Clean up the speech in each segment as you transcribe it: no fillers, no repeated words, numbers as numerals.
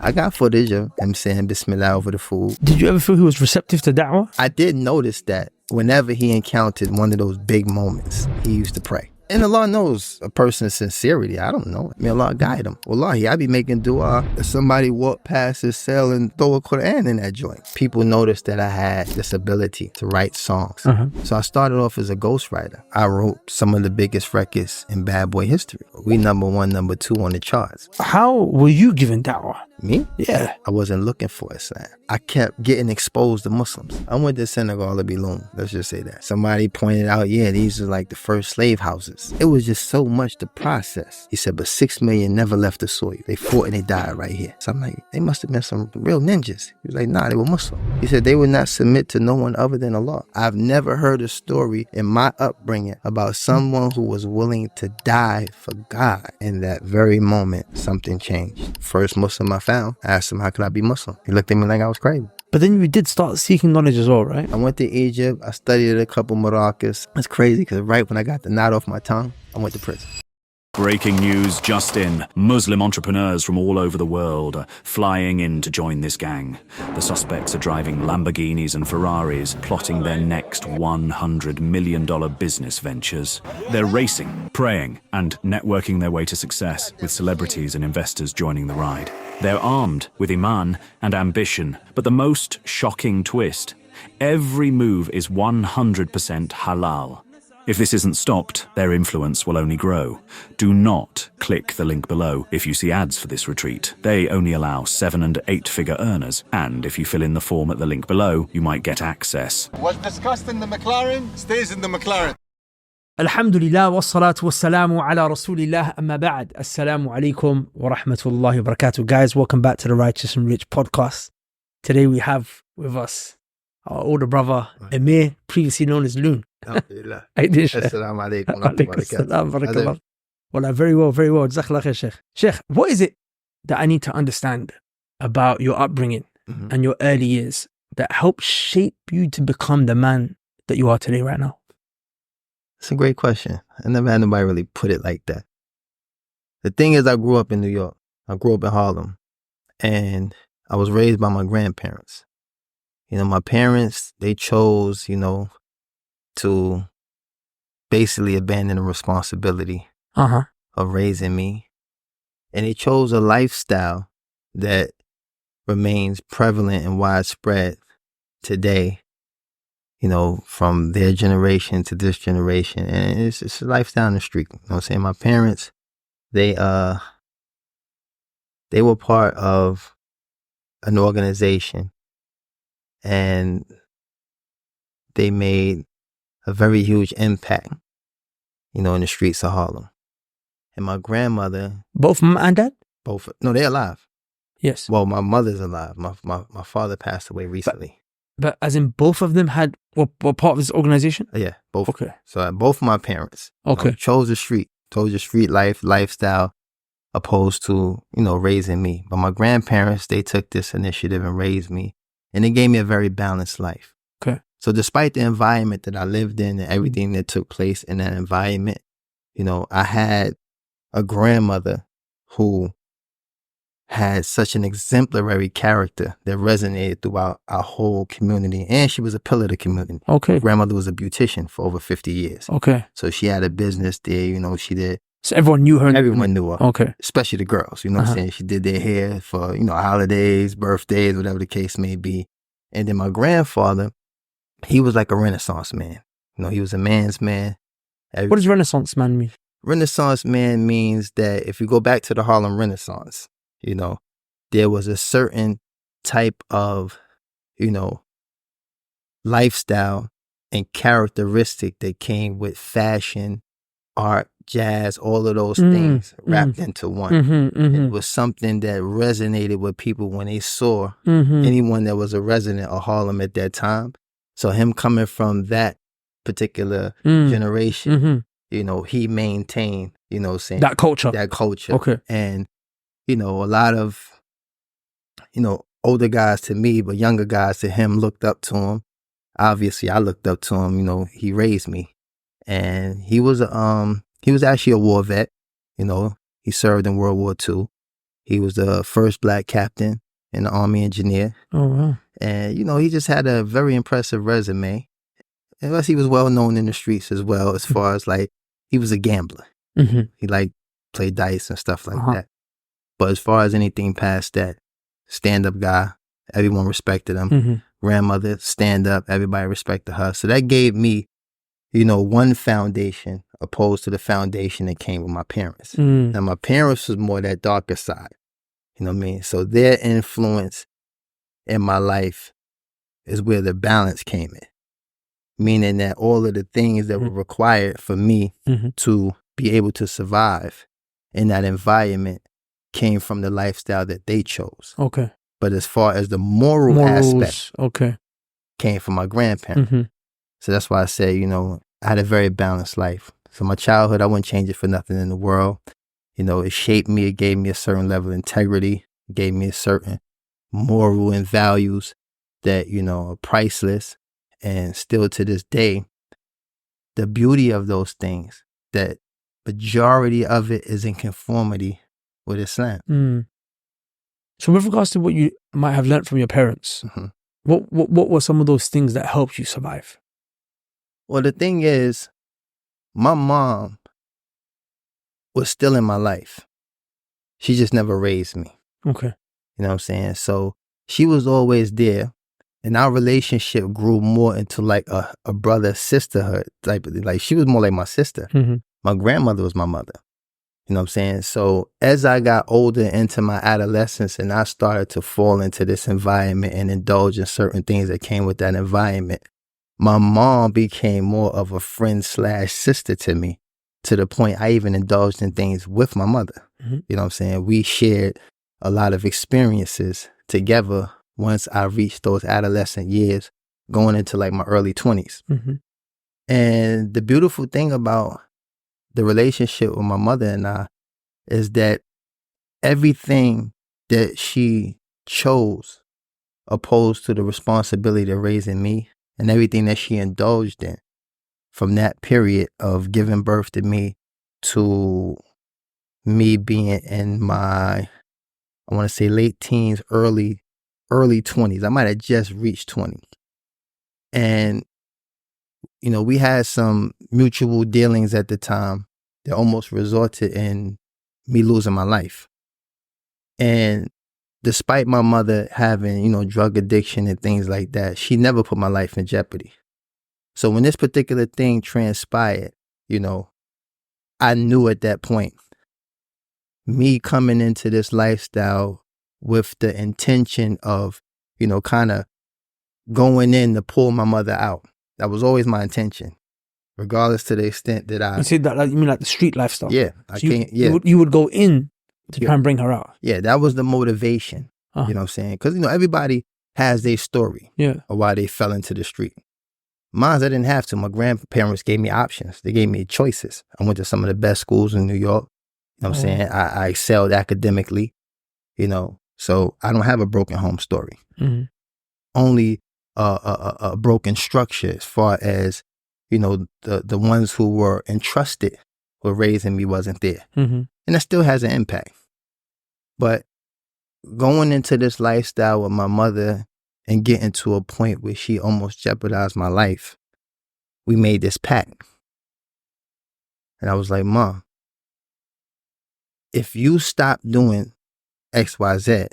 I got footage of him saying Bismillah over the food. Did you ever feel he was receptive to da'wah? I did notice that whenever he encountered one of those big moments, he used to pray. And Allah knows a person's sincerity. I don't know. May Allah guide him. Wallahi, I be making dua if somebody walk past his cell and throw a Quran in that joint. People noticed that I had this ability to write songs. So I started off as a ghostwriter. I wrote some of the biggest records in bad boy history. We #1, #2 on the charts. How were you given da'wah? Me? Yeah. I wasn't looking for Islam. I kept getting exposed to Muslims. I went to Senegal to be Loon. Let's just say that. Somebody pointed out, yeah, these are like the first slave houses. It was just so much to process. He said, but 6 million never left the soil. They fought and they died right here. So I'm like, they must have been some real ninjas. He was like, nah, they were Muslim. He said they would not submit to no one other than Allah. I've never heard a story in my upbringing about someone who was willing to die for God. In that very moment, something changed. First Muslim I found, I asked him, how could I be Muslim? He looked at me like I was crazy. But then you did start seeking knowledge as well, right? I went to Egypt. I studied a couple Marakas. It's crazy because right when I got the knot off my tongue, I went to prison. Breaking news just in. Muslim entrepreneurs from all over the world are flying in to join this gang. The suspects are driving Lamborghinis and Ferraris, plotting their next $100 million business ventures. They're racing, praying, and networking their way to success, with celebrities and investors joining the ride. They're armed with iman and ambition, but the most shocking twist, every move is 100% halal. If this isn't stopped, their influence will only grow. Do not click the link below if you see ads for this retreat. They only allow 7- and 8-figure earners, and if you fill in the form at the link below, you might get access. What's discussed in the McLaren stays in the McLaren. Alhamdulillah wassalatu wassalamu ala rasulillah amma ba'd. Assalamu alaikum wa rahmatullahi wa barakatuh. Guys, welcome back to the Righteous and Rich podcast. Today we have with us our older brother Amir, previously known as Loon. Alhamdulillah. Assalamu alaikum. Well, very well. Jazakallah khair, Sheikh. Sheikh, what is it that I need to understand about your upbringing and your early years that helped shape you to become the man that you are today right now? It's a great question. I never had nobody really put it like that. The thing is, I grew up in New York. I grew up in Harlem. And I was raised by my grandparents. You know, my parents, they chose, to basically abandon the responsibility of raising me. And they chose a lifestyle that remains prevalent and widespread today, from their generation to this generation. And it's a lifestyle in the street. You know what I'm saying? My parents, they were part of an organization, and they made a very huge impact, in the streets of Harlem. And my grandmother... Both mom and dad? Both. No, they're alive. Yes. Well, my mother's alive. My father passed away recently. But as in both of them were part of this organization? Yeah, both. Okay. So both of my parents chose the street lifestyle, opposed to, raising me. But my grandparents, they took this initiative and raised me. And it gave me a very balanced life. Okay. So despite the environment that I lived in and everything that took place in that environment, I had a grandmother who had such an exemplary character that resonated throughout our whole community. And she was a pillar of the community. Okay. My grandmother was a beautician for over 50 years. Okay. So she had a business there, she did. So everyone knew her? Everyone knew her. Okay. Especially the girls, what I'm saying? She did their hair for, holidays, birthdays, whatever the case may be. And then my grandfather, he was like a Renaissance man. He was a man's man. What does Renaissance man mean? Renaissance man means that if you go back to the Harlem Renaissance, there was a certain type of, lifestyle and characteristic that came with fashion, art, jazz, all of those things wrapped into one. It was something that resonated with people when they saw anyone that was a resident of Harlem at that time. So him coming from that particular generation, he maintained, that culture. Okay. And, a lot of, older guys to me, but younger guys to him looked up to him. Obviously, I looked up to him, he raised me. And he was actually a war vet, he served in World War II. He was the first black captain in the Army engineer. Oh, wow. And, he just had a very impressive resume. And plus, he was well known in the streets as well, as far as like, he was a gambler. Mm-hmm. He liked play dice and stuff like that. But as far as anything past that, stand-up guy, everyone respected him. Mm-hmm. Grandmother, stand-up, everybody respected her. So that gave me, one foundation opposed to the foundation that came with my parents. Now, my parents was more that darker side. You know what I mean? So their influence in my life is where the balance came in. Meaning that all of the things that were required for me to be able to survive in that environment came from the lifestyle that they chose. Okay. But as far as the moral aspect, came from my grandparents. Mm-hmm. So that's why I say, I had a very balanced life. So my childhood, I wouldn't change it for nothing in the world. It shaped me. It gave me a certain level of integrity. It gave me a certain moral and values that, are priceless. And still to this day, the beauty of those things, that majority of it is in conformity with Islam. So with regards to what you might have learned from your parents, what were some of those things that helped you survive? Well, the thing is, my mom was still in my life. She just never raised me. Okay. You know what I'm saying? So she was always there. And our relationship grew more into like a brother-sisterhood type of thing. Like, she was more like my sister. Mm-hmm. My grandmother was my mother. You know what I'm saying? So as I got older into my adolescence and I started to fall into this environment and indulge in certain things that came with that environment, my mom became more of a friend/sister to me, to the point I even indulged in things with my mother. Mm-hmm. You know what I'm saying? We shared a lot of experiences together once I reached those adolescent years, going into like my early 20s. Mm-hmm. And the beautiful thing about the relationship with my mother and I is that everything that she chose opposed to the responsibility of raising me, and everything that she indulged in from that period of giving birth to me to me being in my, I want to say late teens, early 20s. I might have just reached 20. And, we had some mutual dealings at the time that almost resulted in me losing my life. And despite my mother having, drug addiction and things like that, she never put my life in jeopardy. So when this particular thing transpired, I knew at that point, me coming into this lifestyle with the intention of, kind of going in to pull my mother out. That was always my intention, regardless to the extent that I... You said that, you mean like the street lifestyle? Yeah. You would go in to try and bring her out? Yeah, that was the motivation. Uh-huh. You know what I'm saying? Because, everybody has their story of why they fell into the street. Mine, I didn't have to. My grandparents gave me options. They gave me choices. I went to some of the best schools in New York. You know what I'm saying? I excelled academically, so I don't have a broken home story. Mm-hmm. Only a broken structure as far as, the ones who were entrusted with raising me wasn't there. Mm-hmm. And that still has an impact. But going into this lifestyle with my mother and getting to a point where she almost jeopardized my life, we made this pact. And I was like, Mom, if you stop doing X, Y, Z,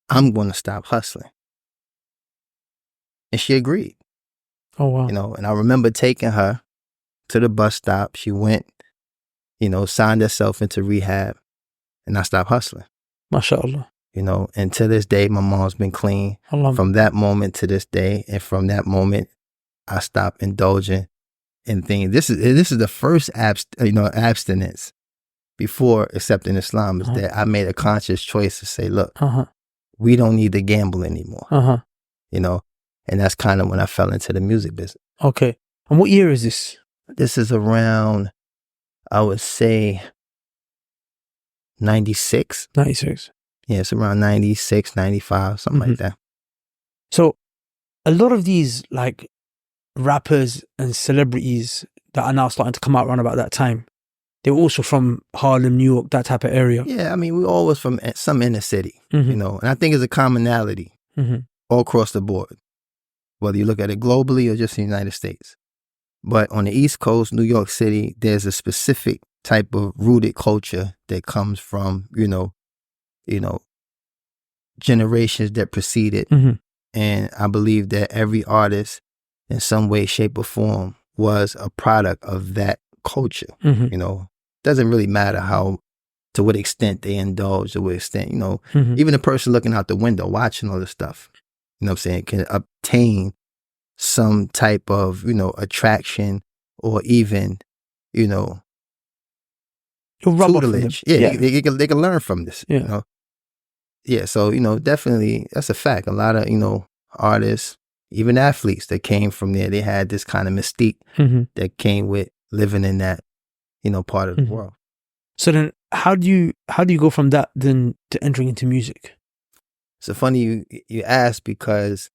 I'm going to stop hustling. And she agreed. Oh, wow. And I remember taking her to the bus stop. She went, signed herself into rehab, and I stopped hustling. MashaAllah. And to this day, my mom's been clean from that moment to this day. And from that moment, I stopped indulging in things. This is the first abstinence before accepting Islam, is that I made a conscious choice to say, look, we don't need to gamble anymore. And that's kind of when I fell into the music business. Okay. And what year is this? This is around, I would say, 96. 96. Yeah, it's around 96, 95, something like that. So a lot of these like rappers and celebrities that are now starting to come out around about that time, they were also from Harlem, New York, that type of area. Yeah, I mean, we all was from some inner city, you know, and I think it's a commonality all across the board, whether you look at it globally or just in the United States. But on the East Coast, New York City, there's a specific type of rooted culture that comes from, you know, generations that preceded. And I believe that every artist in some way, shape, or form was a product of that culture. You know, doesn't really matter to what extent they indulge, to what extent, you know, even a person looking out the window, watching all this stuff, you know what I'm saying, can obtain some type of, you know, attraction or even, you know, tutelage. Yeah, they can learn from this, you know. Yeah, so, you know, definitely, that's a fact. A lot of, you know, artists, even athletes that came from there, they had this kind of mystique that came with living in that, you know, part of the world. So then how do you go from that then to entering into music? So funny you ask, because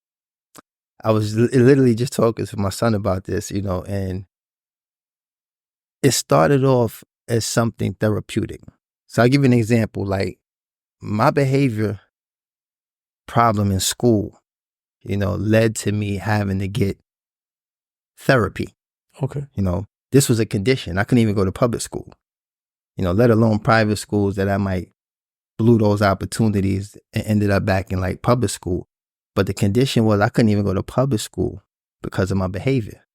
I was literally just talking to my son about this, you know, and it started off as something therapeutic. So I'll give you an example. Like, my behavior problem in school, you know, led to me having to get therapy. Okay. You know, this was a condition. I couldn't even go to public school, you know, let alone private schools that I might blew those opportunities and ended up back in like public school. But the condition was I couldn't even go to public school because of my behavior.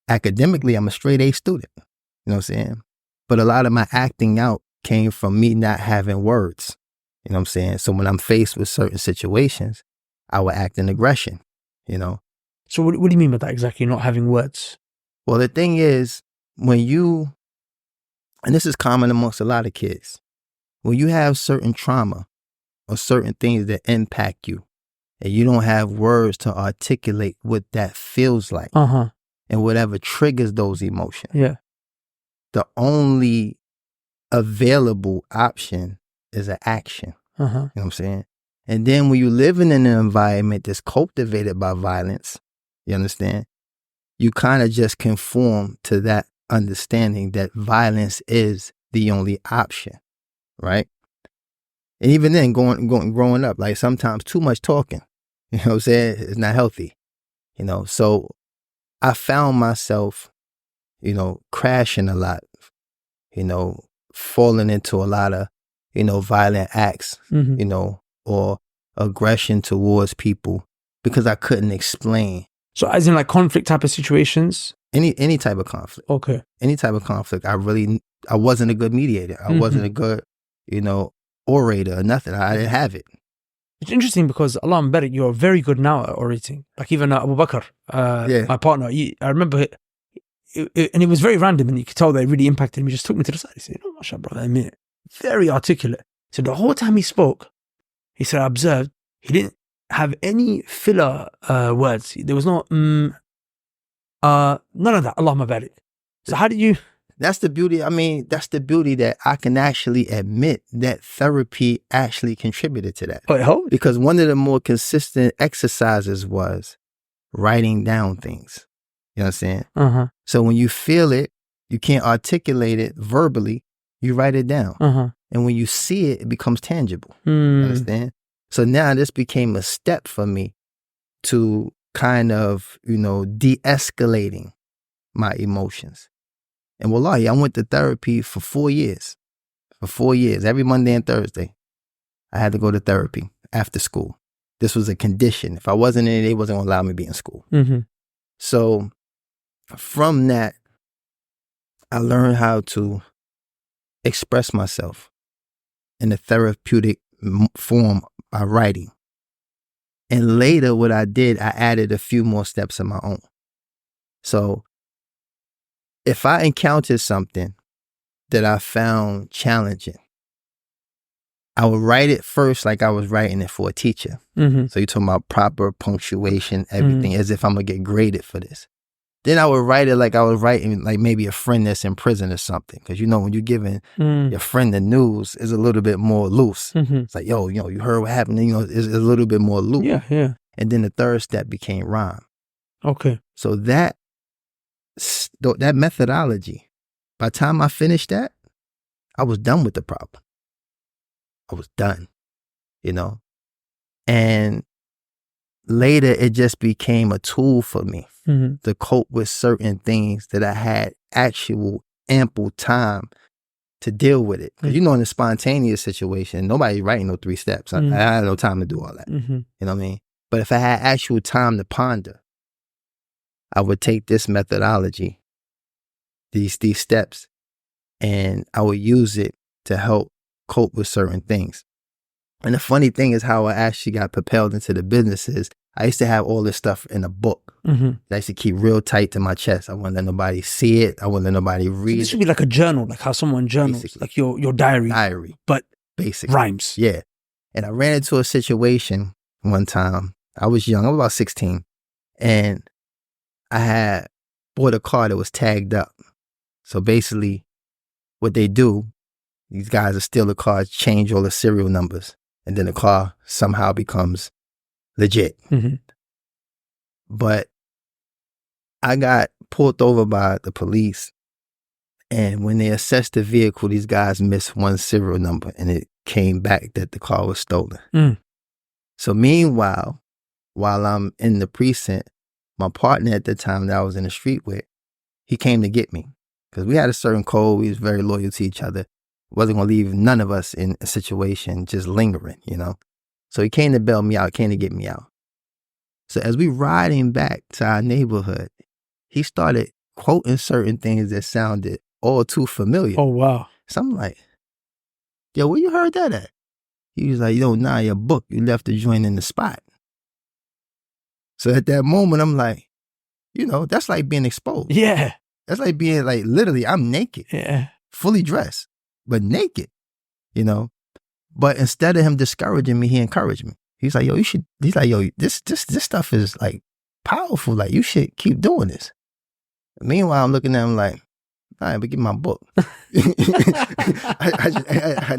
Academically, I'm a straight A student, you know what I'm saying? But a lot of my acting out came from me not having words. You know what I'm saying? So when I'm faced with certain situations, I would act in aggression, you know? So what do you mean by that exactly, not having words? Well, the thing is, when you, and this is common amongst a lot of kids, when you have certain trauma or certain things that impact you, and you don't have words to articulate what that feels like, and whatever triggers those emotions, the only available option is an action. You know what I'm saying? And then when you live in an environment that's cultivated by violence, you understand? You kind of just conform to that understanding that violence is the only option, right? And even then, growing up, like sometimes too much talking, you know what I'm saying? It's not healthy, you know? So I found myself, you know, crashing a lot, you know, falling into a lot of, you know, violent acts, you know, or aggression towards people because I couldn't explain. So as in like conflict type of situations? Any type of conflict. Okay. Any type of conflict. I wasn't a good mediator. I wasn't a good, you know, orator or nothing. I didn't have it. It's interesting because Allah Barik, you're very good now at orating. Like even Abu Bakr, my partner, I remember and it was very random, and you could tell that it really impacted me. He just took me to the side. He said, "Oh, mashallah, brother, Amir, very articulate." So the whole time he spoke, he said, I observed, he didn't have any filler words. There was no, none of that. Allahumma barik. So how did you... That's the beauty. I mean, that's the beauty that I can actually admit that therapy actually contributed to that. Oh, it helped? Because one of the more consistent exercises was writing down things. You know what I'm saying? So when you feel it, you can't articulate it verbally, you write it down. And when you see it, it becomes tangible. You understand? So now this became a step for me to kind of, you know, de-escalating my emotions. And wallahi, I went to therapy for 4 years. For 4 years, every Monday and Thursday, I had to go to therapy after school. This was a condition. If I wasn't in it, they wasn't going to allow me to be in school. So from that, I learned how to express myself in a therapeutic form by writing. And later, what I did, I added a few more steps of my own. So if I encountered something that I found challenging, I would write it first like I was writing it for a teacher. So you're talking about proper punctuation, everything, as if I'm going to get graded for this. Then I would write it like I was writing like maybe a friend that's in prison or something. Because, you know, when you're giving your friend the news, it's a little bit more loose. It's like, yo, you know, you heard what happened. You know, it's a little bit more loose. Yeah. And then the third step became rhyme. Okay. So that methodology by the time I finished that, I was done with the problem. I was done, you know? And later, it just became a tool for me to cope with certain things that I had actual ample time to deal with it. Because, you know, in a spontaneous situation, nobody's writing no 3 steps. I had no time to do all that. You know what I mean? But if I had actual time to ponder, I would take this methodology, these steps, and I would use it to help cope with certain things. And the funny thing is how I actually got propelled into the business is I used to have all this stuff in a book. I used to keep real tight to my chest. I wouldn't let nobody see it. I wouldn't let nobody read it. This should be like a journal, like how someone journals, basically. Like your diary. Diary. But basically. Rhymes. Yeah. And I ran into a situation one time. I was young. I was about 16. And I had bought a car that was tagged up. So basically, what they do, these guys will steal the car, change all the serial numbers, and then the car somehow becomes legit. But I got pulled over by the police, and when they assessed the vehicle, these guys missed one serial number, and it came back that the car was stolen. So meanwhile, while I'm in the precinct, my partner at the time that I was in the street with, he came to get me. Because we had a certain code, we was very loyal to each other. Wasn't going to leave none of us in a situation just lingering, you know. So he came to bail me out, came to get me out. So as we riding back to our neighborhood, he started quoting certain things that sounded all too familiar. Oh, wow. So I'm like, yo, where you heard that at? He was like, yo, nah, your book, you left the joint in the spot. So at that moment, I'm like, you know, that's like being exposed. Yeah. That's like being like, literally, I'm naked. Yeah. Fully dressed, but naked, you know? But instead of him discouraging me, he encouraged me. He's like, yo, you should, he's like, yo, this stuff is like powerful. Like, you should keep doing this. Meanwhile, I'm looking at him like, all right, but give me my book. I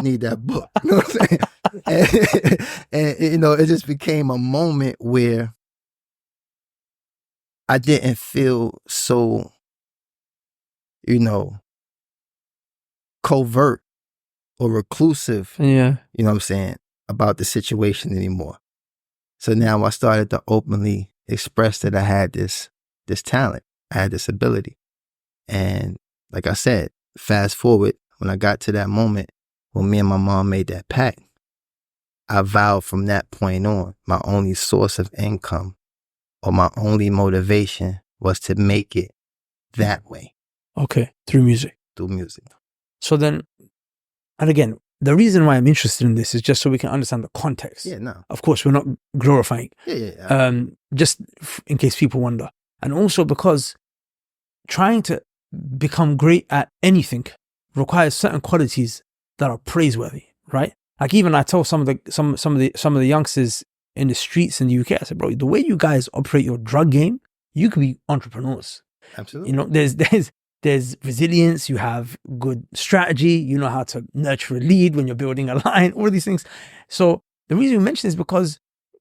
need that book. You know what I'm saying? And, you know, it just became a moment where I didn't feel so, you know, covert or reclusive, yeah, you know what I'm saying, about the situation anymore. So now I started to openly express that I had this talent, I had this ability. And like I said, fast forward, when I got to that moment when me and my mom made that pact, I vowed from that point on, my only source of income or my only motivation was to make it that way. Okay, through music. Through music. So then, and again, the reason why I'm interested in this is just so we can understand the context. Yeah, no. Of course, we're not glorifying. Yeah. Just in case people wonder. And also because trying to become great at anything requires certain qualities that are praiseworthy, right? Like even I tell some of the youngsters in the streets in the UK, I said, bro, the way you guys operate your drug game, you could be entrepreneurs. Absolutely. You know, there's resilience, you have good strategy, you know how to nurture a lead when you're building a line, all of these things. So the reason we mention this is because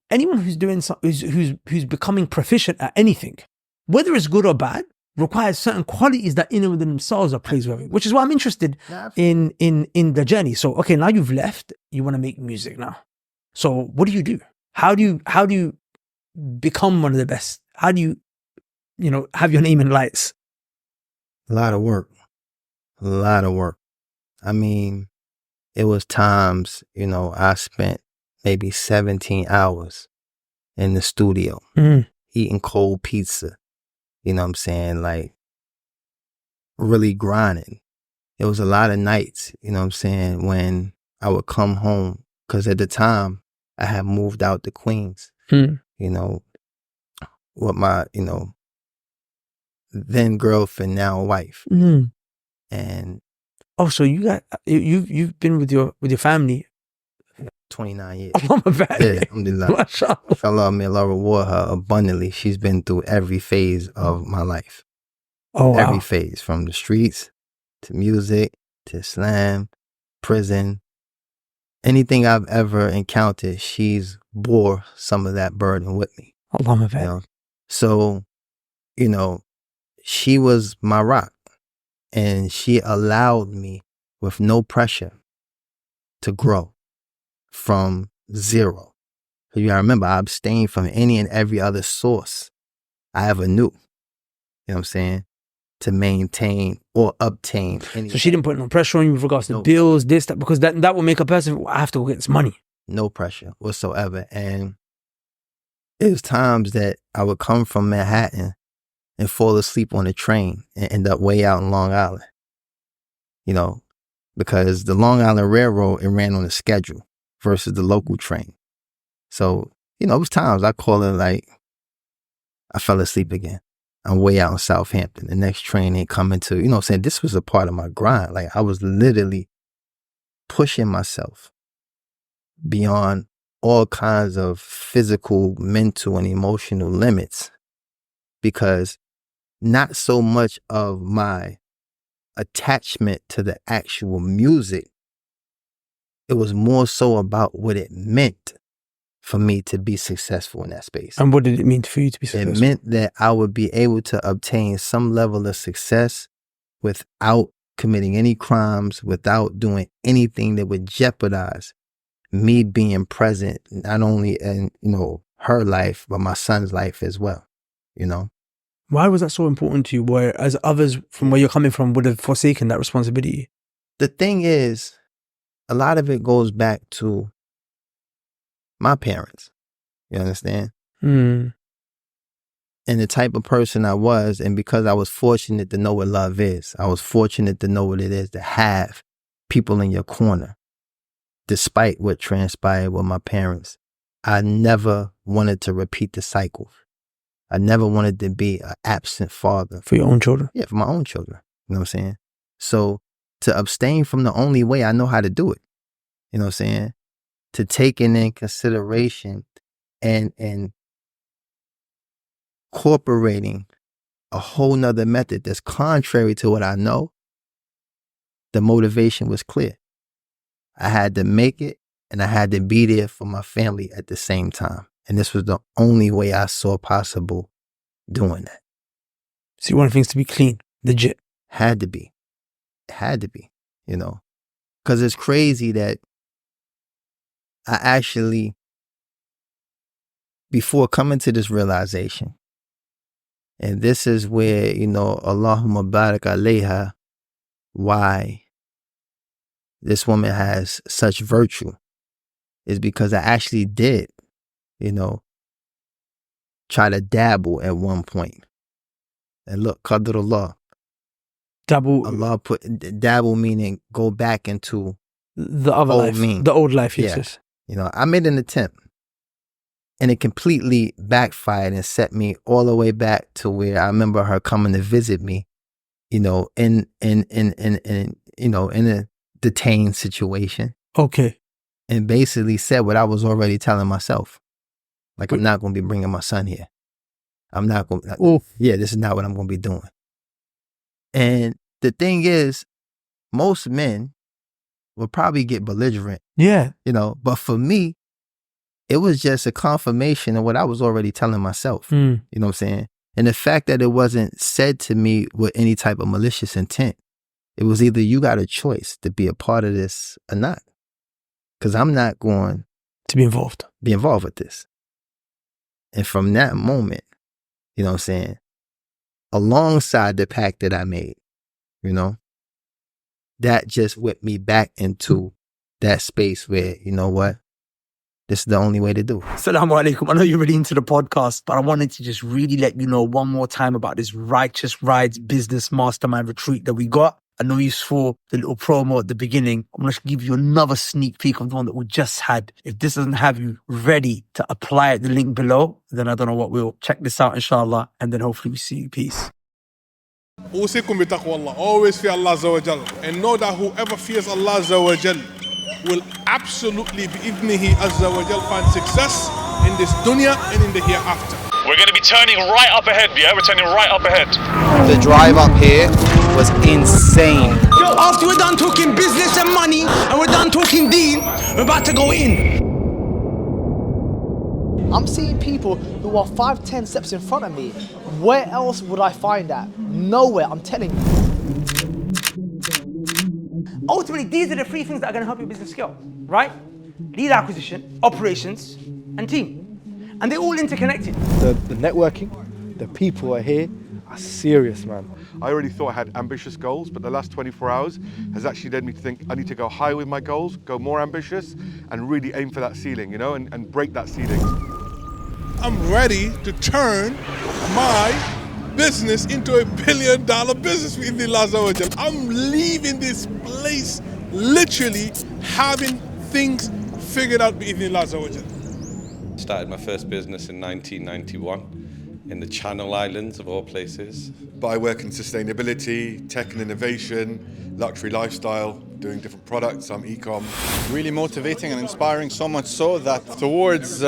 anyone who's doing who's becoming proficient at anything, whether it's good or bad, requires certain qualities that in and within themselves are praiseworthy, which is why I'm interested in the journey. So okay, now you've left, you want to make music now. So what do you do? How do you become one of the best? How do you know, have your name in lights? A lot of work. I mean, it was times, you know, I spent maybe 17 hours in the studio eating cold pizza. You know what I'm saying? Like, really grinding. It was a lot of nights, you know what I'm saying, when I would come home. Because at the time, I had moved out to Queens, you know, with my, you know, then girlfriend, now wife. And so you've been with your family 29 years. Oh, my bad. Yeah, alhamdulillah. Inshallah, may Allah reward her abundantly. She's been through every phase of my life. Oh, wow. Every phase, from the streets to music to Islam, prison. Anything I've ever encountered, she's bore some of that burden with me. Allah, my bad. You know? So, you know, she was my rock. And she allowed me, with no pressure, to grow from zero. You gotta remember, I abstained from any and every other source I ever knew. You know what I'm saying? To maintain or obtain anything. So she didn't put no pressure on you with regards to bills, this, that, because that will make a person, I have to go get this money. No pressure whatsoever. And it was times that I would come from Manhattan and fall asleep on a train and end up way out in Long Island. You know, because the Long Island Railroad, it ran on a schedule versus the local train. So, you know, it was times I call it like, I fell asleep again. I'm way out in Southampton. The next train ain't coming to, you know what I'm saying? This was a part of my grind. Like, I was literally pushing myself beyond all kinds of physical, mental, and emotional limits, because not so much of my attachment to the actual music, it was more so about what it meant for me to be successful in that space. And what did it mean for you to be successful? It meant that I would be able to obtain some level of success without committing any crimes, without doing anything that would jeopardize me being present, not only in, you know, her life, but my son's life as well, you know? Why was that so important to you, whereas others from where you're coming from would have forsaken that responsibility? The thing is, a lot of it goes back to my parents. You understand? Mm. And the type of person I was, and because I was fortunate to know what love is, I was fortunate to know what it is to have people in your corner. Despite what transpired with my parents, I never wanted to repeat the cycle. I never wanted to be an absent father. For your own children? Yeah, for my own children. You know what I'm saying? So to abstain from the only way I know how to do it, you know what I'm saying? To take in consideration and incorporating a whole nother method that's contrary to what I know, the motivation was clear. I had to make it, and I had to be there for my family at the same time. And this was the only way I saw possible doing that. So you wanted things to be clean, legit? Had to be. It had to be, you know. Because it's crazy that I actually, before coming to this realization, and this is where, you know, Allahumma barak alayha, why this woman has such virtue, is because I actually did, you know, try to dabble at one point. And look, qadarullah. Dabble. Allah put, dabble meaning go back into the other old life. me. The old life, yes. Yeah. You know, I made an attempt, and it completely backfired and set me all the way back to where I remember her coming to visit me, you know, in a detained situation. Okay. And basically said what I was already telling myself. Like, I'm not going to be bringing my son here. I'm not going to, yeah, this is not what I'm going to be doing. And the thing is, most men will probably get belligerent. Yeah. You know, but for me, it was just a confirmation of what I was already telling myself. Mm. You know what I'm saying? And the fact that it wasn't said to me with any type of malicious intent, it was either you got a choice to be a part of this or not. Because I'm not going to be involved with this. And from that moment, you know what I'm saying, alongside the pact that I made, you know, that just whipped me back into that space where, you know what, this is the only way to do it. Assalamu alaikum. I know you're really into the podcast, but I wanted to just really let you know one more time about this Righteous Rides Business Mastermind Retreat that we got. I know you saw the little promo at the beginning. I'm going to give you another sneak peek of the one that we just had. If this doesn't have you ready to apply at the link below, then I don't know what we'll. Check this out, inshallah, and then hopefully we see you. Peace. أوصيكم بتقوى الله. Always fear Allah Azza wa Jal. And know that whoever fears Allah Azza wa Jal will absolutely, بإذنه Azza wa Jal, find success in this dunya and in the hereafter. We're going to be turning right up ahead, yeah? We're turning right up ahead. The drive up here was insane. After we're done talking business and money, and we're done talking deen, we're about to go in. I'm seeing people who are 5-10 steps in front of me. Where else would I find that? Nowhere, I'm telling you. ultimately, these are the three things that are going to help your business scale, right? Lead acquisition, operations, and team. And they're all interconnected. The networking, the people are here are serious, man. I already thought I had ambitious goals, but the last 24 hours has actually led me to think I need to go higher with my goals, go more ambitious, and really aim for that ceiling, you know, and break that ceiling. I'm ready to turn my business into a $1 billion business with Allah. I'm leaving this place literally having things figured out with Allah. Started my first business in 1991 in the Channel Islands of all places. But I work in sustainability, tech and innovation, luxury lifestyle, doing different products, I'm e-com. Really motivating and inspiring, so much so that towards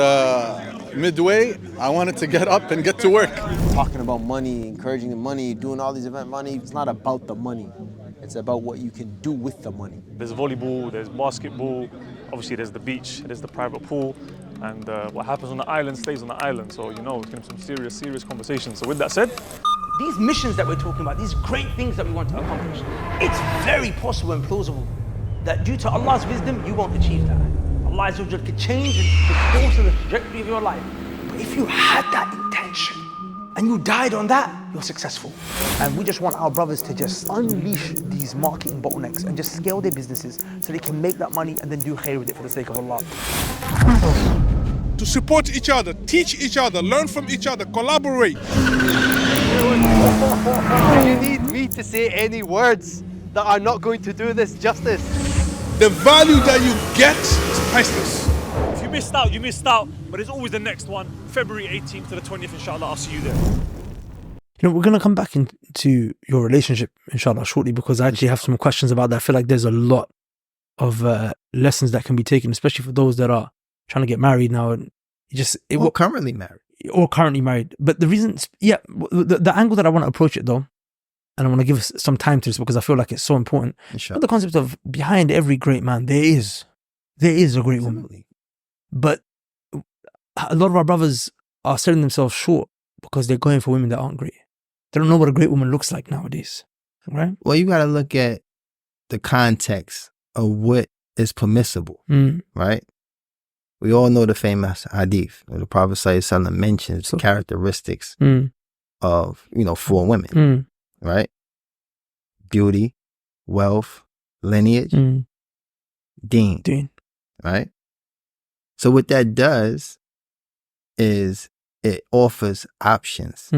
midway, I wanted to get up and get to work. Talking about money, encouraging the money, doing all these event money, it's not about the money. It's about what you can do with the money. There's volleyball, there's basketball, obviously there's the beach, there's the private pool, and what happens on the island stays on the island. So, you know, it's going to be some serious conversations. So with that said, these missions that we're talking about, these great things that we want to accomplish, it's very possible and plausible that due to Allah's wisdom, you won't achieve that. Allah Azza wa Jal could change the course and the trajectory of your life. But if you had that intention and you died on that, you're successful. And we just want our brothers to just unleash these marketing bottlenecks and just scale their businesses so they can make that money and then do khair with it for the sake of Allah. To support each other, teach each other, learn from each other, collaborate. You need me to say any words that are not going to do this justice. The value that you get is priceless. if you missed out, you missed out. But there's always the next one, February 18th to the 20th, inshallah. I'll see you there. You know, we're going to come back into your relationship, inshallah, shortly, because I actually have some questions about that. I feel like there's a lot of lessons that can be taken, especially for those that are trying to get married now. And currently married. Or currently married. But the reason, the angle that I want to approach it though, and I want to give some time to this because I feel like it's so important. But the concept of behind every great man, there is a great woman. But a lot of our brothers are selling themselves short because they're going for women that aren't great. They don't know what a great woman looks like nowadays, right? Well, you got to look at the context of what is permissible, right? We all know the famous hadith where the Prophet ﷺ mentions characteristics of, four women, right? Beauty, wealth, lineage, deen, right? So what that does is it offers options.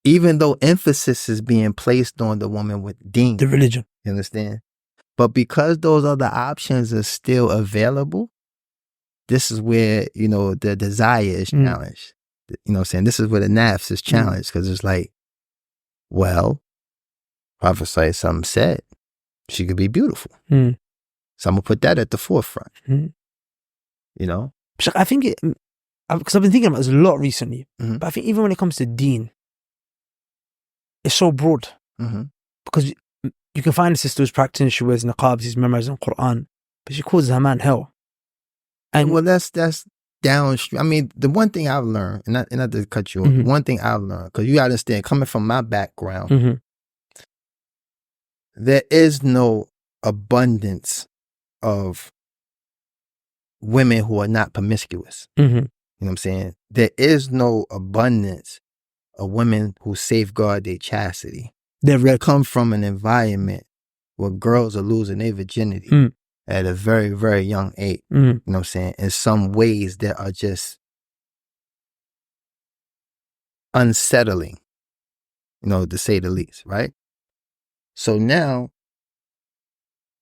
Even though emphasis is being placed on the woman with deen. The religion. You understand? But because those other options are still available, this is where, the desire is challenged. You know what I'm saying? This is where the nafs is challenged because it's like, well, Prophet ﷺ said she could be beautiful. So I'm going to put that at the forefront. I think because I've been thinking about this a lot recently, but I think even when it comes to deen, it's so broad because you can find a sister who's practicing, she wears niqab, she's memorizing Quran, but she calls her man hell. And well, that's downstream. I mean, the one thing I've learned, and not to cut you off, one thing I've learned, because you understand, coming from my background, there is no abundance of women who are not promiscuous. You know what I'm saying? There is no abundance of women who safeguard their chastity. They come from an environment where girls are losing their virginity at a very, very young age. You know what I'm saying? In some ways that are just unsettling, to say the least, right? So now,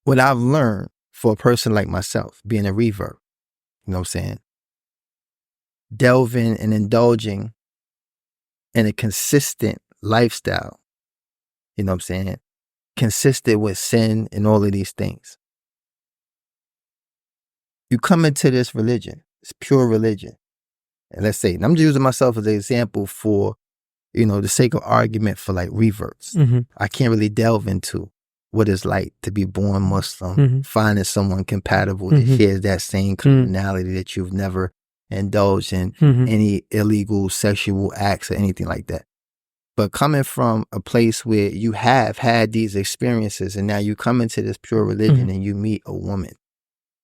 what I've learned for a person like myself, being a revert, you know what I'm saying? Delving and indulging in a consistent lifestyle, you know what I'm saying? Consistent with sin and all of these things. You come into this religion, it's pure religion. And let's say, and I'm just using myself as an example for, the sake of argument for like reverts. I can't really delve into what it's like to be born Muslim, finding someone compatible that shares that same commonality that you've never indulged in any illegal sexual acts or anything like that. But coming from a place where you have had these experiences and now you come into this pure religion and you meet a woman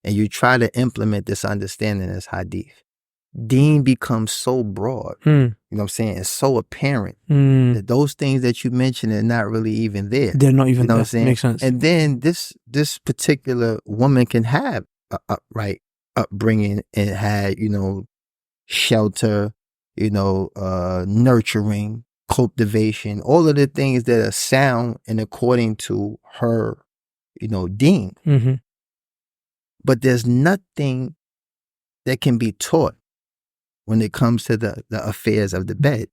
and you try to implement this understanding as hadith, deen becomes so broad. You know what I'm saying? It's so apparent that those things that you mentioned are not really even there. They're not even there. What I'm saying? Makes sense. And then this particular woman can have a upright upbringing and had, shelter, nurturing, cultivation, all of the things that are sound and according to her, deen. But there's nothing that can be taught when it comes to the affairs of the bed.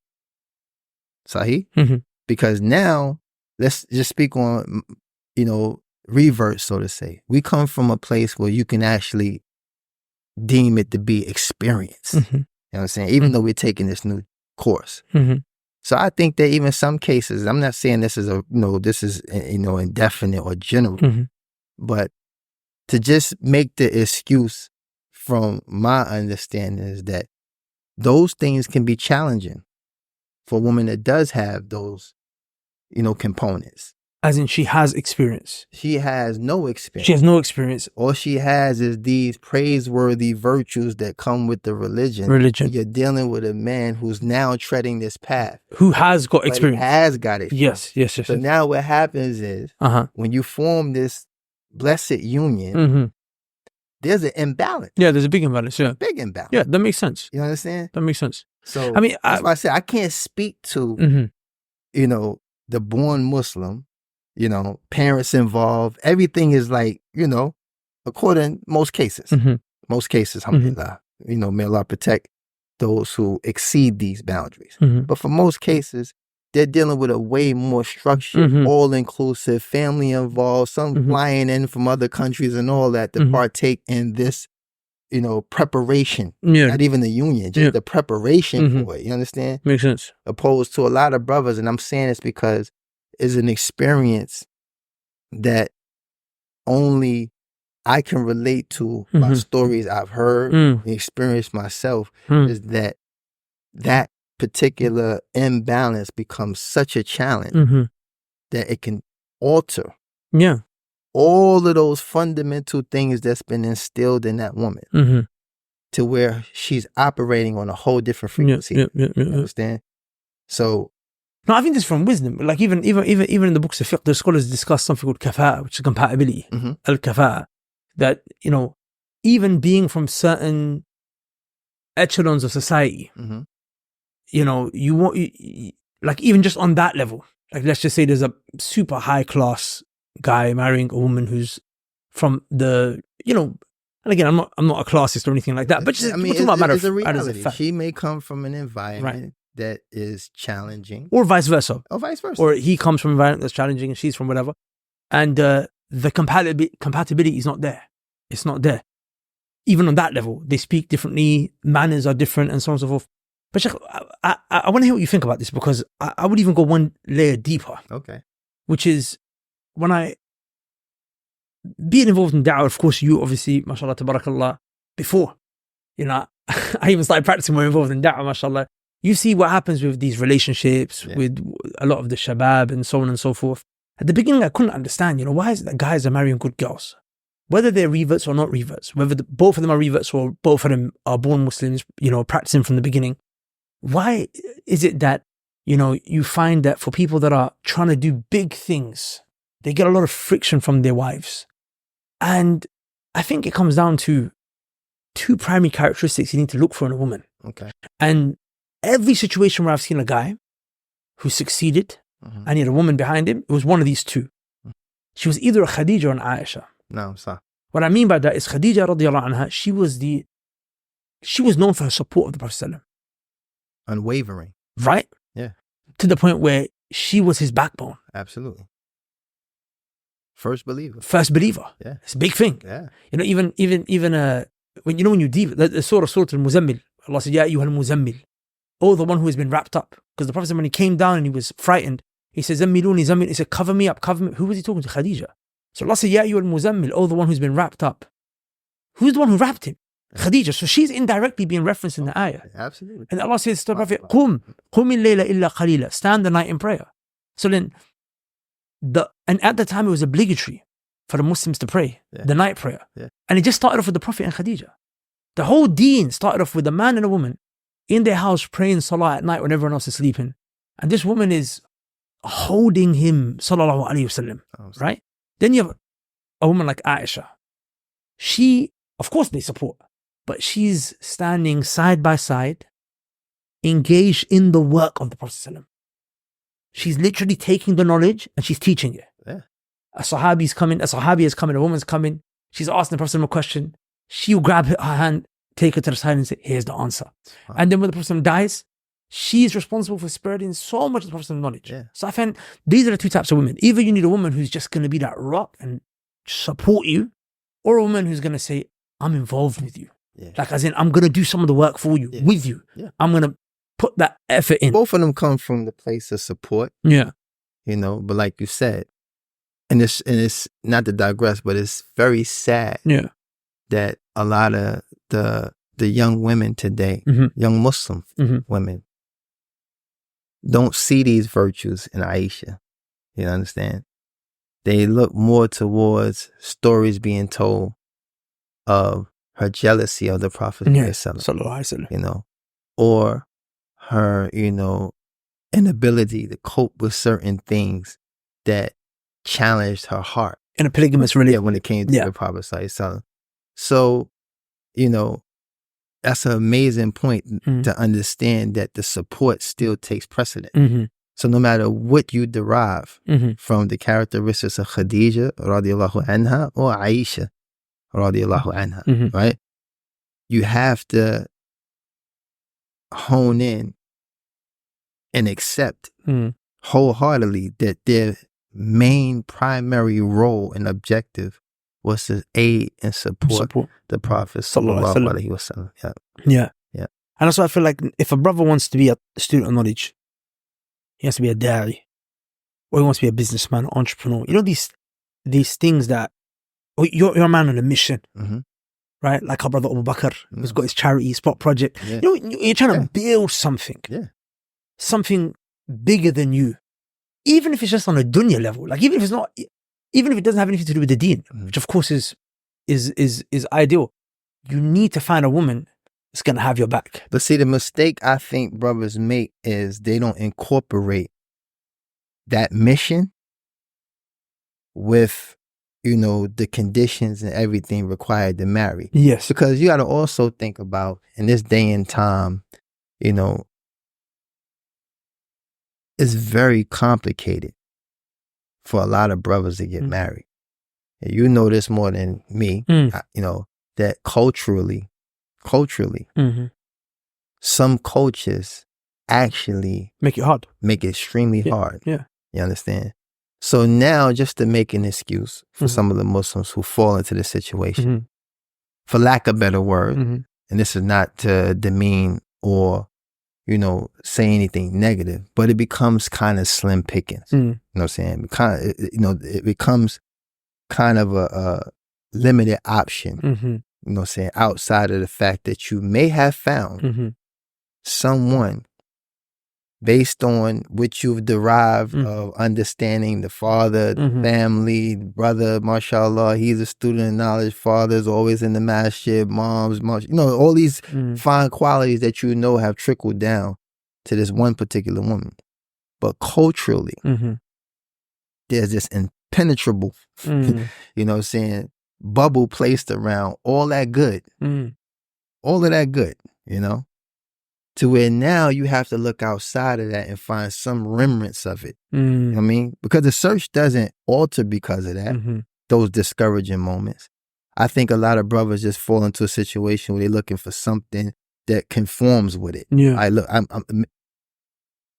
Sahih? Because now, let's just speak on, reverse, so to say. We come from a place where you can actually deem it to be experience. You know what I'm saying? Even though we're taking this new course. So I think that even some cases, I'm not saying this is indefinite or general, but to just make the excuse from my understanding is that those things can be challenging for a woman that does have those, components. As in she has experience. She has no experience. She has no experience. All she has is these praiseworthy virtues that come with the religion. You're dealing with a man who's now treading this path. Who has got experience. Has got experience. Yes. So now what happens is, when you form this blessed union, there's an imbalance. Yeah, there's a big imbalance. Yeah. Big imbalance. Yeah, that makes sense. You understand? That makes sense. So, that's why I said I can't speak to, the born Muslim, parents involved. Everything is like, according most cases. Most cases, alhamdulillah. May Allah protect those who exceed these boundaries. But for most cases, they're dealing with a way more structured, all-inclusive, family involved, some flying in from other countries and all that to partake in this, preparation. Not even the union, just the preparation for it. You understand? Makes sense. Opposed to a lot of brothers, and I'm saying this because it's an experience that only I can relate to by stories I've heard and experienced myself, is that particular imbalance becomes such a challenge that it can alter all of those fundamental things that's been instilled in that woman to where she's operating on a whole different frequency. You understand? So no, I think this is from wisdom. Like even in the books of fiqh, the scholars discuss something called kafa'a, which is compatibility. Al-kafa'a. That, even being from certain echelons of society, you want, like even just on that level, like let's just say there's a super high class guy marrying a woman who's from the, and again, I'm not a classist or anything like that, but just, it's a reality. She may come from an environment that is challenging. Or vice versa. Or he comes from an environment that's challenging and she's from whatever. And the compatibility is not there. It's not there. Even on that level, they speak differently, manners are different and so on and so forth. But Sheikh, I want to hear what you think about this, because I would even go one layer deeper. Okay. Which is, when being involved in da'wah, of course, you obviously, mashallah, tabarakallah, before, I even started practicing when involved in da'wah, mashallah. You see what happens with these relationships with a lot of the shabab and so on and so forth. At the beginning, I couldn't understand, why is it that guys are marrying good girls? Whether they're reverts or not reverts, whether both of them are reverts or both of them are born Muslims, practicing from the beginning. Why is it that, you find that for people that are trying to do big things, they get a lot of friction from their wives? And I think it comes down to two primary characteristics you need to look for in a woman. Okay. And every situation where I've seen a guy who succeeded and he had a woman behind him, it was one of these two. She was either a Khadija or an Aisha. No, sir. What I mean by that is Khadija radiallahu anha, she was known for her support of the Prophet ﷺ. Unwavering. Right? Yeah. To the point where she was his backbone. Absolutely. First believer. Yeah. It's a big thing. Yeah. Even when you deep the Surah Al-Muzammil, Allah said, Ya ayyuhal muzammil. Oh, the one who has been wrapped up. Because the Prophet, when he came down and he was frightened, he said, Zammiluni. He said, cover me up. Who was he talking to? Khadija. So Allah said, Ya ayyuhal muzammil. Oh, the one who's been wrapped up. Who's the one who wrapped him? Khadija. So she's indirectly being referenced in the ayah. Absolutely. And Allah says to the Prophet, Qum al-layla illa qalila. Stand the night in prayer. So then, and at the time it was obligatory for the Muslims to pray, the night prayer. Yeah. And it just started off with the Prophet and Khadija. The whole deen started off with a man and a woman in their house praying salah at night when everyone else is sleeping. And this woman is holding him, sallallahu alayhi wasallam, right? Then you have a woman like Aisha. She, of course they support, but she's standing side by side, engaged in the work of the Prophet sallam. She's literally taking the knowledge and she's teaching it. Yeah. A sahabi is coming, a woman's coming. She's asking the Prophet a question. She'll grab her hand, take her to the side and say, here's the answer. Wow. And then when the Prophet dies, she's responsible for spreading so much of the Prophet's knowledge. Yeah. So I find these are the two types of women. Either you need a woman who's just going to be that rock and support you, or a woman who's going to say, I'm involved with you. Yeah. Like as in, I'm going to do some of the work for you, with you. Yeah. I'm going to put that effort in. Both of them come from the place of support. Yeah. You know, but like you said, and it's not to digress, but it's very sad that a lot of the young women today, young Muslim women, don't see these virtues in Aisha. You understand? They look more towards stories being told of her jealousy of the Prophet, you know, or her, you know, inability to cope with certain things that challenged her heart. In a polygamous relationship. Yeah, when it came to the Prophet. So, you know, that's an amazing point to understand that the support still takes precedent. So no matter what you derive from the characteristics of Khadija radiallahu anha or Aisha radiallahu anha, right? You have to hone in and accept wholeheartedly that their main primary role and objective was to aid and support the Prophet sallallahu alaihi wasallam. Yeah. And that's why I feel like if a brother wants to be a student of knowledge, he has to be a da'i, or he wants to be a businessman, entrepreneur. You know, these things that you're a man on a mission, right? Like our brother Abu Bakr, who's got his charity, Spot Project. You know, you're trying to build something, something bigger than you, even if it's just on a dunya level. Like even if it doesn't have anything to do with the deen, which of course is ideal. You need to find a woman that's going to have your back. But see, the mistake I think brothers make is they don't incorporate that mission with, you know, the conditions and everything required to marry. Yes. Because you got to also think about, in this day and time, you know, it's very complicated for a lot of brothers to get married. And you know this more than me, you know, that culturally, some cultures actually make it hard, make it extremely hard. Yeah. You understand? So now, just to make an excuse for some of the Muslims who fall into this situation, for lack of a better word, and this is not to demean or, you know, say anything negative, but it becomes kind of slim pickings. You know what I'm saying? It becomes kind of a limited option. You know what I'm saying? Outside of the fact that you may have found someone based on what you've derived of understanding the father, the family, the brother, mashallah, he's a student of knowledge, father's always in the masjid, mom's, you know, all these fine qualities that you know have trickled down to this one particular woman. But culturally, there's this impenetrable, you know what I'm saying, bubble placed around all that good, all of that good, you know, to where now you have to look outside of that and find some remnants of it. You know what I mean? Because the search doesn't alter because of that, those discouraging moments. I think a lot of brothers just fall into a situation where they're looking for something that conforms with it. Yeah. I'm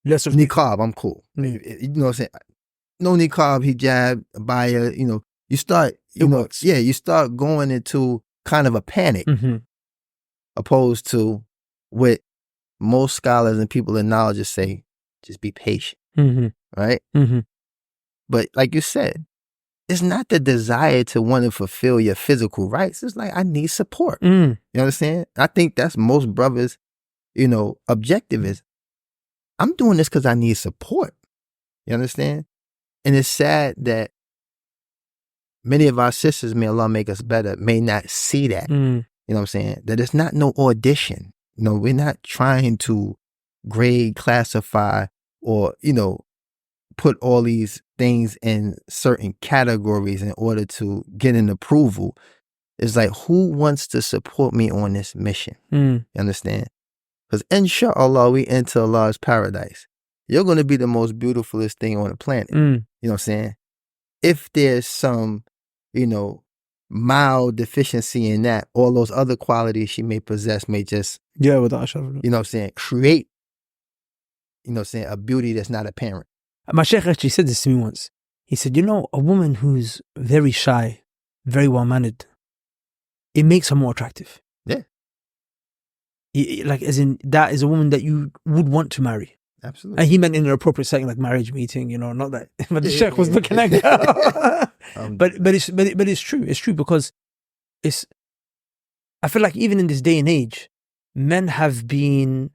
niqab, I'm cool. You know what I'm saying? No niqab, hijab, abaya, you know, you start, you start going into kind of a panic, opposed to what most scholars and people in knowledge just say, just be patient, right? But like you said, it's not the desire to want to fulfill your physical rights. It's like, I need support. You understand? I think that's most brothers, objective is, I'm doing this because I need support. You understand? And it's sad that many of our sisters, may Allah make us better, may not see that. You know what I'm saying? That it's not no audition. We're not trying to grade, classify, or, put all these things in certain categories in order to get an approval. It's like, who wants to support me on this mission? You understand? Because inshallah, we enter Allah's paradise. You're going to be the most beautifulest thing on the planet. You know what I'm saying? If there's some, mild deficiency in that, all those other qualities she may possess may just, with Ashraf. You know what I'm saying, create, a beauty that's not apparent. My sheikh actually said this to me once. He said, a woman who's very shy, very well-mannered, it makes her more attractive. Yeah. Like, as in, that is a woman that you would want to marry. Absolutely. And he meant in an appropriate setting, like marriage meeting, not that. But the sheikh was looking like that. But it's true. It's true because I feel like even in this day and age, men have been,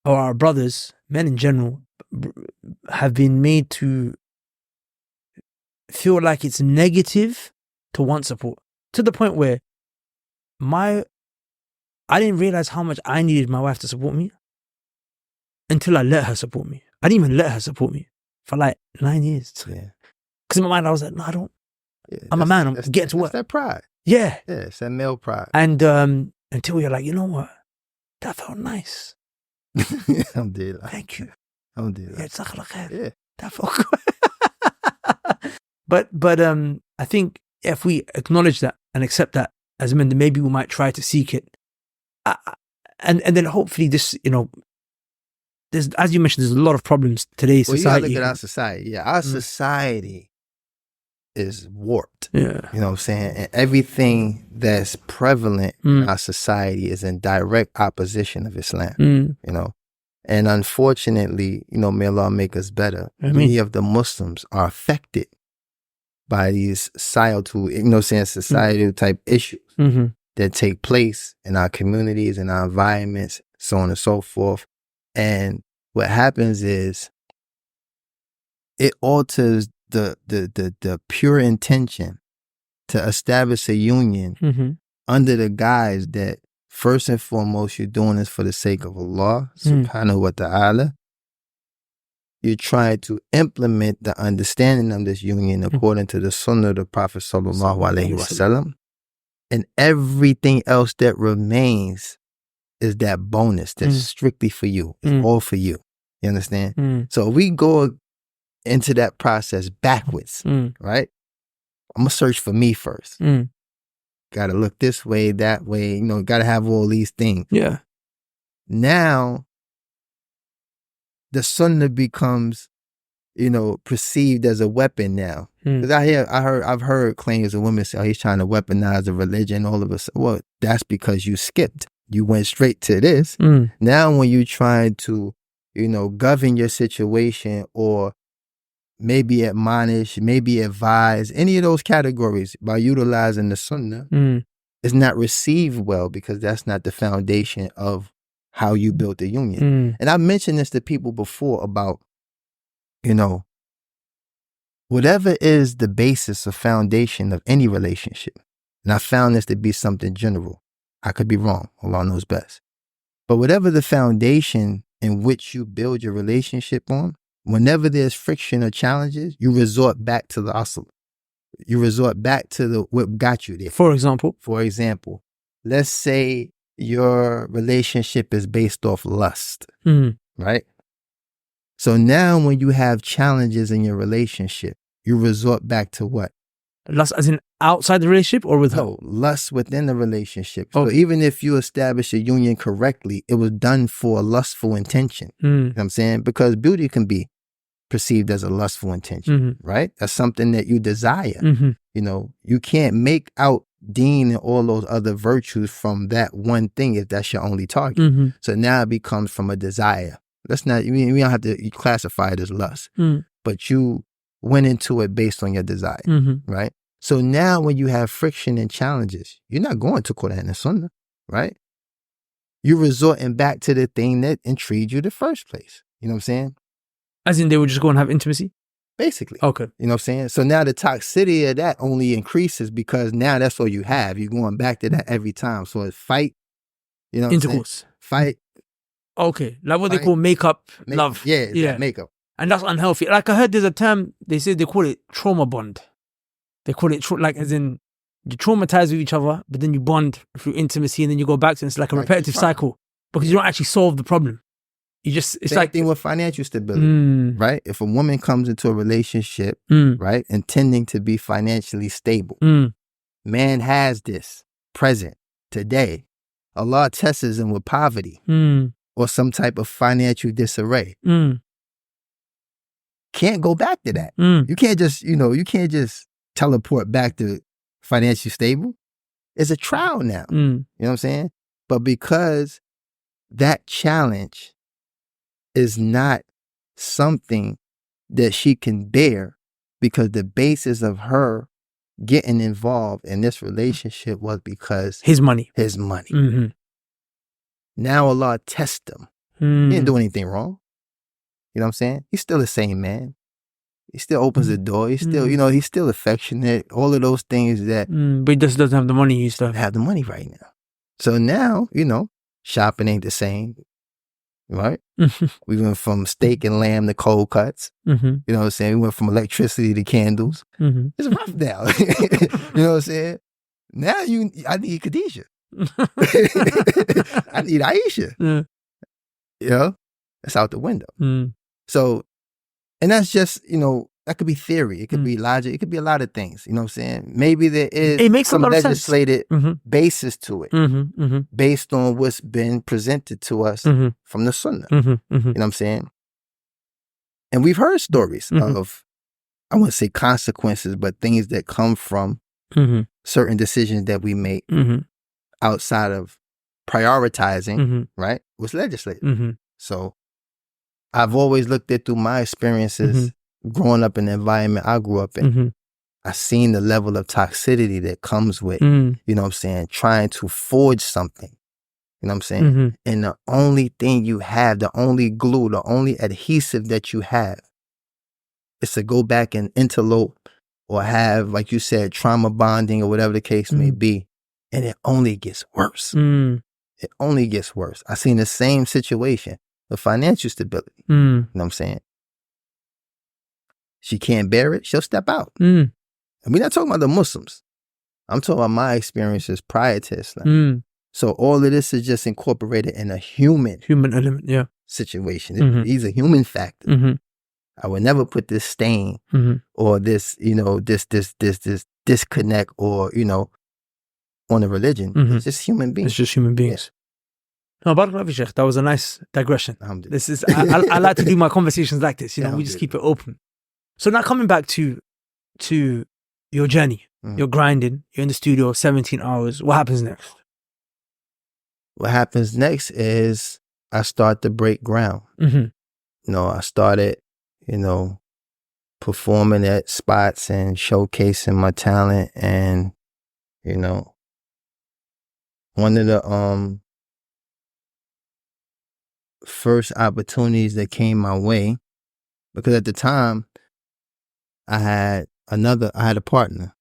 or our brothers, men in general, have been made to feel like it's negative to want support, to the point where I didn't realize how much I needed my wife to support me until I let her support me. I didn't even let her support me for like 9 years. Yeah. Because in my mind I was like, no, I don't. Yeah, I'm a man. I'm getting to work. That's that pride. Yeah. Yeah, it's that male pride. And until you're like, you know what? That felt nice. Alhamdulillah. Thank you. Alhamdulillah. Yeah. That felt good. But I think if we acknowledge that and accept that as men, then maybe we might try to seek it. And then hopefully this, there's, as you mentioned, there's a lot of problems today. Well, society. You gotta look at our society. Yeah, our society is warped. Yeah. You know what I'm saying? And everything that's prevalent in our society is in direct opposition of Islam. And unfortunately, may Allah make us better. Many of the Muslims are affected by these societal type issues that take place in our communities, in our environments, so on and so forth. And what happens is it alters the pure intention to establish a union under the guise that first and foremost you're doing this for the sake of Allah subhanahu wa ta'ala. You try to implement the understanding of this union according to the sunnah of the Prophet sallallahu alaihi wasallam, and everything else that remains is that bonus that's strictly for you. It's all for you. You understand? So we go into that process backwards, right? I'm gonna search for me first. Gotta look this way, that way, gotta have all these things. Yeah. Now the sunnah becomes, perceived as a weapon now. Because I've heard claims of women say, oh, he's trying to weaponize the religion, all of us. Well, that's because you skipped. You went straight to this. Now when you try to, govern your situation or maybe admonish, maybe advise, any of those categories by utilizing the sunnah, it's not received well because that's not the foundation of how you built the union. And I mentioned this to people before about, whatever is the basis or foundation of any relationship. And I found this to be something general. I could be wrong. Allah knows best. But whatever the foundation in which you build your relationship on, whenever there's friction or challenges, you resort back to the asl. You resort back to what got you there. For example, let's say your relationship is based off lust, right? So now when you have challenges in your relationship, you resort back to what? Lust as in outside the relationship or with her? No, lust within the relationship. So even if you establish a union correctly, it was done for a lustful intention. You know what I'm saying? Because beauty can be perceived as a lustful intention, right? That's something that you desire. You can't make out deen and all those other virtues from that one thing if that's your only target. So now it becomes from a desire. That's not, we don't have to classify it as lust. But you went into it based on your desire, right? So now when you have friction and challenges, you're not going to Quran and Sunnah, right? You're resorting back to the thing that intrigued you the first place. You know what I'm saying? As in they would just go and have intimacy? Basically. Okay. You know what I'm saying? So now the toxicity of that only increases because now that's all you have. You're going back to that every time. So it's fight, you know what intercourse. Fight. Okay. Like what they call makeup love. Yeah, makeup. And that's unhealthy. Like I heard there's a term, they say they call it trauma bond. They call it like as in you traumatize with each other, but then you bond through intimacy and then you go back to it. It's like a repetitive cycle because you don't actually solve the problem. You just, it's Same like thing with financial stability, right? If a woman comes into a relationship, right, intending to be financially stable, man has this present today. Allah tests him with poverty or some type of financial disarray. Can't go back to that. You can't just, you can't just teleport back to financially stable. It's a trial now. You know what I'm saying? But because that challenge is not something that she can bear, because the basis of her getting involved in this relationship was because his money. Now Allah tests him. He didn't do anything wrong. You know what I'm saying? He's still the same man. He still opens the door. He's still, he's still affectionate. All of those things that. But he just doesn't have the money. He used to have the money right now. So now, shopping ain't the same. Right? We went from steak and lamb to cold cuts. You know what I'm saying? We went from electricity to candles. It's rough now. You know what I'm saying? Now I need Khadijah. I need Aisha. That's out the window. So, and that's just, that could be theory. It could be logic. It could be a lot of things. You know what I'm saying? Maybe there is some legislated basis to it based on what's been presented to us from the Sunnah. You know what I'm saying? And we've heard stories of, I wouldn't say consequences, but things that come from certain decisions that we make outside of prioritizing, right? What's legislated. So I've always looked at through my experiences growing up in the environment I grew up in. I've seen the level of toxicity that comes with, you know what I'm saying, trying to forge something. You know what I'm saying? And the only thing you have, the only glue, the only adhesive that you have is to go back and interlope or have, like you said, trauma bonding or whatever the case may be. And it only gets worse. It only gets worse. I've seen the same situation with financial stability. You know what I'm saying? She can't bear it, she'll step out. And we're not talking about the Muslims. I'm talking about my experiences prior to Islam. So all of this is just incorporated in a human element, situation. These are human factors. I would never put this stain or this, this disconnect or, on a religion. It's just human beings. It's just human beings. No, Barakallahu Sheikh, that was a nice digression. This is, I like to do my conversations like this, we just keep it open. So now coming back to your journey, you're grinding, you're in the studio 17 hours. What happens next? What happens next is I start to break ground. I started, performing at spots and showcasing my talent. And, one of the first opportunities that came my way, because at the time I had a partner.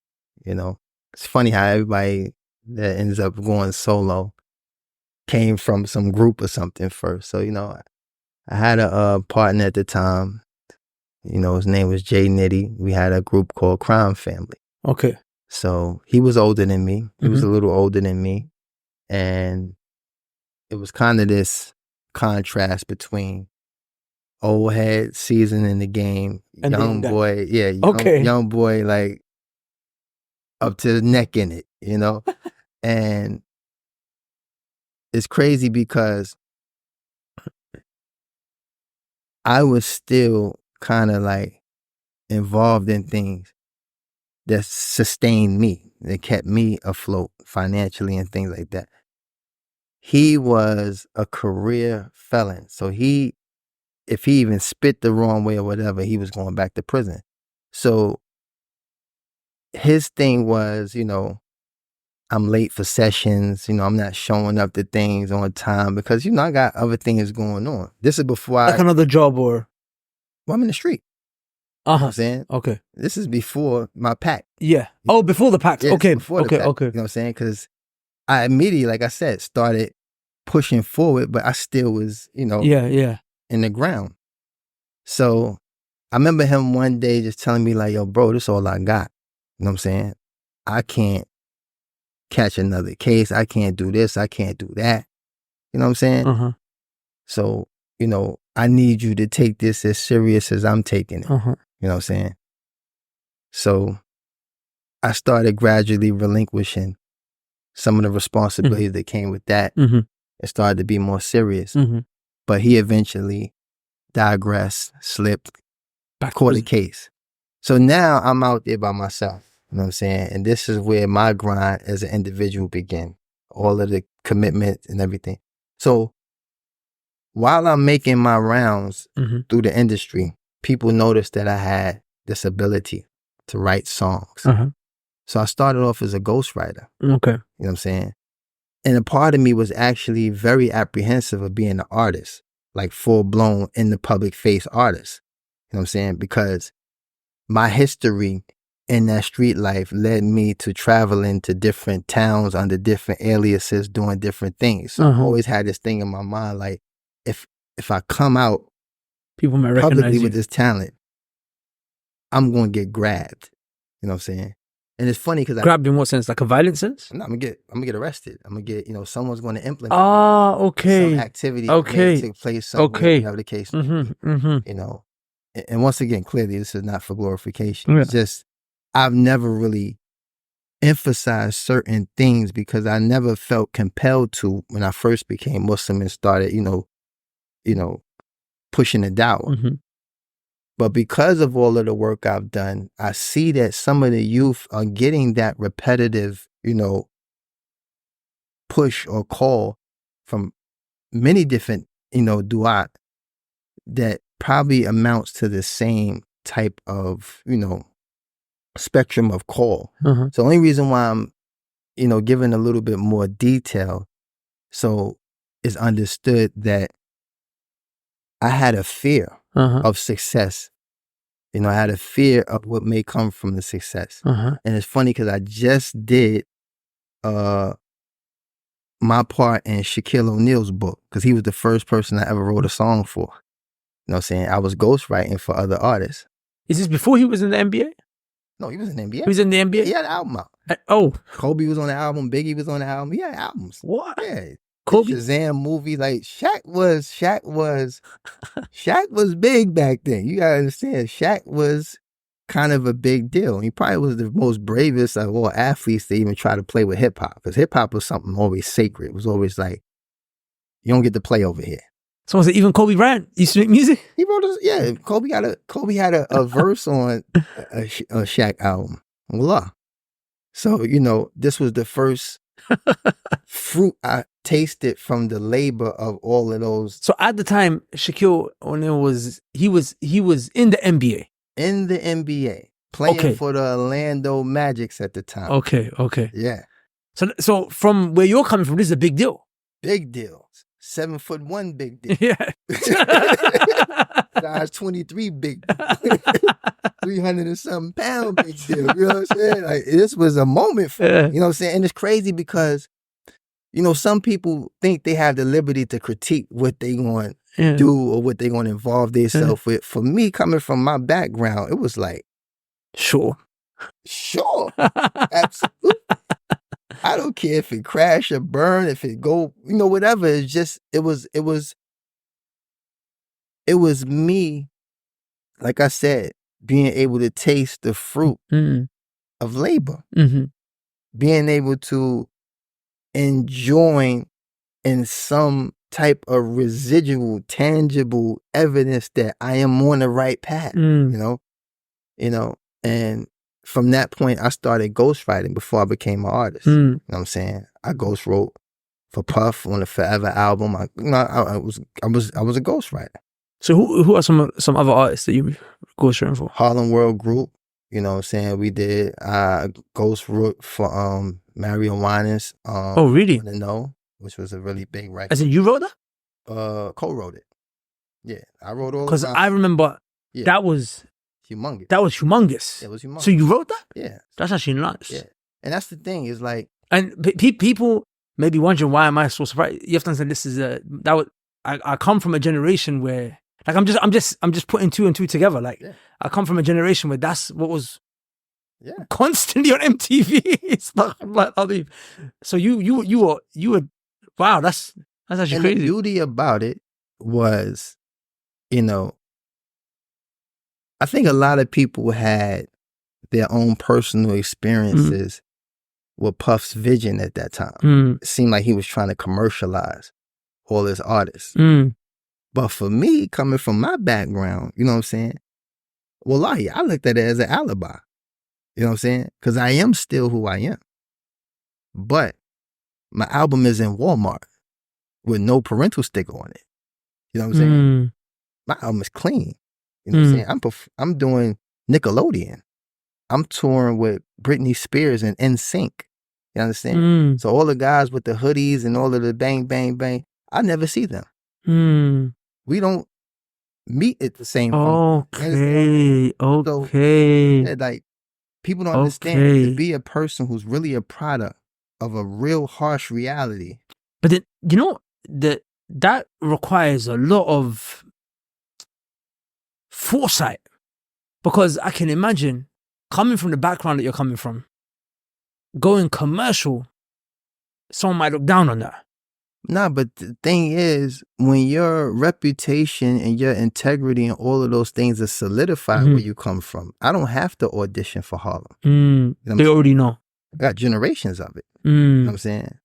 It's funny how everybody that ends up going solo came from some group or something first. So, I had a partner at the time. His name was Jay Nitty. We had a group called Crime Family. Okay. So he was older than me. He was a little older than me. And it was kind of this contrast between old head, seasoned in the game, and young boy, young boy, like up to the neck in it, And it's crazy because I was still kind of like involved in things that sustained me, that kept me afloat financially and things like that. He was a career felon. So if he even spit the wrong way or whatever, he was going back to prison. So his thing was, you know, I'm late for sessions, you know, I'm not showing up to things on time because, you know, I got other things going on. This is before like another job or? Well, I'm in the street. You know what I'm saying? Okay. This is before my pack. Yeah. Oh, before the packs. Yes, Okay. before the pack. Okay. You know what I'm saying? Because I immediately, like I said, started pushing forward, but I still was, you know, in the ground. So I remember him one day just telling me like, yo, bro, this is all I got. You know what I'm saying? I can't catch another case. I can't do this. I can't do that. You know what I'm saying? So, you know, I need you to take this as serious as I'm taking it. You know what I'm saying? So I started gradually relinquishing some of the responsibilities that came with that. It started to be more serious. But he eventually digressed, slipped, caught a case. So now I'm out there by myself. You know what I'm saying? And this is where my grind as an individual began. All of the commitment and everything. So while I'm making my rounds through the industry, people noticed that I had this ability to write songs. So I started off as a ghostwriter. Okay. You know what I'm saying? And a part of me was actually very apprehensive of being an artist, like full-blown in the public face artist. You know what I'm saying? Because my history in that street life led me to traveling to different towns under different aliases, doing different things. So I always had this thing in my mind, like, if I come out people might publicly recognize you with this talent, I'm going to get grabbed. You know what I'm saying? And it's funny because grabbed in what sense? Like a violent sense? No, I'm gonna get arrested. I'm gonna get, you know, someone's going to implement okay. some activity that may take place somewhere, whatever the case may be. You know, and once again, clearly this is not for glorification. It's just I've never really emphasized certain things because I never felt compelled to when I first became Muslim and started, you know, pushing the dawah. But because of all of the work I've done, I see that some of the youth are getting that repetitive, you know, push or call from many different, you know, du'at that probably amounts to the same type of, you know, spectrum of call. So the only reason why I'm, you know, giving a little bit more detail so it's understood that I had a fear of success. You know, I had a fear of what may come from the success. And it's funny because I just did my part in Shaquille O'Neal's book because he was the first person I ever wrote a song for. You know what I'm saying? I was ghostwriting for other artists. Is this before he was in the NBA? No, he was in the NBA. He was in the NBA? He had an album out. Kobe was on the album. Biggie was on the album. He had albums. What? Yeah. Kobe? Shazam movie. Like Shaq was big back then. You gotta understand, Shaq was kind of a big deal. He probably was the most bravest of all athletes to even try to play with hip hop. Because hip hop was something always sacred. It was always like, you don't get to play over here. So was it even Kobe Bryant used to make music? He wrote Kobe had a verse on a Shaq album. Wallah. So, you know, this was the first fruit I tasted from the labor of all of those. So at the time, Shaquille O'Neal was in the NBA. In the NBA. Playing for the Orlando Magics at the time. Okay. Yeah. So from where you're coming from, this is a big deal. Big deal. 7'1" big deal. Yeah. Size 23 big deal. 300 and something pound big deal. You know what I'm saying? Like, this was a moment for me. You know what I'm saying? And it's crazy because, you know, some people think they have the liberty to critique what they going to do or what they going to involve themselves with. For me, coming from my background, it was like, Sure. Absolutely. I don't care if it crash or burn, if it go, you know, whatever. It's just, it was me, like I said, being able to taste the fruit of labor, being able to enjoy in some type of residual, tangible evidence that I am on the right path, you know, and from that point, I started ghostwriting before I became an artist. You know what I'm saying? I ghost wrote for Puff on the Forever album. I was a ghostwriter. So who are some other artists that you ghostwritten for? Harlem World Group. You know what I'm saying? We did Ghost wrote for Mario Winans. Oh, really? Wanna Know, which was a really big record. As in, you wrote that? Co-wrote it. Yeah, I wrote all. Because I remember that was humongous. That was humongous. It was humongous. So you wrote that? Yeah, that's actually nuts. Yeah, and that's the thing is like, and people may be wondering why am I so surprised. You have to understand this is I come from a generation where like I'm just putting two and two together. Like I come from a generation where that's what was constantly on MTV. It's not like so you were wow, that's actually and crazy. The beauty about it was, you know, I think a lot of people had their own personal experiences with Puff's vision at that time. It seemed like he was trying to commercialize all his artists. But for me, coming from my background, you know what I'm saying? Wallahi, I looked at it as an alibi. You know what I'm saying? Because I am still who I am. But my album is in Walmart with no parental sticker on it. You know what I'm saying? My album is clean. You know what I'm saying? I'm doing Nickelodeon. I'm touring with Britney Spears and NSYNC. You understand? So all the guys with the hoodies and all of the bang, bang, bang, I never see them. We don't meet at the same time. Okay. So, like, people don't understand to be a person who's really a product of a real harsh reality. But then, you know, that requires a lot of foresight, because I can imagine coming from the background that you're coming from, going commercial, someone might look down on that. Nah, but the thing is, when your reputation and your integrity and all of those things are solidified where you come from, I don't have to audition for Harlem. You know they already know. I got generations of it. You know what I'm saying?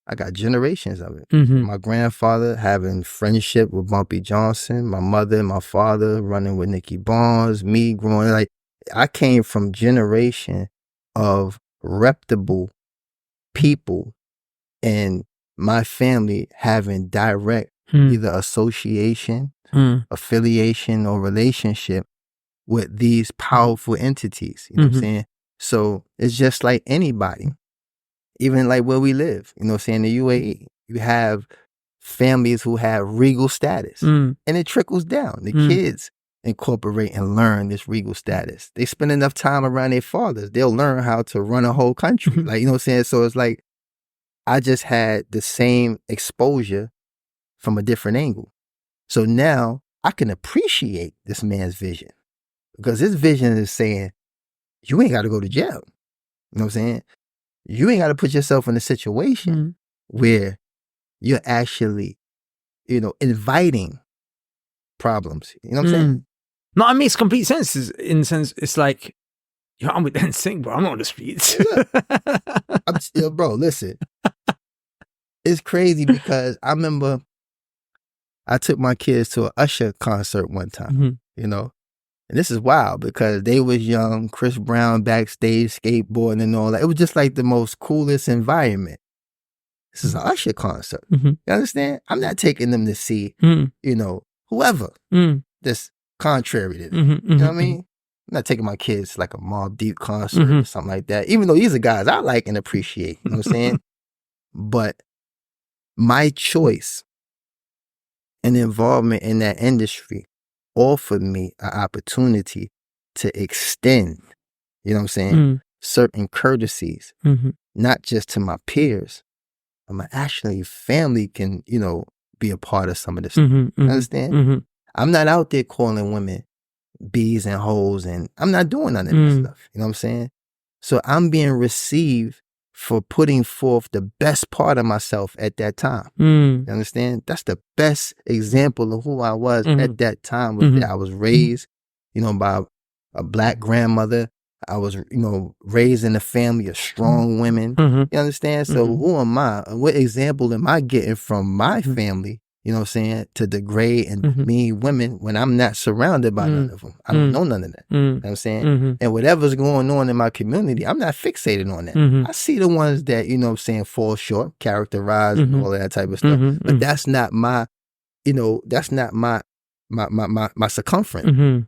I got generations of it. My grandfather having friendship with Bumpy Johnson, my mother and my father running with Nicky Barnes, me growing, like, I came from generation of reputable people and my family having direct either association, affiliation, or relationship with these powerful entities. You know what I'm saying? So it's just like anybody, even like where we live, you know what I'm saying? The UAE, you have families who have regal status and it trickles down. The kids incorporate and learn this regal status. They spend enough time around their fathers, they'll learn how to run a whole country. Like, you know what I'm saying? So it's like, I just had the same exposure from a different angle. So now I can appreciate this man's vision, because his vision is saying, you ain't got to go to jail. You know what I'm saying? You ain't got to put yourself in a situation where you're actually, you know, inviting problems. You know what I'm saying? No, it makes complete sense. In the sense, it's like, yo, I'm with NSYNC, bro. I'm not on the streets. Bro, listen. It's crazy because I remember I took my kids to an Usher concert one time, you know? And this is wild because they was young, Chris Brown backstage skateboarding and all that. It was just like the most coolest environment. This is an Usher concert. You understand? I'm not taking them to see, you know, whoever that's contrary to them. You know what I mean? I'm not taking my kids to like a Mobb Deep concert or something like that. Even though these are guys I like and appreciate. You know what I'm saying? But my choice and involvement in that industry offered me an opportunity to extend, you know what I'm saying, certain courtesies, not just to my peers, but my actually family can, you know, be a part of some of this stuff. You understand? I'm not out there calling women bees and hoes, and I'm not doing none of this stuff. You know what I'm saying? So I'm being received for putting forth the best part of myself at that time. You understand? That's the best example of who I was at that time. Was that I was raised, you know, by a black grandmother. I was, you know, raised in a family of strong women. You understand? So who am I? What example am I getting from my family, you know what I'm saying, to degrade and demean women when I'm not surrounded by none of them? I don't know none of that. You know what I'm saying? And whatever's going on in my community, I'm not fixated on that. I see the ones that, you know what I'm saying, fall short, characterized and all of that type of stuff. But that's not my, you know, that's not my circumference.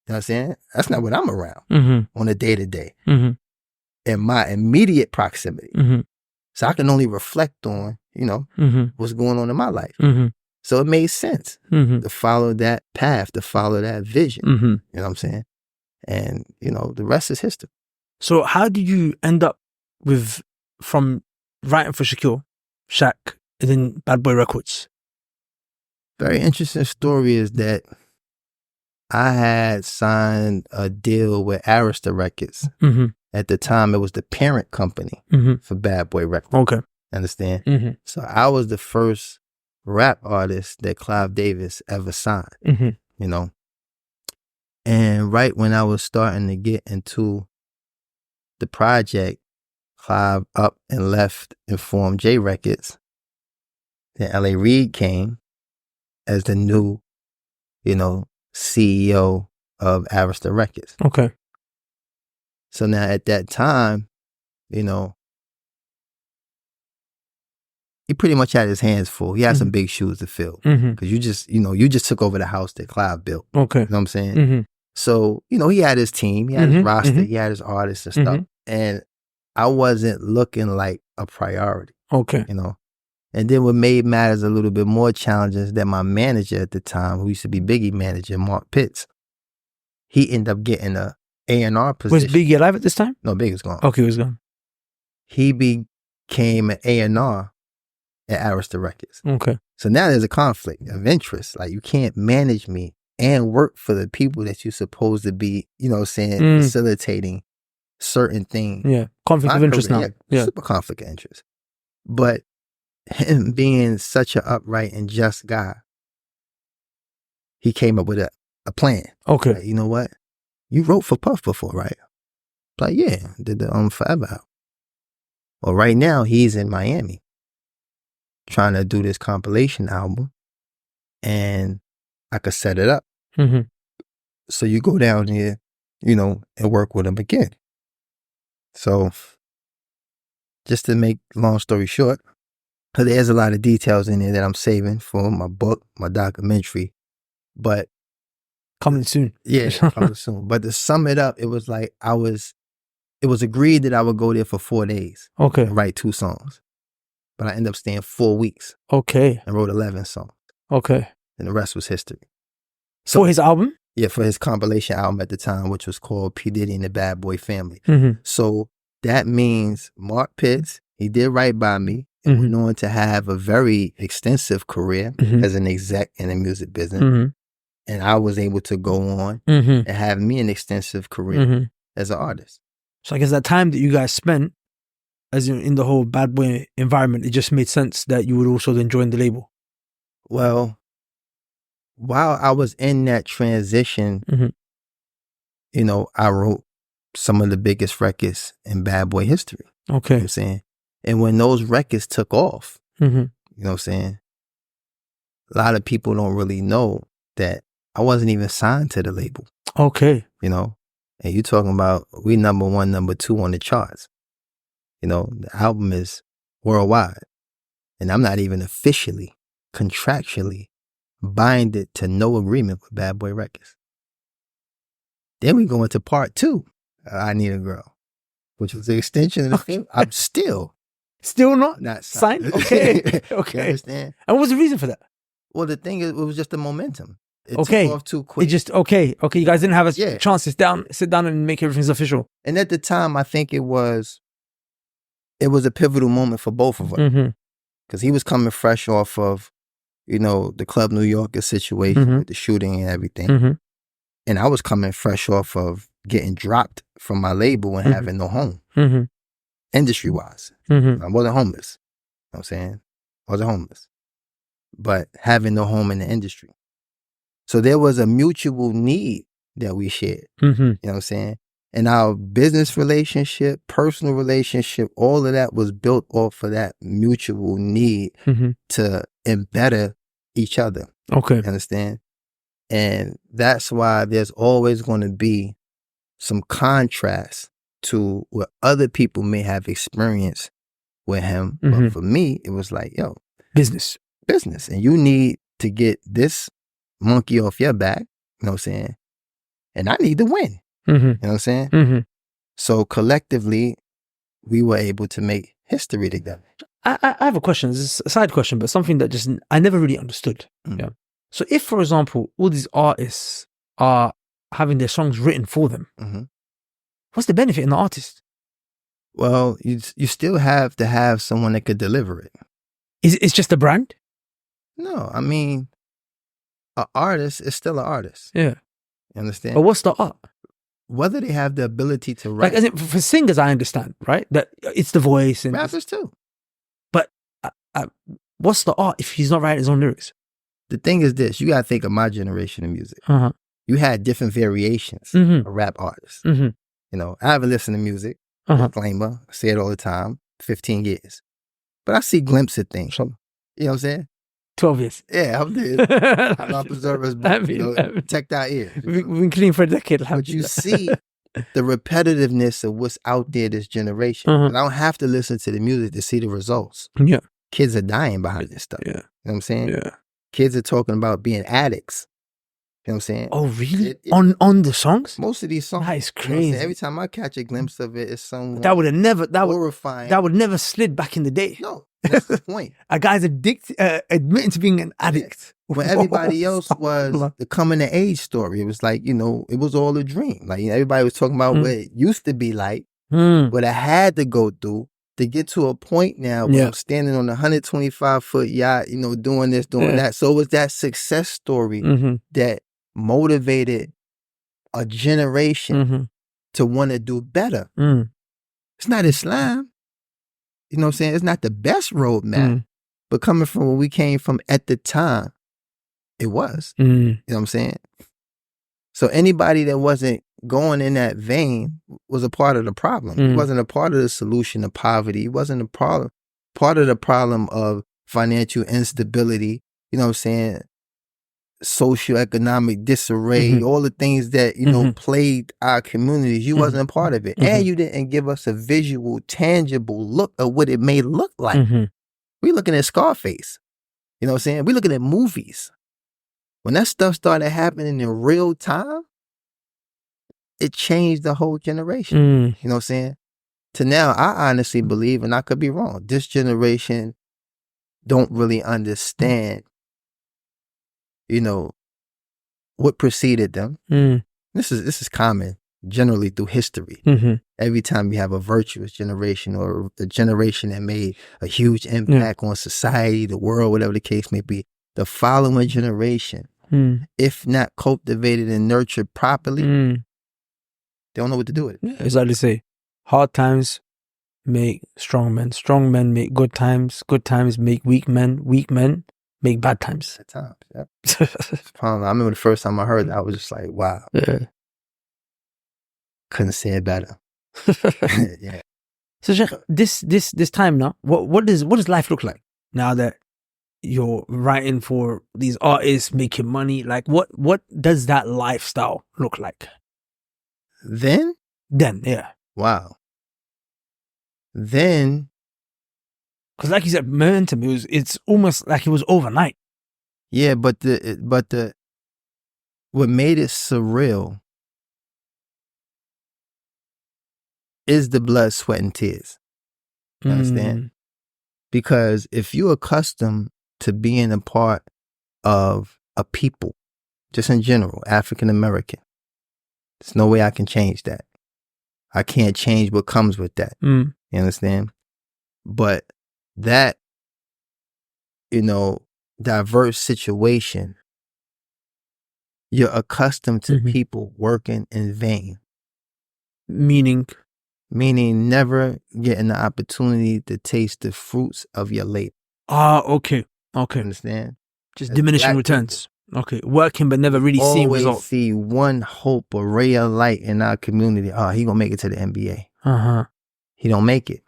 know what I'm saying? That's not what I'm around on a day-to-day. In my immediate proximity. So I can only reflect on, you know, what's going on in my life. So it made sense to follow that path, to follow that vision. You know what I'm saying? And, you know, the rest is history. So how did you end up from writing for Shaq, and then Bad Boy Records? Very interesting story is that I had signed a deal with Arista Records. At the time, it was the parent company for Bad Boy Records. Okay. Understand? So I was the first rap artist that Clive Davis ever signed, you know? And right when I was starting to get into the project, Clive up and left and formed J Records. Then L.A. Reid came as the new, you know, CEO of Arista Records. Okay. So now at that time, you know, he pretty much had his hands full. He had some big shoes to fill. Because you just took over the house that Clive built. Okay. You know what I'm saying? So, you know, he had his team, he had his roster, he had his artists and stuff. And I wasn't looking like a priority. Okay. You know? And then what made matters a little bit more challenging is that my manager at the time, who used to be Biggie manager, Mark Pitts, he ended up getting a A&R position. Was Biggie alive at this time? No, Biggie was gone. Okay, he was gone. He became an A&R at Arista Records. Okay. So now there's a conflict of interest. Like, you can't manage me and work for the people that you're supposed to be, you know what I'm saying, facilitating certain things. Yeah. Conflict of interest now. Yeah. Super conflict of interest. But him being such an upright and just guy, he came up with a plan. Okay. Like, you know what? You wrote for Puff before, right? Like, yeah, did the Forever out. Well, right now he's in Miami trying to do this compilation album, and I could set it up. So you go down here, you know, and work with him again. So just to make long story short, there's a lot of details in there that I'm saving for my book, my documentary, but coming soon. Yeah, coming soon. But to sum it up, it was like it was agreed that I would go there for 4 days. Okay. And write 2 songs. But I ended up staying 4 weeks. Okay. And wrote 11 songs. Okay. And the rest was history. So, for his album? Yeah, for his compilation album at the time, which was called P. Diddy and the Bad Boy Family. So that means Mark Pitts, he did write by me, and went on to have a very extensive career as an exec in the music business. And I was able to go on and have me an extensive career as an artist. So I guess that time that you guys spent as in the whole Bad Boy environment, it just made sense that you would also then join the label. Well, while I was in that transition, you know, I wrote some of the biggest records in Bad Boy history. Okay. You know what I'm saying? And when those records took off, you know what I'm saying? A lot of people don't really know that I wasn't even signed to the label. Okay. You know? And you talking about we number 1, number 2 on the charts. You know, the album is worldwide. And I'm not even officially, contractually binded to no agreement with Bad Boy Records. Then we go into part 2, I Need a Girl, which was the extension of the film. I'm still not signed. Okay. Okay. You understand? And what was the reason for that? Well, the thing is, it was just the momentum. It took off too quick. It just, okay. You guys didn't have a chance to sit down and make everything official. And at the time, I think it was a pivotal moment for both of us. Because he was coming fresh off of, you know, the Club New Yorker situation with the shooting and everything. And I was coming fresh off of getting dropped from my label and having no home. Industry-wise. I wasn't homeless. You know what I'm saying? I wasn't homeless. But having no home in the industry. So there was a mutual need that we shared. You know what I'm saying? And our business relationship, personal relationship, all of that was built off of that mutual need to embetter each other. Okay. You understand? And that's why there's always going to be some contrast to what other people may have experienced with him. But for me, it was like, yo. Business. And you need to get this monkey off your back, you know what I'm saying? and I need to win. You know what I'm saying? So collectively, we were able to make history together. I have a question. This is a side question, but something that just I never really understood. Yeah. So if, for example, all these artists are having their songs written for them, what's the benefit in the artist? Well, you still have to have someone that could deliver it. It's just a brand? No, I mean, an artist is still an artist. Yeah. You understand? But what's the art? Whether they have the ability to write. Like, as in, for singers, I understand, right? That it's the voice. And rappers too. But what's the art if he's not writing his own lyrics? The thing is this, you got to think of my generation of music. You had different variations of rap artists. You know, I haven't listened to music, disclaimer, I say it all the time, 15 years. But I see glimpses of things. You know what I'm saying? 12 years. Yeah, I'm there. I'm preservers, protect our ears. We've been clean for a decade. But you see the repetitiveness of what's out there this generation. And I don't have to listen to the music to see the results. Yeah. Kids are dying behind this stuff. Yeah. You know what I'm saying? Yeah. Kids are talking about being addicts. You know what I'm saying? Oh, really? On the songs? Most of these songs. That is You know crazy. every time I catch a glimpse of it, it's someone that would have never horrifying. That would never slid back in the day. No, that's the point. A guy's admitting to being an addict. When everybody else was the coming of age story, it was like, you know, it was all a dream. Like, you know, everybody was talking about what it used to be like, what I had to go through to get to a point now where I'm standing on a 125-foot yacht, you know, doing this, doing that. So it was that success story that motivated a generation to want to do better. It's not Islam. You know what I'm saying? It's not the best roadmap. But coming from where we came from at the time, it was. You know what I'm saying? So anybody that wasn't going in that vein was a part of the problem. It wasn't a part of the solution of poverty. It wasn't a problem. Part of the problem of financial instability, you know what I'm saying? Socioeconomic disarray, all the things that, you know, plagued our communities. You wasn't a part of it. And you didn't give us a visual, tangible look of what it may look like. We looking at Scarface. You know what I'm saying? We looking at movies. When that stuff started happening in real time, it changed the whole generation. You know what I'm saying? To now, I honestly believe, and I could be wrong, this generation don't really understand, you know, what preceded them. This is common generally through history. Every time you have a virtuous generation or a generation that made a huge impact on society, the world, whatever the case may be, the following generation, if not cultivated and nurtured properly, they don't know what to do with it. As I say, hard times make strong men make good times make weak men make bad times. At times, yeah. I remember the first time I heard that, I was just like, wow. Yeah. Couldn't say it better. Yeah. So Sheikh, this time now, what does life look like now that you're writing for these artists, making money? Like what does that lifestyle look like? Then, yeah. Wow. Then, because like you said, momentum. It's almost like it was overnight. Yeah, but what made it surreal is the blood, sweat, and tears. You understand? Because if you're accustomed to being a part of a people, just in general, African American, there's no way I can change that. I can't change what comes with that. You understand? But that, you know, diverse situation, you're accustomed to people working in vain. Meaning never getting the opportunity to taste the fruits of your labor. Okay. Understand? Just diminishing returns. Okay, working but never really seeing results. Always see one hope, a ray of light in our community. Oh, he gonna make it to the NBA. He don't make it.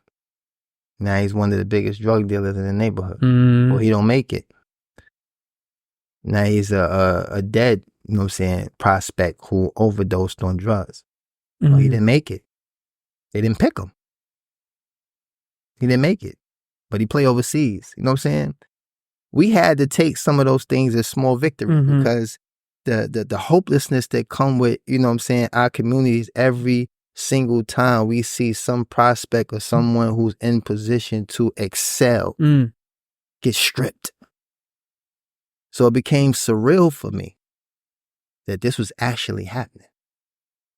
Now he's one of the biggest drug dealers in the neighborhood. Or he don't make it. Now he's a dead, you know what I'm saying, prospect who overdosed on drugs. Well, he didn't make it. They didn't pick him. He didn't make it. But he played overseas. You know what I'm saying? We had to take some of those things as small victories because the hopelessness that come with, you know what I'm saying, our communities every single time we see some prospect or someone who's in position to excel get stripped. So it became surreal for me that this was actually happening.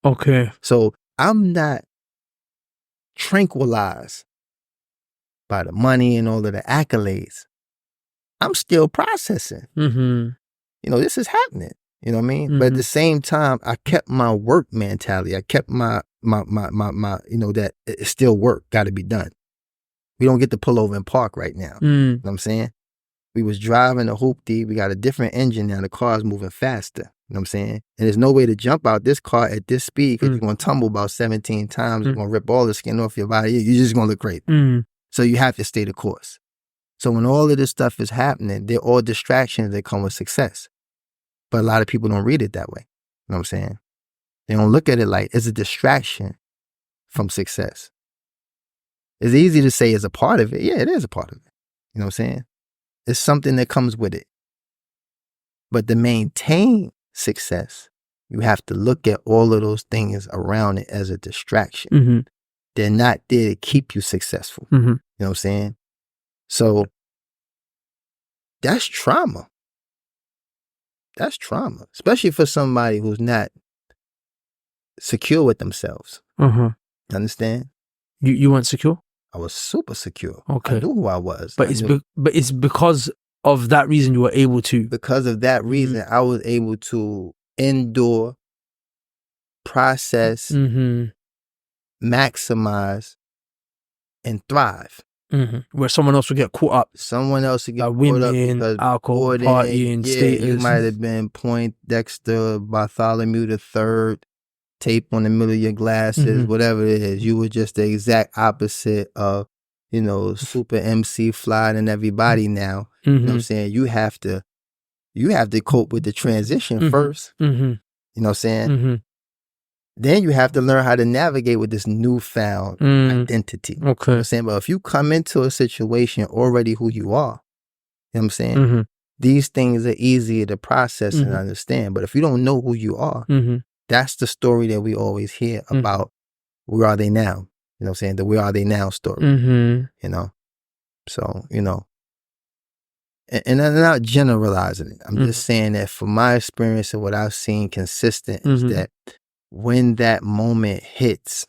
Okay. So I'm not tranquilized by the money and all of the accolades. I'm still processing. You know, this is happening. You know what I mean? But at the same time, I kept my work mentality. I kept my you know, that it's still work, got to be done. We don't get to pull over and park right now. You know what I'm saying? We was driving a hoopty. We got a different engine now. The car's moving faster. You know what I'm saying? And there's no way to jump out this car at this speed because you're going to tumble about 17 times. You're going to rip all the skin off your body. You're just going to look crazy. So you have to stay the course. So when all of this stuff is happening, they're all distractions that come with success. But a lot of people don't read it that way. You know what I'm saying? They don't look at it like it's a distraction from success. It's easy to say it's a part of it. Yeah, it is a part of it. You know what I'm saying? It's something that comes with it. But to maintain success, you have to look at all of those things around it as a distraction. They're not there to keep you successful. You know what I'm saying? So that's trauma. That's trauma, especially for somebody who's not secure with themselves. Understand? You weren't secure? I was super secure. Okay. I knew who I was. But it's because of that reason you were able to. Because of that reason, I was able to endure, process, maximize, and thrive. Where someone else would get caught up. Someone else would get caught women, up alcohol, partying, status. You might have been Poindexter, Bartholomew III, tape on the middle of your glasses, whatever it is. You were just the exact opposite of, you know, super MC fly than everybody now. You know what I'm saying? You have to cope with the transition first. You know what I'm saying? Then you have to learn how to navigate with this newfound identity. You know what I'm saying? But if you come into a situation already who you are, you know what I'm saying? These things are easier to process and understand. But if you don't know who you are, that's the story that we always hear about where are they now? You know what I'm saying? The where are they now story. You know? So, you know. And I'm not generalizing it. I'm just saying that from my experience and what I've seen consistent is that when that moment hits,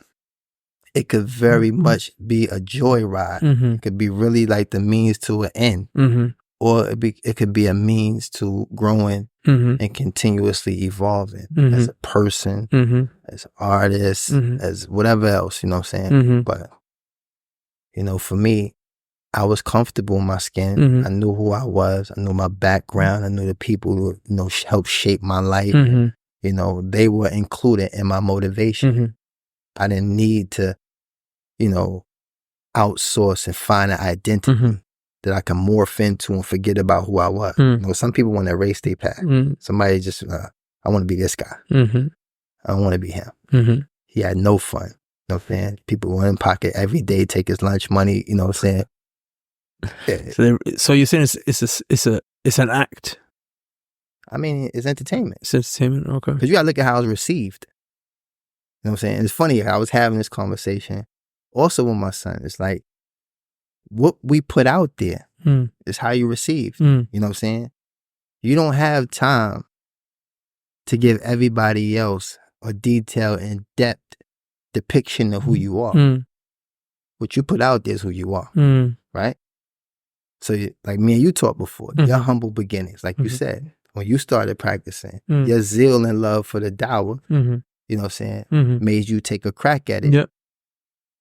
it could very much be a joyride. It could be really like the means to an end. Or it could be a means to growing and continuously evolving as a person, as an artist, as whatever else, you know what I'm saying? But, you know, for me, I was comfortable in my skin. I knew who I was. I knew my background. I knew the people who, you know, helped shape my life. You know, they were included in my motivation. I didn't need to, you know, outsource and find an identity that I can morph into and forget about who I was. You know, some people want to erase their past. Somebody just, I want to be this guy. I don't want to be him. He had no fun. You know what I'm saying? People go in pocket every day, take his lunch money, you know what I'm saying? Yeah. So you're saying it's an act? I mean, it's entertainment. It's entertainment, okay. Because you got to look at how it's received. You know what I'm saying? And it's funny, I was having this conversation also with my son. It's like, what we put out there is how you receive. You know what I'm saying? You don't have time to give everybody else a detailed and depth depiction of who you are. What you put out there is who you are, right? So like me and you talked before, your humble beginnings, like you said, when you started practicing, your zeal and love for the dawah, you know what I'm saying, made you take a crack at it.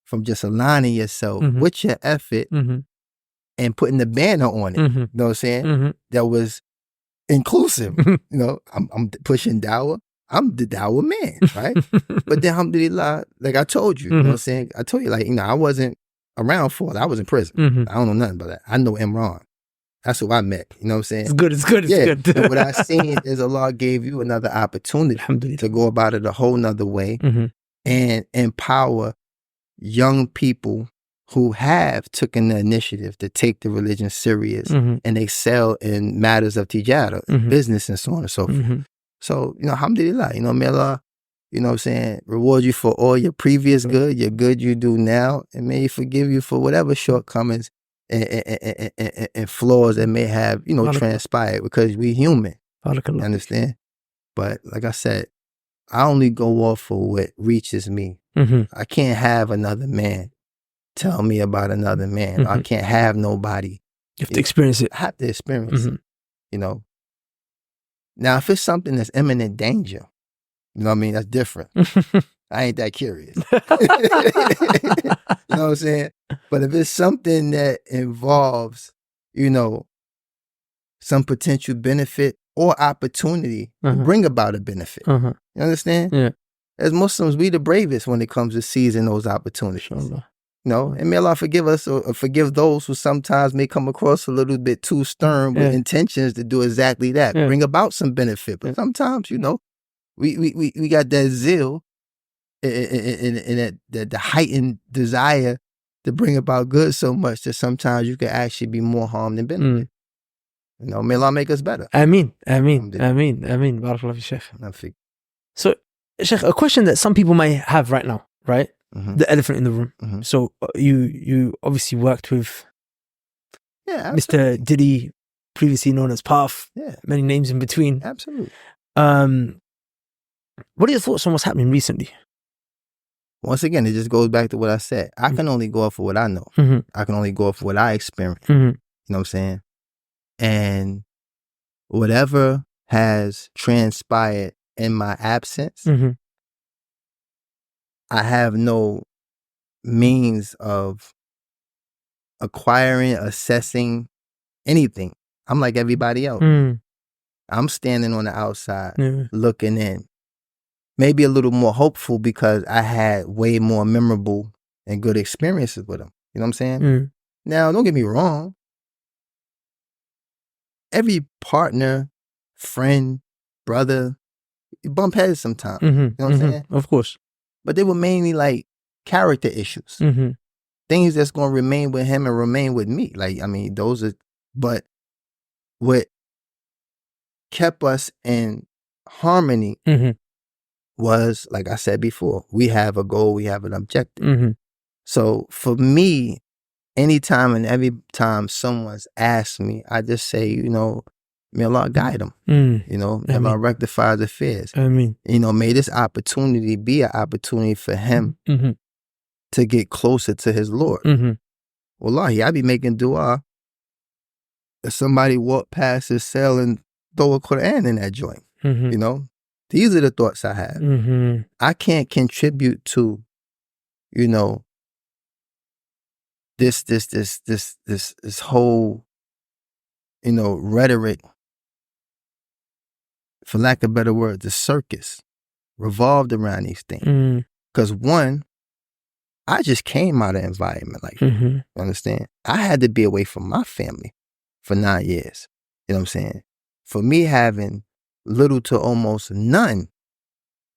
From just aligning yourself with your effort and putting the banner on it. You know what I'm saying? That was inclusive. You know, I'm pushing dawah. I'm the dawah man, right? But then alhamdulillah, like I told you, you know what I'm saying? I told you, like, you know, I wasn't around for it. I was in prison. I don't know nothing about that. I know Imran. That's who I met. You know what I'm saying? It's good. It's good. And what I seen is Allah gave you another opportunity to go about it a whole nother way and empower young people who have taken the initiative to take the religion serious and excel in matters of tijara, business and so on and so forth. So, alhamdulillah, may Allah, what I'm saying, reward you for all your previous good, your good you do now, and may He forgive you for whatever shortcomings and flaws that may have, transpired, because we human. You understand? But like I said, I only go off for what reaches me. I can't have another man tell me about another man. I can't have nobody. You have to experience it. I have to experience it. Now, if it's something that's imminent danger, that's different. I ain't that curious. You know what I'm saying? But if it's something that involves, some potential benefit or opportunity to bring about a benefit. You understand? Yeah. As Muslims, we the bravest when it comes to seizing those opportunities. And may Allah forgive us or forgive those who sometimes may come across a little bit too stern with intentions to do exactly that, bring about some benefit. But sometimes, we got that zeal and the heightened desire to bring about good so much that sometimes you can actually be more harm than benefit. May Allah make us better. Ameen. Barakallah fi Sheikh. So, Sheikh, a question that some people may have right now, right? The elephant in the room. So you obviously worked with Mr. Diddy, previously known as Puff. Many names in between. Absolutely. What are your thoughts on what's happening recently? Once again, it just goes back to what I said. I can only go off of what I know. I can only go off of what I experienced. You know what I'm saying? And whatever has transpired in my absence, I have no means of acquiring, assessing anything. I'm like everybody else. I'm standing on the outside, looking in. Maybe a little more hopeful because I had way more memorable and good experiences with him. You know what I'm saying? Now, don't get me wrong. Every partner, friend, brother, you bump heads sometimes. You know what I'm saying? Of course. But they were mainly like character issues. Things that's going to remain with him and remain with me. Those are, but what kept us in harmony was, like I said before, we have a goal, we have an objective. So for me, anytime and every time someone's asked me, I just say, may Allah guide them. May Allah rectify the affairs. May this opportunity be an opportunity for him to get closer to his Lord. Wallahi, I be making dua if somebody walk past his cell and throw a Quran in that joint. These are the thoughts I have. I can't contribute to, this whole, rhetoric, for lack of a better word, the circus revolved around these things. Because one, I just came out of an environment like that. You understand? I had to be away from my family for 9 years. You know what I'm saying? For me having little to almost none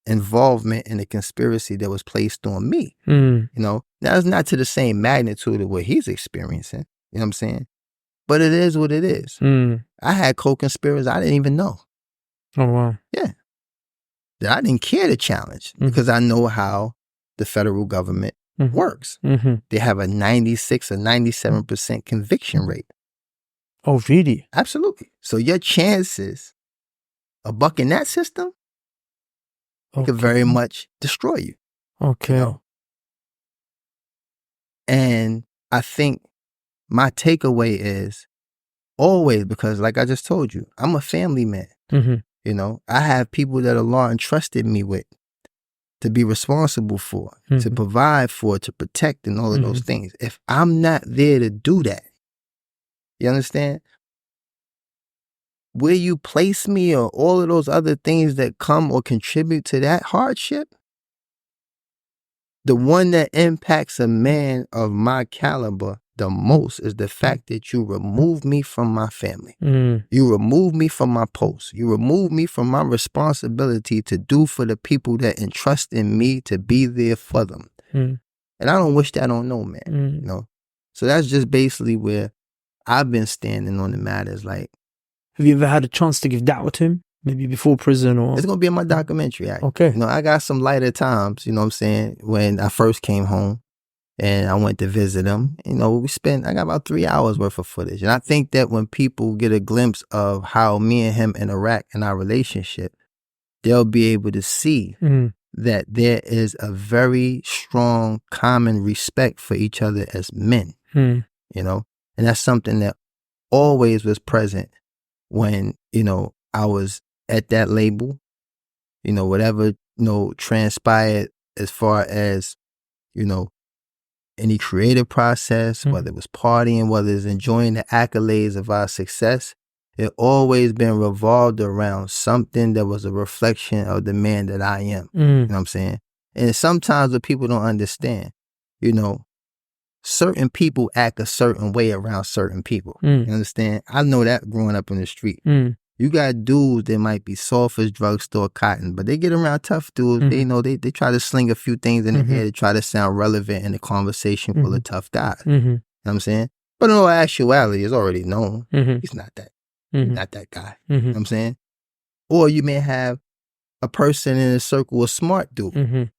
involvement in the conspiracy that was placed on me. Now it's not to the same magnitude of what he's experiencing. You know what I'm saying? But it is what it is. I had co-conspirators I didn't even know. Oh, wow. Yeah. That I didn't care to challenge because I know how the federal government works. They have a 96 or 97% conviction rate. Oh, really? Absolutely. So your chances of bucking that system could very much destroy you. Okay. And I think my takeaway is always, because like I just told you, I'm a family man. I have people that Allah entrusted me with to be responsible for, to provide for, to protect, and all of those things. If I'm not there to do that, you understand? Where you place me or all of those other things that come or contribute to that hardship, the one that impacts a man of my caliber the most is the fact that you remove me from my family. You remove me from my post. You remove me from my responsibility to do for the people that entrust in me to be there for them. And I don't wish that on no man, So that's just basically where I've been standing on the matters. Like, have you ever had a chance to give da'wah to him? Maybe before prison or... It's going to be in my documentary. Okay. You know, I got some lighter times, you know what I'm saying, when I first came home and I went to visit him. You know, I got about 3 hours worth of footage. And I think that when people get a glimpse of how me and him interact in our relationship, they'll be able to see that there is a very strong common respect for each other as men, you know, and that's something that always was present when, you know, I was at that label, you know, whatever, you know, transpired as far as, you know, any creative process, whether it was partying, whether it's enjoying the accolades of our success, it always been revolved around something that was a reflection of the man that I am. You know what I'm saying? And sometimes what people don't understand, you know, certain people act a certain way around certain people. You understand? I know that growing up in the street. You got dudes that might be soft as drugstore cotton, but they get around tough dudes. They, you know, they try to sling a few things in the air to try to sound relevant in a conversation full of tough guys. You know what I'm saying? But in all actuality, it's already known. He's not that. He's not that guy. You know what I'm saying? Or you may have a person in a circle of smart dude.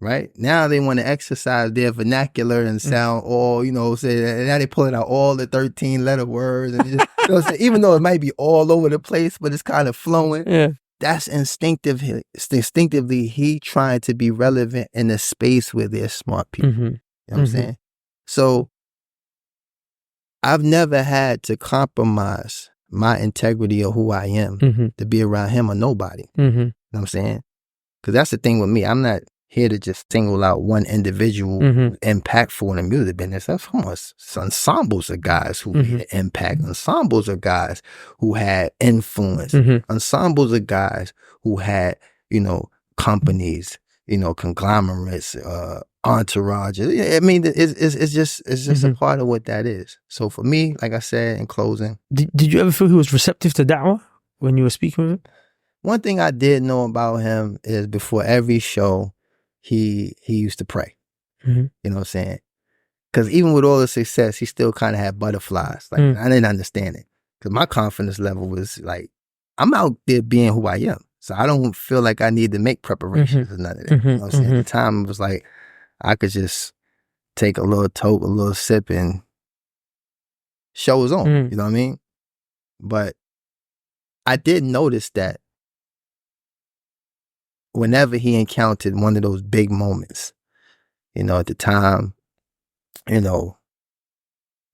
Right? Now they want to exercise their vernacular and sound all, you know, say, now they pulling out all the 13 letter words. And just, you know, even though it might be all over the place, but it's kind of flowing. Yeah. That's instinctively he trying to be relevant in a space where there's smart people. You know what I'm saying? So I've never had to compromise my integrity of who I am to be around him or nobody. You know what I'm saying? Because that's the thing with me. I'm not here to just single out one individual impactful in the music business. That's almost ensembles of guys who made an impact, ensembles of guys who had influence, ensembles of guys who had, you know, companies, you know, conglomerates, entourages. I mean, it's just a part of what that is. So for me, like I said in closing, did you ever feel he was receptive to da'wah when you were speaking with him? One thing I did know about him is before every show, he used to pray. You know what I'm saying? Because even with all the success, he still kind of had butterflies. Like I didn't understand it. Because my confidence level was like, I'm out there being who I am. So I don't feel like I need to make preparations or none of that. You know what I'm saying? At the time, it was like, I could just take a little toke, a little sip, and show was on. You know what I mean? But I did notice that whenever he encountered one of those big moments, you know, at the time, you know,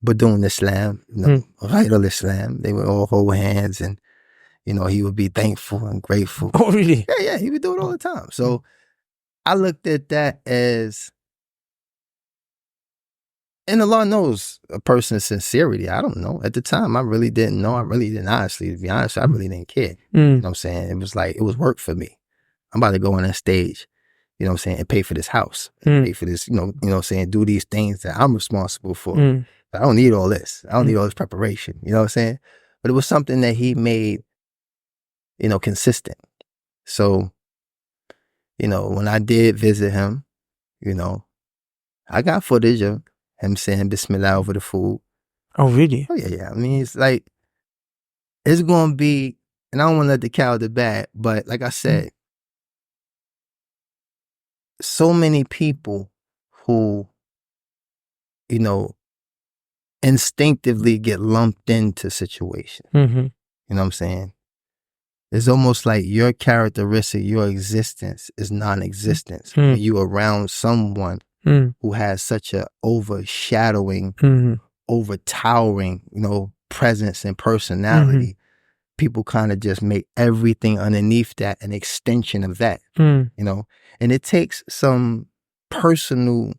Badoon Islam, you know, Ghairul Islam, they would all hold hands and, you know, he would be thankful and grateful. Oh, really? Yeah, he would do it all the time. So I looked at that as, and Allah knows a person's sincerity. I don't know. At the time, I really didn't know. I really didn't, honestly, to be honest, I really didn't care. You know what I'm saying? It was like, it was work for me. I'm about to go on that stage, you know what I'm saying, and pay for this house, and pay for this, you know what I'm saying, do these things that I'm responsible for. I don't need all this. I don't need all this preparation, you know what I'm saying? But it was something that he made, you know, consistent. So, you know, when I did visit him, you know, I got footage of him saying Bismillah over the food. Oh, really? Oh, yeah. I mean, it's like, it's going to be, and I don't want to let the cat out the bag, but like I said, so many people who, you know, instinctively get lumped into situations. You know what I'm saying? It's almost like your characteristic, your existence is non-existence. When you around someone who has such a overshadowing, overtowering, you know, presence and personality, people kind of just make everything underneath that an extension of that, you know? And it takes some personal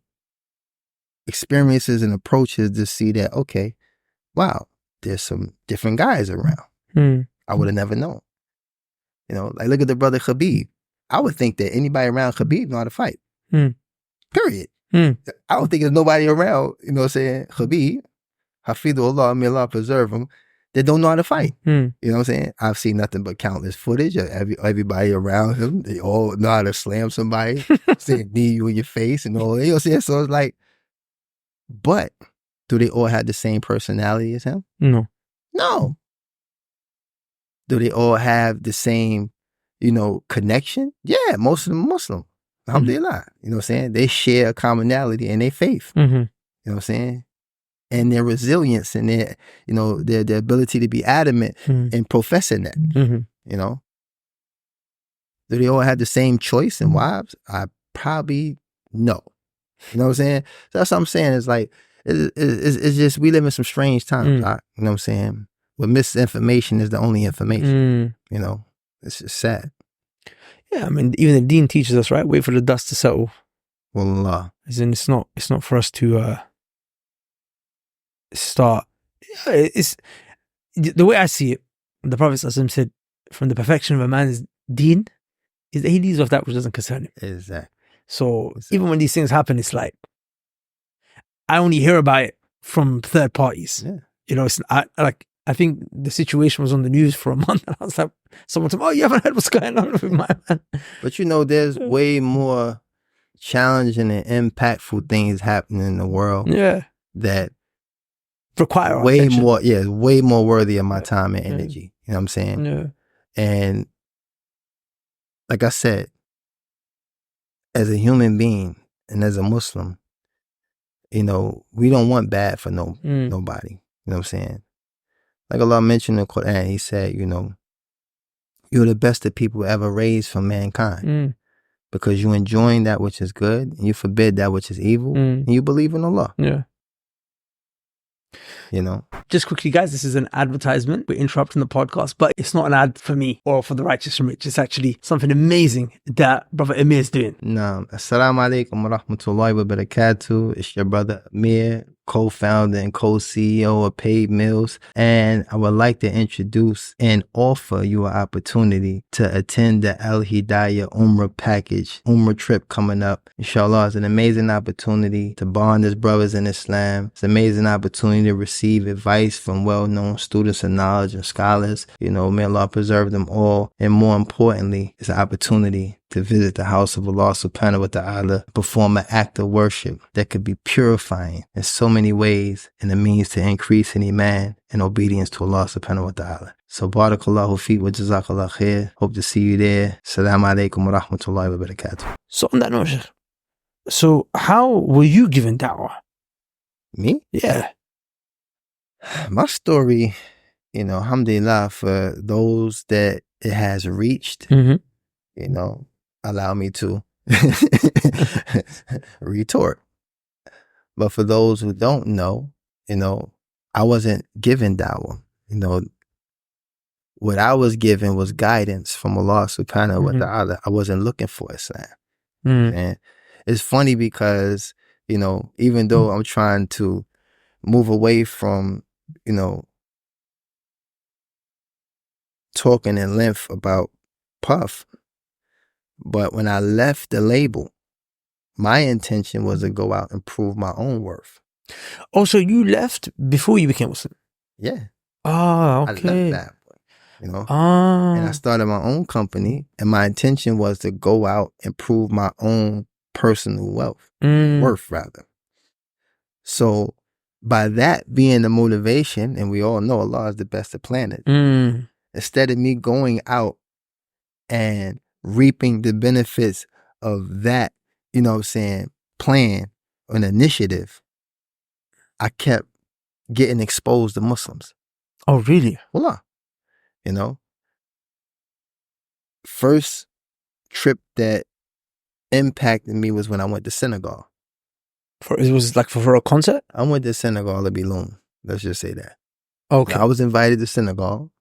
experiences and approaches to see that, okay, wow, there's some different guys around. I would have never known. You know, like look at the brother Khabib. I would think that anybody around Khabib know how to fight. Period. I don't think there's nobody around, you know what I'm saying, Khabib, Hafidullah, may Allah preserve him, that don't know how to fight. You know what I'm saying? I've seen nothing but countless footage of everybody around him. They all know how to slam somebody, say knee you in your face and all that. You know what I'm saying? So it's like, but do they all have the same personality as him? No. No. Do they all have the same, connection? Yeah, most of them are Muslim. Alhamdulillah. You know what I'm saying? They share a commonality in their faith. You know what I'm saying? And their resilience and their, their ability to be adamant in professing that. You know? Do they all have the same choice in wives? I probably no. You know what I'm saying? So that's what I'm saying. It's like, it's just, we live in some strange times. You know what I'm saying? Where misinformation is the only information. You know? It's just sad. Yeah, I mean, even the deen teaches us, right? Wait for the dust to settle. Wallah. As in, it's not for us to start. It's the way I see it. The Prophet ﷺ said, "From the perfection of a man's deen is that he leaves off that which doesn't concern him." Exactly. So even when these things happen, it's like I only hear about it from third parties. Yeah. You know, I think the situation was on the news for a month, and I was like, someone told me, "Oh, you haven't heard what's going on with my man." But there's way more challenging and impactful things happening in the world. Yeah. That require way attention. more. Yeah, way more worthy of my time and energy. You know what I'm saying? Yeah. And like I said, as a human being and as a Muslim, we don't want bad for nobody. You know what I'm saying? Like Allah mentioned in the Quran, He said, you're the best of people ever raised from mankind. Because you enjoin that which is good, and you forbid that which is evil, and you believe in Allah. Yeah. Just quickly, guys, this is an advertisement. We're interrupting the podcast, but it's not an ad for me or for the righteous and rich. It's actually something amazing that Brother Amir is doing. Naam. Assalamu alaikum wa rahmatullahi wa barakatuh. It's your brother Amir, co-founder and co-CEO of Paid Meals. And I would like to introduce and offer you an opportunity to attend the Al Hidayah Umrah package, Umrah trip coming up. Inshallah, it's an amazing opportunity to bond as brothers in Islam. It's an amazing opportunity to receive advice from well-known students of knowledge and scholars. May Allah preserve them all. And more importantly, it's an opportunity to visit the house of Allah subhanahu wa ta'ala, perform an act of worship that could be purifying in so many ways and a means to increase in iman and obedience to Allah subhanahu wa ta'ala. So barakallahu feek wa jazakallah khair. Hope to see you there. Assalamu alaikum wa rahmatullahi wa barakatuh. So on that note, Sheikh, so how were you given da'wah? Me? Yeah. My story, alhamdulillah, for those that it has reached, allow me to retort. But for those who don't know, I wasn't given da'wah. What I was given was guidance from Allah subhanahu wa ta'ala. I wasn't looking for Islam. And it's funny because, even though I'm trying to move away from, talking in length about Puff, but when I left the label, my intention was to go out and prove my own worth. Oh, so you left before you became Muslim? Yeah. Oh, okay. I left that, and I started my own company, and my intention was to go out and prove my own personal worth rather. So by that being the motivation, and we all know Allah is the best of planets, instead of me going out and reaping the benefits of that, plan, an initiative, I kept getting exposed to Muslims. Oh, really? Wallah. First trip that impacted me was when I went to Senegal. It was like for a concert? I went to Senegal to be Loon. Let's just say that. Okay. I was invited to Senegal.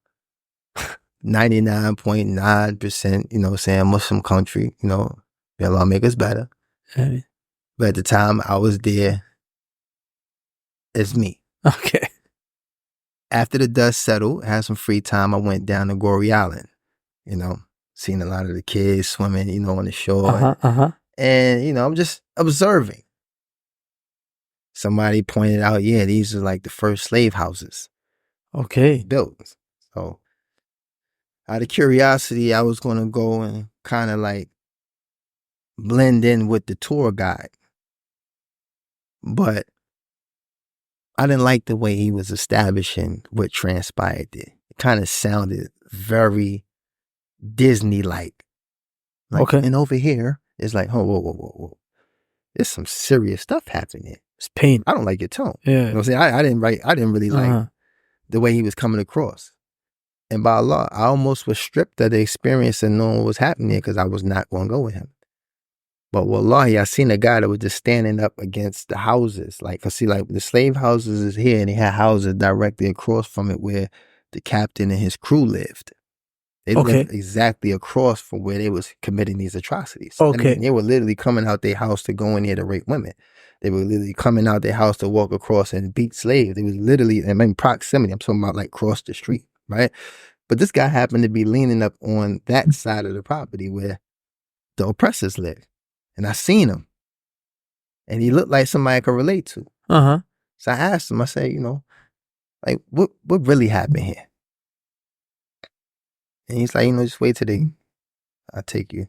99.9%, Muslim country, may Allah make us better. Amen. But at the time I was there, it's me. Okay. After the dust settled, had some free time, I went down to Goree Island, seen a lot of the kids swimming, on the shore. And, I'm just observing. Somebody pointed out, these are like the first slave houses. Okay. Built. So out of curiosity, I was going to go and kind of like blend in with the tour guide. But I didn't like the way he was establishing what transpired there. It kind of sounded very Disney-like. Okay. And over here, it's like, whoa. There's some serious stuff happening. It's pain. I don't like your tone. Yeah. You know what I'm saying? I didn't really like the way he was coming across. And by Allah, I almost was stripped of the experience and knowing what was happening because I was not going to go with him. But wallahi, I seen a guy that was just standing up against the houses. Like, cause see, like the slave houses is here and they had houses directly across from it where the captain and his crew lived. They lived exactly across from where they was committing these atrocities. Okay. I mean, they were literally coming out their house to go in there to rape women. They were literally coming out their house to walk across and beat slaves. They was literally, I mean, proximity. I'm talking about like cross the street, right? But this guy happened to be leaning up on that side of the property where the oppressors live. And I seen him. And he looked like somebody I could relate to. So I asked him, I said, you know, like, what really happened here? And he's like, you know, just wait till I'll take you.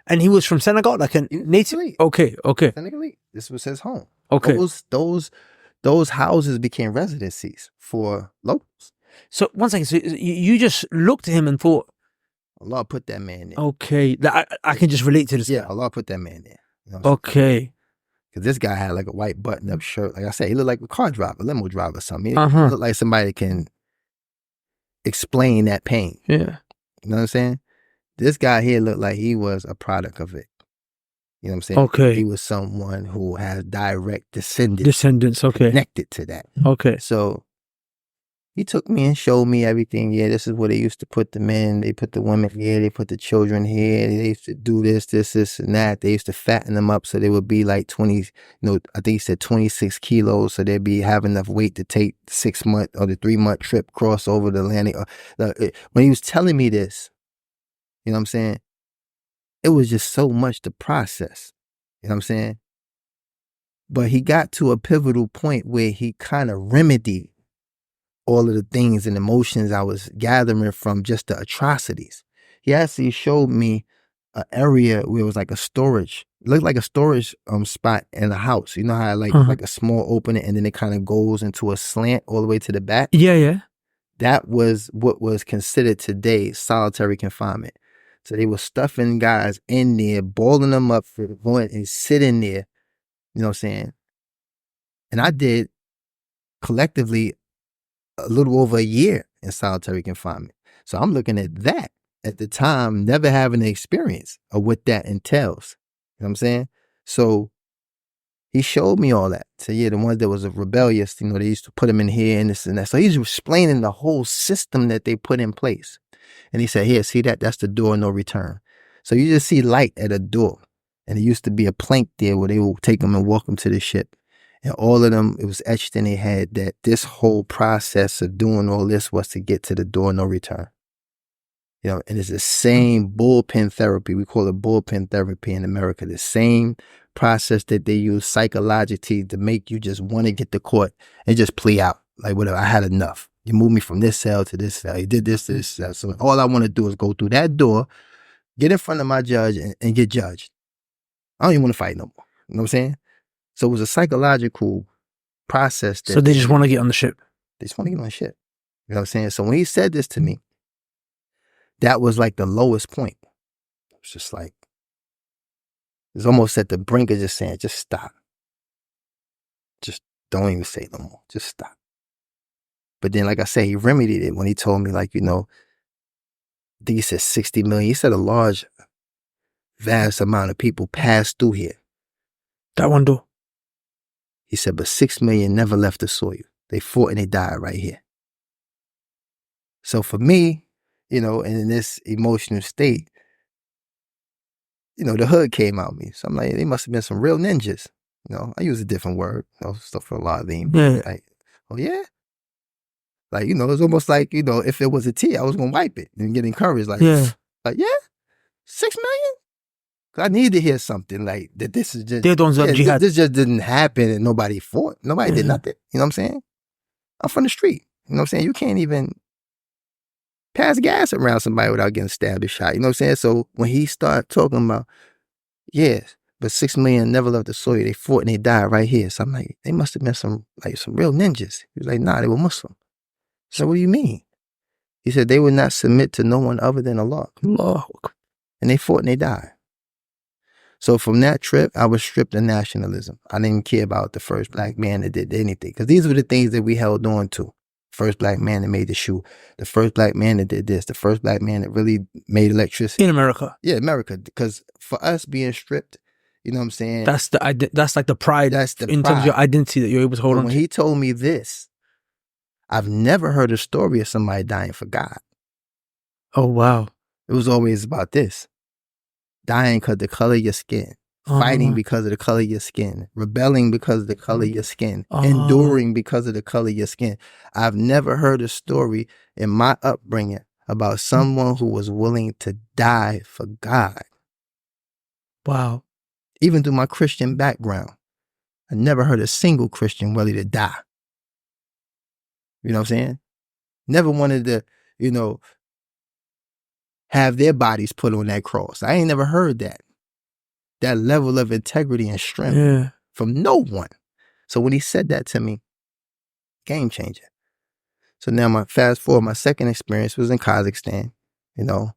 And he was from Senegal, like a native? Okay. Senegalese. This was his home. Okay. Those houses became residencies for locals. So, one second, so you just looked at him and thought, Allah put that man there. Okay, I can just relate to this. Yeah, Allah put that man there. You know okay. Because this guy had like a white button-up shirt. Like I said, he looked like a car driver, limo driver or something. He looked like somebody that can explain that pain. Yeah. You know what I'm saying? This guy here looked like he was a product of it. You know what I'm saying? Okay. He was someone who has direct descendants. Okay. Connected to that. Okay. So he took me and showed me everything. Yeah, this is where they used to put the men. They put the women here. They put the children here. They used to do this, and that. They used to fatten them up so they would be like 20, I think he said 26 kilos. So they'd be having enough weight to take the 6 month or the 3 month trip cross over the Atlantic. When he was telling me this, you know what I'm saying? It was just so much to process. You know what I'm saying? But he got to a pivotal point where he kind of remedied all of the things and emotions I was gathering from just the atrocities. He actually showed me an area where it was like a storage. It looked like a storage spot in a house. You know how like a small opening and then it kind of goes into a slant all the way to the back? Yeah. That was what was considered today solitary confinement. So they were stuffing guys in there, boiling them up for going and sitting there. You know what I'm saying? And I did collectively a little over a year in solitary confinement. So I'm looking at that at the time, never having the experience of what that entails. You know what I'm saying? So he showed me all that. So yeah, the ones that was rebellious, you know, they used to put them in here and this and that. So he's explaining the whole system that they put in place. And he said, here, see that? That's the door, no return. So you just see light at a door. And it used to be a plank there where they would take them and walk them to the ship. And all of them, it was etched in their head that this whole process of doing all this was to get to the door, no return. You know, and it's the same bullpen therapy. We call it bullpen therapy in America. The same process that they use psychologically to make you just want to get to court and just plea out. Like, whatever, I had enough. You moved me from this cell to this cell. You did this to this cell. So all I want to do is go through that door, get in front of my judge and get judged. I don't even want to fight no more. You know what I'm saying? So it was a psychological process. So they just want to get on the ship. They just want to get on the ship. You know what I'm saying? So when he said this to me, that was like the lowest point. It was just like, it's almost at the brink of just saying, just stop. Just don't even say no more. Just stop. But then, like I said, he remedied it when he told me, like, you know, I think he said 60 million. He said a large, vast amount of people passed through here. That one door. He said, but 6 million never left the soil. They fought and they died right here. So for me, you know, and in this emotional state, you know, the hood came out of me. So I'm like, they must have been some real ninjas. You know, I use a different word, you know, stuff for a lot of them. Yeah. Like, oh yeah? Like, you know, it's almost like, you know, if it was a tear, I was going to wipe it and get encouraged. Like, yeah, 6 million? Cause I need to hear something like that. This is just, this just didn't happen and nobody fought. Nobody did nothing. You know what I'm saying? I'm from the street. You know what I'm saying? You can't even pass gas around somebody without getting stabbed or shot. You know what I'm saying? So when he started talking about, but 6 million never left the soil. They fought and they died right here. So I'm like, they must have been some real ninjas. He was like, nah, they were Muslim. So what do you mean? He said they would not submit to no one other than Allah. Allah. And they fought and they died. So from that trip, I was stripped of nationalism. I didn't care about the first black man that did anything. Because these were the things that we held on to. First black man that made the shoe. The first black man that did this. The first black man that really made electricity. In America. Yeah, America. Because for us being stripped, you know what I'm saying? That's like the pride. That's the in pride. terms of your identity that you're able to hold on to. When he told me this, I've never heard a story of somebody dying for God. Oh, wow. It was always about this. Dying because of the color of your skin. Fighting because of the color of your skin. Rebelling because of the color of your skin. Enduring because of the color of your skin. I've never heard a story in my upbringing about someone who was willing to die for God. Wow. Even through my Christian background, I never heard a single Christian ready to die. You know what I'm saying? Never wanted to, you know, have their bodies put on that cross. I ain't never heard that. That level of integrity and strength from no one. So when he said that to me, game changer. So now fast forward, my second experience was in Kazakhstan. You know,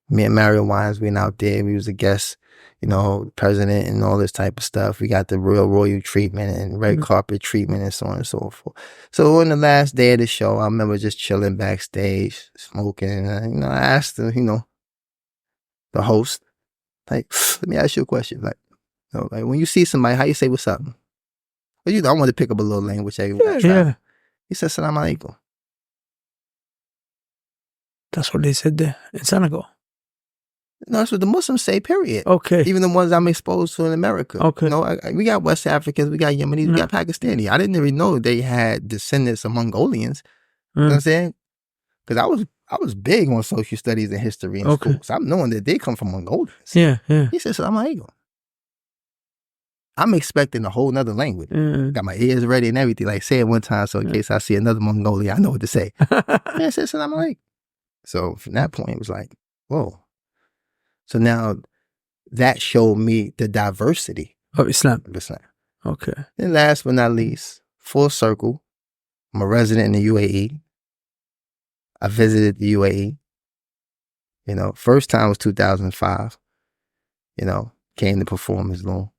me and Mario Wines, we went out there. We was a guest, you know, president and all this type of stuff. We got the royal treatment and red carpet treatment and so on and so forth. So on the last day of the show, I remember just chilling backstage, smoking. And, you know, I asked the, you know, the host, like, let me ask you a question. Like, you know, like when you see somebody, how you say what's up? Well, you know, I want to pick up a little language. Yeah. He said, Salam alaikum. That's what they said there in Senegal. No, that's what the Muslims say, period. Okay. Even the ones I'm exposed to in America. Okay. You know, we got West Africans, we got Yemenis, we got Pakistani. I didn't even know they had descendants of Mongolians. You know what I'm saying? Because I was big on social studies and history in school. So I'm knowing that they come from Mongolians. Yeah, yeah. He said, Salam alaikum. I'm expecting a whole nother language. Got my ears ready and everything. Like, say it one time so in case I see another Mongolian, I know what to say. I said, Salam alaikum. So from that point, it was like, whoa. So now that showed me the diversity of Islam. Okay. And last but not least, full circle. I'm a resident in the UAE. I visited the UAE. You know, first time was 2005. You know, came to perform as Loon.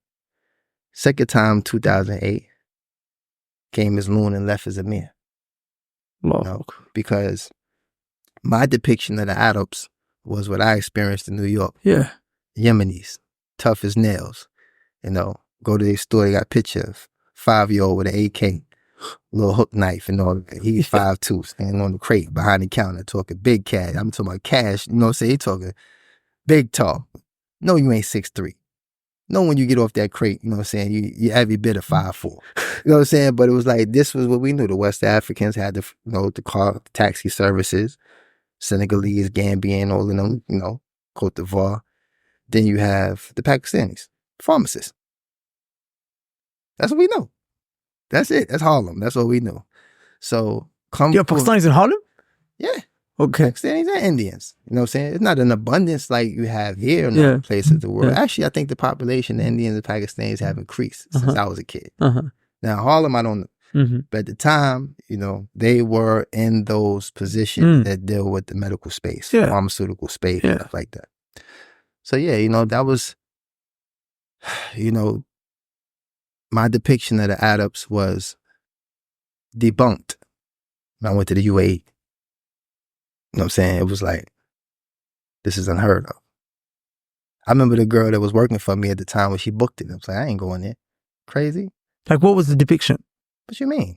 Second time, 2008. Came as Loon and left as Amir. You know, because my depiction of the Arabs was what I experienced in New York. Yeah. Yemenis, tough as nails. You know, go to their store, they got a picture of 5-year-old with an AK, little hook knife and all that. He's 5'2", standing on the crate behind the counter, talking big cash. I'm talking about cash, you know what I'm saying? He talking big talk. No, you ain't 6'3". No, when you get off that crate, you know what I'm saying? You every bit of 5'4". You know what I'm saying? But it was like, this was what we knew. The West Africans had the, you know, the car taxi services. Senegalese, Gambian, all of them, you know, Cote d'Ivoire. Then you have the Pakistanis, pharmacists. That's what we know. That's it. That's Harlem. That's what we know. So come. You have Pakistanis in Harlem? Yeah. Okay. Pakistanis and Indians. You know what I'm saying? It's not an abundance like you have here in other places of the world. Yeah. Actually, I think the population, the Indians and Pakistanis have increased since I was a kid. Now, Harlem, I don't know. But at the time, you know, they were in those positions that deal with the medical space, pharmaceutical space, stuff like that. So yeah, you know, that was, you know, my depiction of the Arabs was debunked when I went to the UAE. You know what I'm saying? It was like, this is unheard of. I remember the girl that was working for me at the time when she booked it. I was like, I ain't going there. Crazy. Like, what was the depiction? What you mean?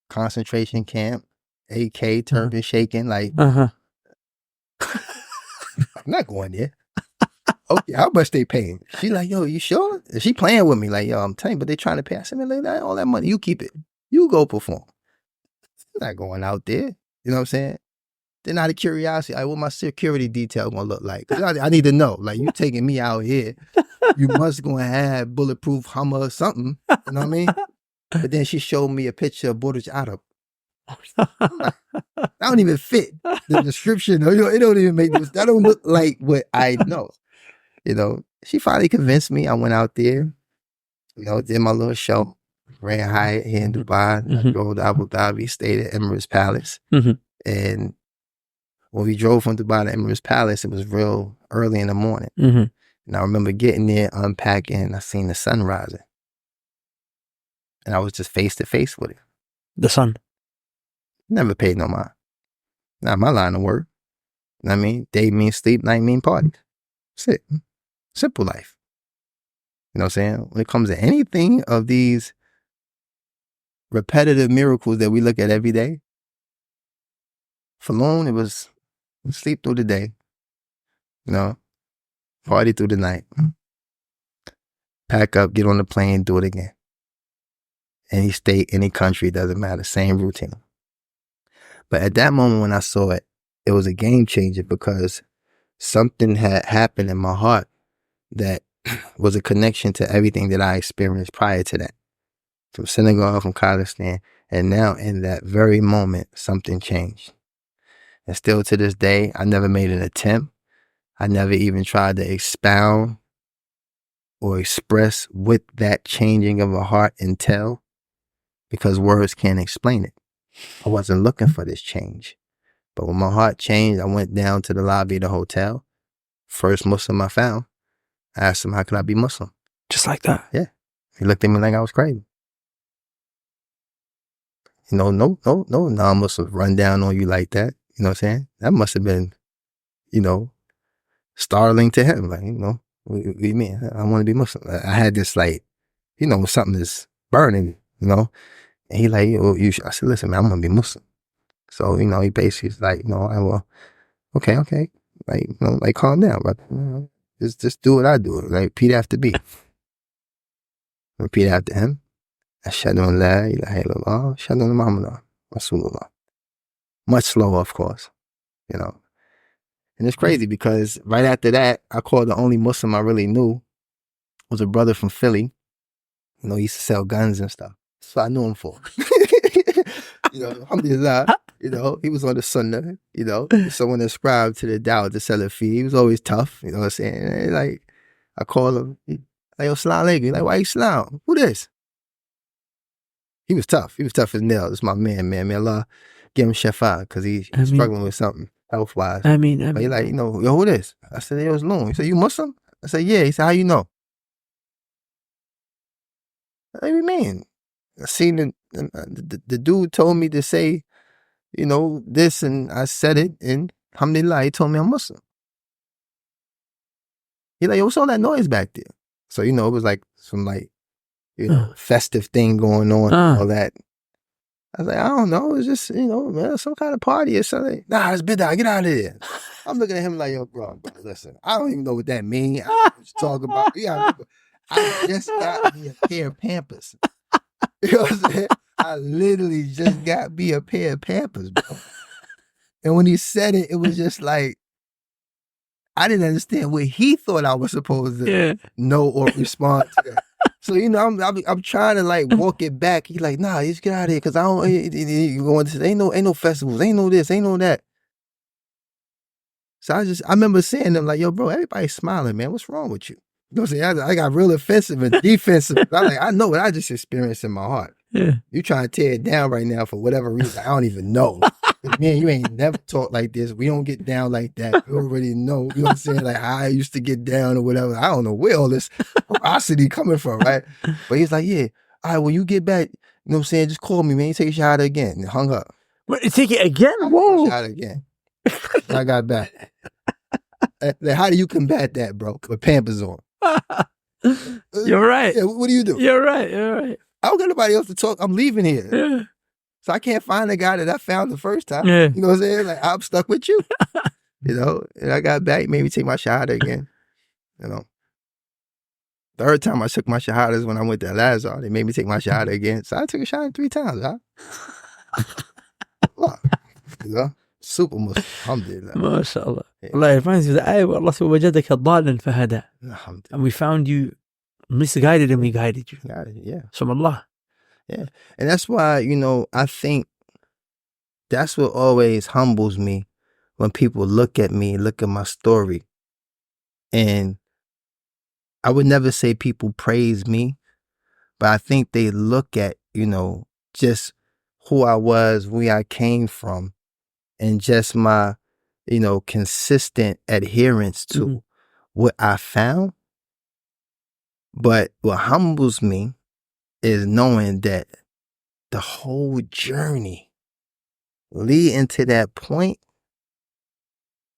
Concentration camp, AK, turban shaking, like, Uh-huh. I'm not going there. Okay, how much they paying? She like, yo, you sure? She playing with me, like, yo, I'm telling you, but they trying to pay. I said, man, look, all that money, you keep it. You go perform. I'm not going out there. You know what I'm saying? Then out of curiosity, what my security detail gonna look like? 'Cause I need to know. Like, you taking me out here, you must gonna have bulletproof Hummer or something. You know what I mean? But then she showed me a picture of Burj Arab. I don't even fit the description. You know, it don't even make this. That don't look like what I know. You know, she finally convinced me. I went out there, you know, did my little show, ran Hyatt here in Dubai, I drove to Abu Dhabi, stayed at Emirates Palace. And when we drove from Dubai to Emirates Palace, it was real early in the morning. Mm-hmm. And I remember getting there, unpacking, I seen the sun rising. And I was just face to face with it. The sun. Never paid no mind. Not my line of work. You know what I mean? Day means sleep, night means party. That's it. Simple life. You know what I'm saying? When it comes to anything of these repetitive miracles that we look at every day, for Loon, it was sleep through the day, you know, party through the night, pack up, get on the plane, do it again. Any state, any country, doesn't matter, same routine. But at that moment when I saw it, it was a game changer because something had happened in my heart that was a connection to everything that I experienced prior to that. From Senegal, from Kazakhstan, and now in that very moment, something changed. And still to this day, I never made an attempt. I never even tried to expound or express what that changing of a heart entail, because words can't explain it. I wasn't looking for this change. But when my heart changed, I went down to the lobby of the hotel. First Muslim I found. I asked him, how could I be Muslim? Just like that? Yeah. He looked at me like I was crazy. You know, no non-Muslims run down on you like that. You know what I'm saying? That must have been, you know, startling to him. Like, you know, what do you mean? I want to be Muslim. I had this like, you know, something is burning, you know? And he like, oh, I said, listen, man, I'm going to be Muslim. So, you know, he basically is like, you know, well, okay. Like, you know, like calm down, brother. You know, just do what I do. Like, repeat after me. Repeat after him. Ashhadu an la ilaha illallah, ashhadu anna Muhammadan Rasulullah. Much slower, of course, you know. And it's crazy because right after that, I called the only Muslim I really knew was a brother from Philly. You know, he used to sell guns and stuff. That's what I knew him for. You know, alhamdulillah, you know, he was on the sunnah, you know, someone ascribed to the Dawah, the Salafi. He was always tough, you know what I'm saying? And like, I call him, like, yo, salam alaikum. Like, why you salam? Who this? He was tough. He was tough as nails. It's my man. May Allah give him shafa, because he's struggling with something health-wise. I mean. But he like, you know, yo, who this? I said, yo, it's Loon. He said, you Muslim? I said, yeah. He said, how you know? What do you mean? I seen the dude told me to say, you know, this, and I said it, and alhamdulillah, he told me I'm Muslim. He like, yo, what's all that noise back there? So, you know, it was like some like, you know, festive thing going on, all that. I was like, I don't know, it's just, you know, man, some kind of party or something. Nah, it's bid'ah, get out of here. I'm looking at him like, yo, bro, listen, I don't even know what that means. I don't know what you're talking about. Yeah, I just got me a pair of Pampers. You know what I'm saying? I literally just got me a pair of Pampers, bro. And when he said it, it was just like, I didn't understand what he thought I was supposed to know or respond to that. So, you know, I'm trying to like walk it back. He's like, nah, just get out of here, because I don't, you going to, ain't no festivals, ain't no this, ain't no that. So I remember saying them like, yo, bro, everybody's smiling, man. What's wrong with you? You know what I'm saying? I got real offensive and defensive. I know what I just experienced in my heart. Yeah. You trying to tear it down right now for whatever reason. I don't even know. Man, you ain't never talked like this. We don't get down like that. You already know. You know what I'm saying? Like how I used to get down or whatever. I don't know where all this ferocity coming from, right? But he's like, yeah, all right, when you get back, you know what I'm saying? Just call me, man. Take a shot again. And hung up. What, take it again? Whoa. Shot again. I got back. Like, how do you combat that, bro? With Pampers on. You're right. Yeah, what do you do? You're right. I don't got nobody else to talk. I'm leaving here. Yeah. So I can't find the guy that I found the first time. Yeah. You know what I'm saying? Like, I'm stuck with you. You know? And I got back, made me take my shahada again. You know? Third time I took my shahadas when I went to Al-Azhar. They made me take my shahada again. So I took a shahada 3 times, huh? You know? Super Muslim. Alhamdulillah. MashaAllah. Allah, it reminds me of the ayah where Allah said, وَجَدَكَ ضَالًا فَهَدَى. And we found you misguided and we guided you. Yeah. From Allah. Yeah. And that's why, you know, I think that's what always humbles me when people look at me, look at my story. And I would never say people praise me, but I think they look at, you know, just who I was, where I came from, and just my consistent adherence to what I found. But what humbles me is knowing that the whole journey leading to that point,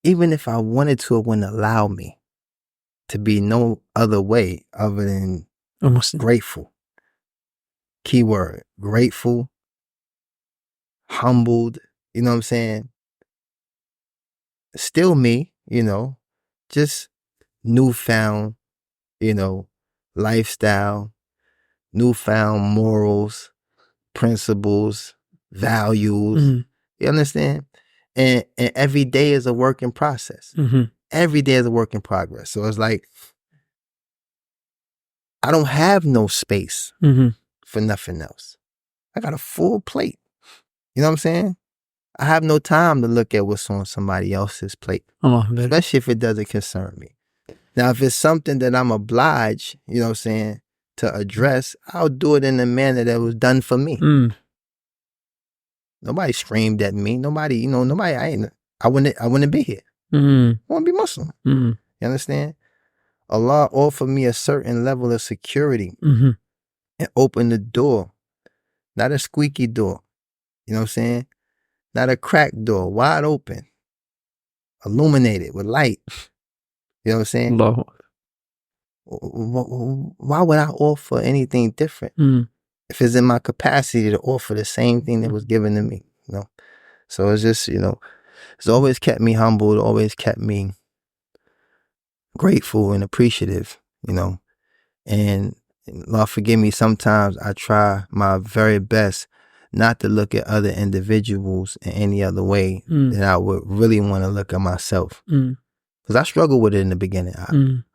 even if I wanted to, it wouldn't allow me to be no other way other than grateful. Keyword, grateful, humbled, you know what I'm saying? Still me, just newfound, lifestyle, newfound morals, principles, values. You understand? And every day is a work in process. Every day is a work in progress. So it's like, I don't have no space for nothing else. I got a full plate. You know what I'm saying? I have no time to look at what's on somebody else's plate, especially if it doesn't concern me. Now, if it's something that I'm obliged, to address, I'll do it in a manner that was done for me. Nobody screamed at me. Nobody, I wouldn't be here. I want to be Muslim. You understand? Allah offered me a certain level of security and opened the door, not a squeaky door. You know what I'm saying? Not a cracked door, wide open, illuminated with light. You know what I'm saying? Why would I offer anything different if it's in my capacity to offer the same thing that was given to me? So it's just, it's always kept me humbled, always kept me grateful and appreciative, and Lord forgive me, sometimes I try my very best not to look at other individuals in any other way than I would really want to look at myself. Because I struggled with it in the beginning.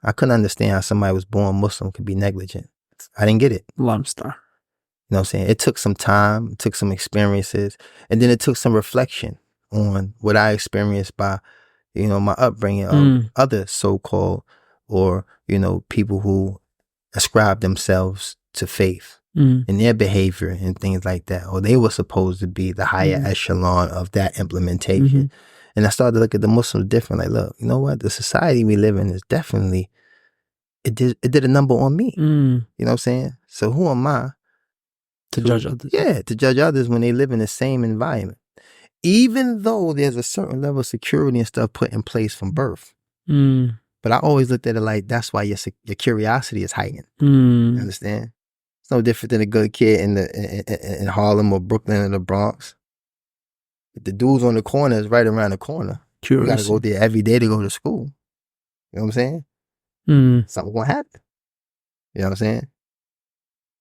I couldn't understand how somebody was born Muslim could be negligent. I didn't get it. Lamstar. You know what I'm saying? It took some time, it took some experiences, and then it took some reflection on what I experienced by, my upbringing of other so-called or, people who ascribe themselves to faith and their behavior and things like that. Or they were supposed to be the higher echelon of that implementation. And I started to look at the Muslims different. Like, look, you know what? The society we live in is definitely, it did a number on me. You know what I'm saying? So who am I to judge others? Yeah, to judge others when they live in the same environment. Even though there's a certain level of security and stuff put in place from birth. But I always looked at it like, that's why your curiosity is heightened. You understand? It's no different than a good kid in Harlem or Brooklyn or the Bronx. If the dude's on the corner is right around the corner, you gotta go there every day to go to school. You know what I'm saying? Something gonna happen. You know what I'm saying?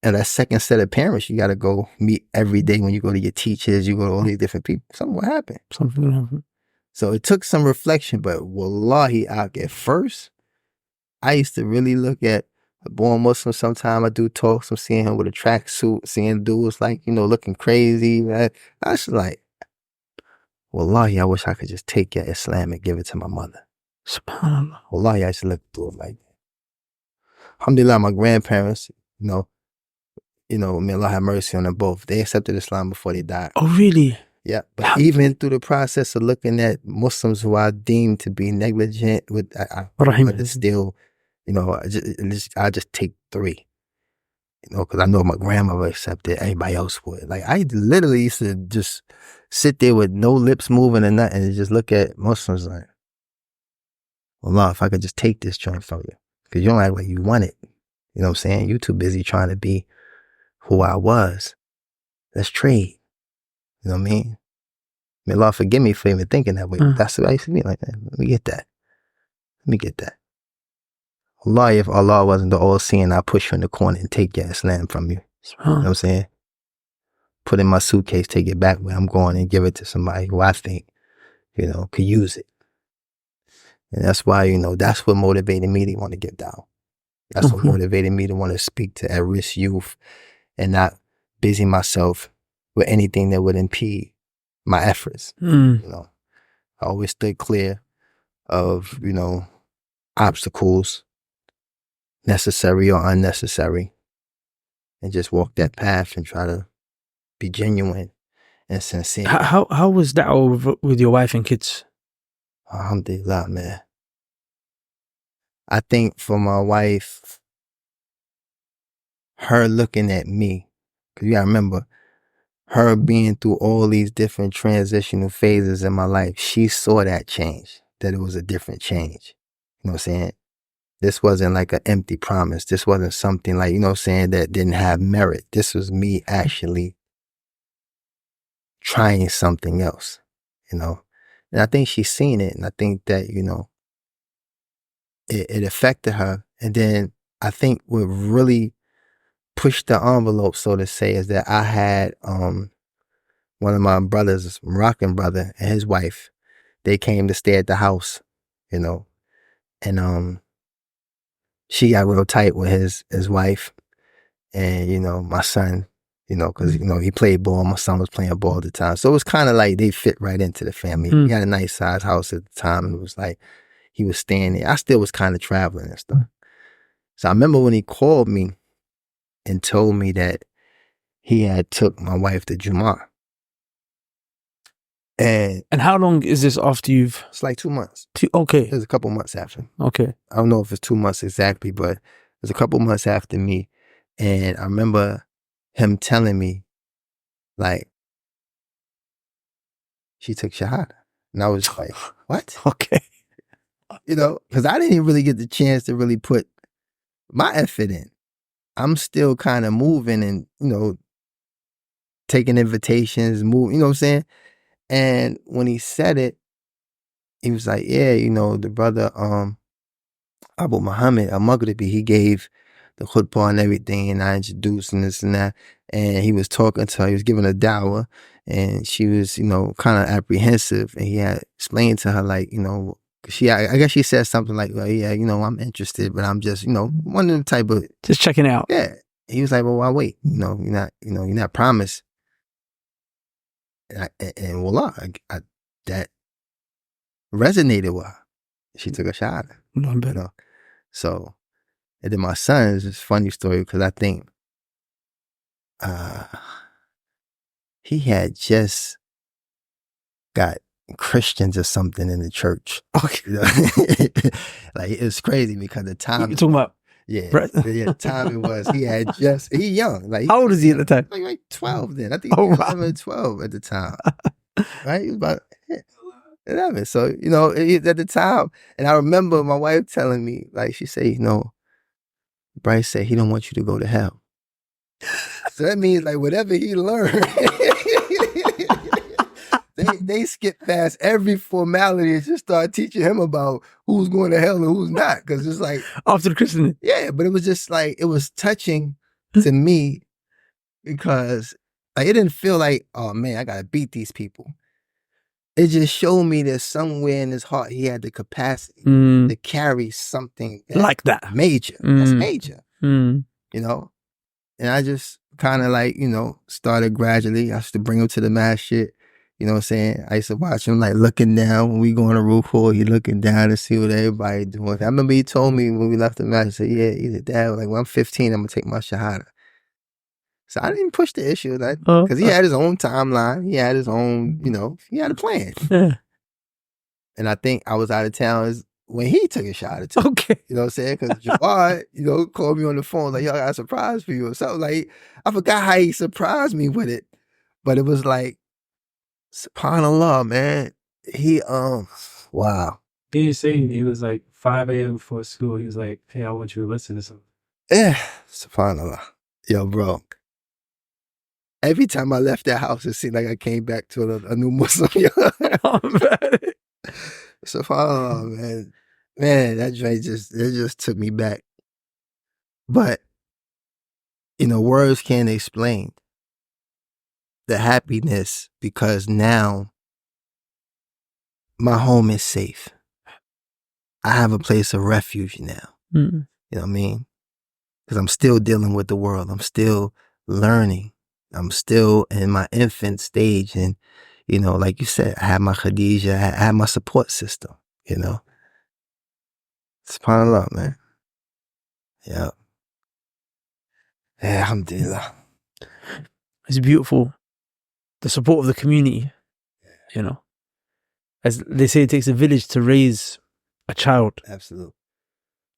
And that second set of parents, you gotta go meet every day when you go to your teachers, you go to all these different people. Something will happen. Something will happen. So it took some reflection, but wallahi, at first, I used to really look at a born Muslim. Sometime I do talks, I'm seeing him with a tracksuit, seeing dudes like, looking crazy. Man. I was like, wallahi, I wish I could just take your Islam and give it to my mother. SubhanAllah. Wallahi, I used to look through it like that. Alhamdulillah, my grandparents, may Allah have mercy on them both. They accepted Islam before they died. Oh, really? Yeah, but even through the process of looking at Muslims who I deemed to be negligent, but still, I just take 3, because I know my grandmother accepted, everybody else would. Like, I literally used to just sit there with no lips moving and nothing and just look at Muslims like, Allah, if I could just take this joint from you, because you don't act like you want it. You know what I'm saying? You too busy trying to be who I was. Let's trade. You know what I mean? May Allah forgive me for even thinking that way. That's what I used to be like, man. Let me get that. Allah, if Allah wasn't the all-seeing, I'd push you in the corner and take your Islam from you. You know what I'm saying? Put in my suitcase, take it back where I'm going and give it to somebody who I think, could use it. And that's why, that's what motivated me to want to get down. That's what motivated me to want to speak to at-risk youth and not busy myself with anything that would impede my efforts. I always stay clear of, obstacles, necessary or unnecessary, and just walk that path and try to be genuine and sincere. How was that with your wife and kids? Alhamdulillah, man. I think for my wife, her looking at me, because you gotta remember, her being through all these different transitional phases in my life, she saw that change, that it was a different change. You know what I'm saying? This wasn't like an empty promise. This wasn't something like, you know what I'm saying, that didn't have merit. This was me actually trying something else, you know? And I think she's seen it, and I think that, you know, it affected her. And then I think what really pushed the envelope, so to say, is that I had one of my brothers, Moroccan brother, and his wife. They came to stay at the house, you know, and she got real tight with his wife, and you know, my son, you know, because you know he played ball. My son was playing ball at the time, so it was kind of like they fit right into the family. He had a nice size house at the time, and it was like he was staying there. I still was kind of traveling and stuff. So I remember when he called me and told me that he had took my wife to Jumu'ah. And how long is this after you've? It's like 2 months. Okay. It was a couple months after. Okay. I don't know if it's 2 months exactly, but it was a couple months after me. And I remember him telling me, like, she took Shahada. And I was like, what? Okay. You know, because I didn't really get the chance to really put my effort in. I'm still kind of moving and, you know, taking invitations, you know what I'm saying? And when he said it, he was like, yeah, you know, the brother, Abu Muhammad al-Maghribi, he gave the khutbah and everything, and I introduced and this and that, and he was talking to her, he was giving a dawah, and she was, you know, kind of apprehensive, and he had explained to her, like, you know, I guess she said something like, well, yeah, you know, I'm interested, but I'm just, you know, one of them type of... Just checking out. Yeah. He was like, well, why wait? You know, you're not promised. And voila, that resonated with her. She took a shot. No, you know? So, and then my son is just a funny story because I think he had just got Christians or something in the church. Okay. You know? Like, it was crazy because the time... You're talking about... Yeah, the time it was, he young. Like, how old is he at the time? Like 12 then. I think he was 11 or 12 at the time. Right? He was about 11. So, you know, at the time, and I remember my wife telling me, like, she said, you know, Bryce said he don't want you to go to hell. So that means, like, whatever he learned, they skip past every formality and just start teaching him about who's going to hell and who's not. Because it's like... After the Christian. Yeah, but it was just like, it was touching to me because like, it didn't feel like, oh man, I got to beat these people. It just showed me that somewhere in his heart, he had the capacity to carry something like that. Major. That's major. You know? And I just kind of like, you know, started gradually. I used to bring him to the masjid. You know what I'm saying? I used to watch him like looking down when we go on a ruku. He looking down to see what everybody doing. I remember he told me when we left the match, he said, yeah, he said, Dad, like when I'm 15, I'm gonna take my shahada. So I didn't push the issue, because he had his own timeline. He had his own, you know, he had a plan. Yeah. And I think I was out of town when he took a shahada too. Okay. You know what I'm saying? Because Jawad, you know, called me on the phone like, yo, I got a surprise for you or something. Like, I forgot how he surprised me with it. But it was like, SubhanAllah, man. He, wow. He was saying, he was like 5 a.m. before school. He was like, hey, I want you to listen to something. Yeah, SubhanAllah. Yo, bro. Every time I left that house, it seemed like I came back to a new Muslim. SubhanAllah, man. Man, that joint just took me back. But, you know, words can't explain the happiness because now my home is safe. I have a place of refuge now. You know what I mean? Because I'm still dealing with the world. I'm still learning. I'm still in my infant stage. And, you know, like you said, I have my Khadija, I have my support system, you know? SubhanAllah, man. Yeah. Yeah, alhamdulillah. It's beautiful. The support of the community, you know. As they say, it takes a village to raise a child. Absolutely.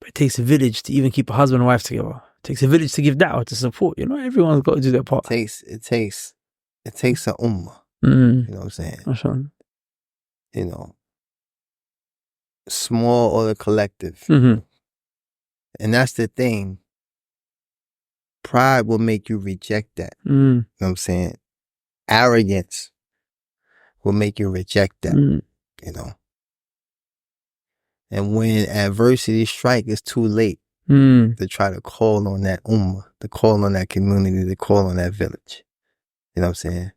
But it takes a village to even keep a husband and wife together. It takes a village to give da'wah, to support. You know, everyone's got to do their part. It takes a ummah. Mm. You know what I'm saying? Mashallah. You know, small or the collective. Mm-hmm. And that's the thing. Pride will make you reject that. Mm. You know what I'm saying? Arrogance will make you reject that. You know? And when adversity strikes, it's too late to try to call on that ummah, to call on that community, to call on that village. You know what I'm saying?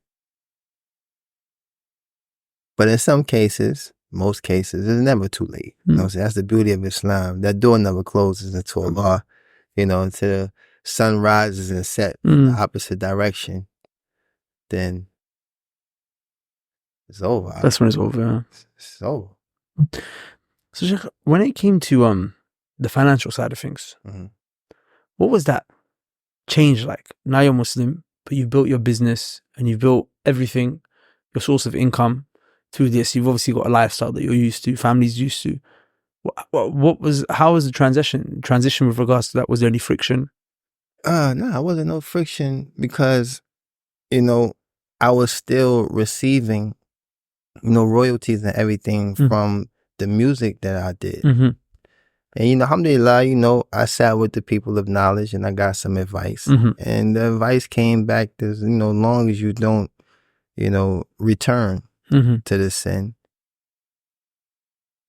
But in some cases, most cases, it's never too late. You know what I'm saying? That's the beauty of Islam. That door never closes until Allah, you know, until the sun rises and sets in the opposite direction. Then it's over. That's when it's over. Yeah. It's over. So, Sheikh, when it came to the financial side of things, what was that change like? Now you're Muslim, but you've built your business and you've built everything, your source of income through this. You've obviously got a lifestyle that you're used to, family's used to. How was the transition with regards to that? Was there any friction? No, I wasn't no friction because, you know, I was still receiving, you know, royalties and everything from the music that I did. And, you know, alhamdulillah, you know, I sat with the people of knowledge and I got some advice. And the advice came back to, you know, long as you don't, you know, return to the sin.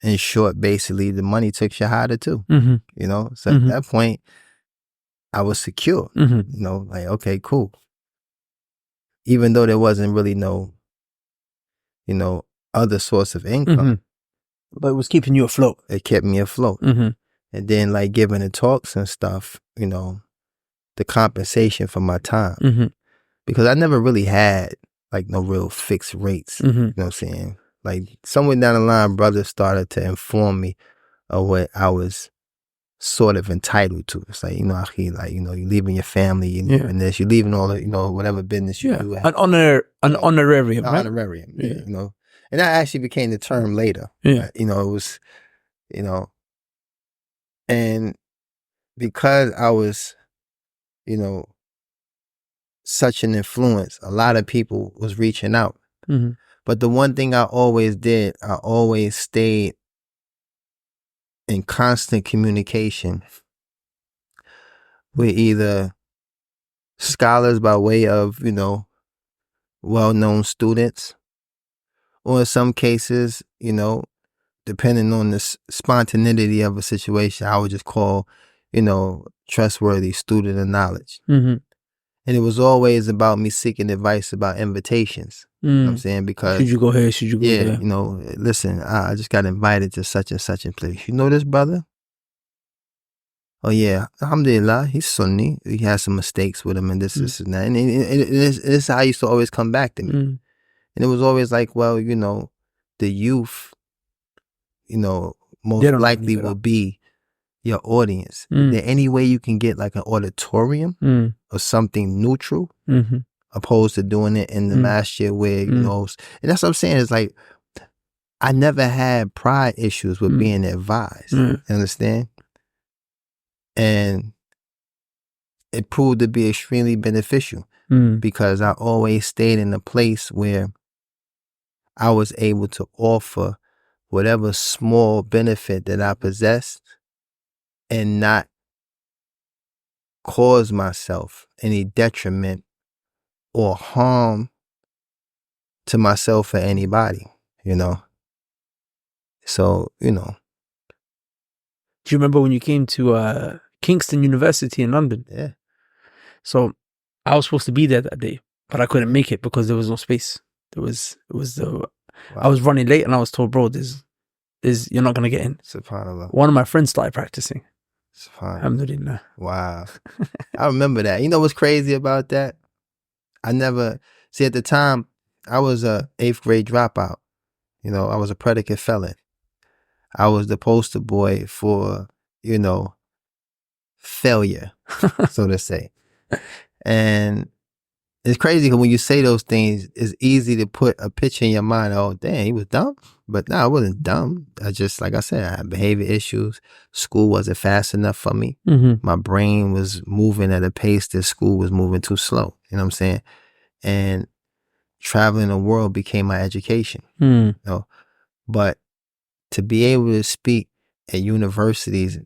In short, basically, the money took shahada too. You know, so at that point, I was secure. You know, like, okay, cool. Even though there wasn't really no, you know, other source of income. But it was keeping you afloat. It kept me afloat. And then, like, giving the talks and stuff, you know, the compensation for my time. Because I never really had, like, no real fixed rates. You know what I'm saying? Like, somewhere down the line, brothers started to inform me of what I was sort of entitled to. It's like, you know, like, you know, you're leaving your family, you're leaving this, you're leaving all the, you know, whatever business you do. An honorarium, right? Honorarium, you know. And that actually became the term later. You know, it was, you know, and because I was, you know, such an influence, a lot of people was reaching out. But the one thing I always did, I always stayed in constant communication with either scholars by way of, you know, well-known students, or in some cases, you know, depending on the spontaneity of a situation, I would just call, you know, trustworthy student of knowledge. And it was always about me seeking advice about invitations. You know what I'm saying? Because should you go here? Should you go there? You know, listen, I just got invited to such and such a place. You know this brother? Oh yeah, alhamdulillah, he's Sunni. He has some mistakes with him and this and that. And it's how he used to always come back to me. And it was always like, well, you know, the youth, you know, most likely will be your audience. Is there any way you can get like an auditorium or something neutral opposed to doing it in the masjid where, you know, and that's what I'm saying, is like, I never had pride issues with being advised. You understand? And it proved to be extremely beneficial because I always stayed in a place where I was able to offer whatever small benefit that I possessed and not cause myself any detriment or harm to myself or anybody, you know? So, you know. Do you remember when you came to Kingston University in London? Yeah. So I was supposed to be there that day, but I couldn't make it because there was no space. I was running late and I was told, bro, you're not going to get in. SubhanAllah. One of my friends started practicing. Alhamdulillah. Wow. I remember that. You know what's crazy about that? I never, at the time, I was a 8th grade dropout. You know, I was a predicate felon. I was the poster boy for, you know, failure, so to say. And it's crazy because when you say those things, it's easy to put a picture in your mind. Oh, dang, he was dumb. But no, I wasn't dumb. I just, like I said, I had behavior issues. School wasn't fast enough for me. My brain was moving at a pace that school was moving too slow. You know what I'm saying? And traveling the world became my education. You know? But to be able to speak at universities,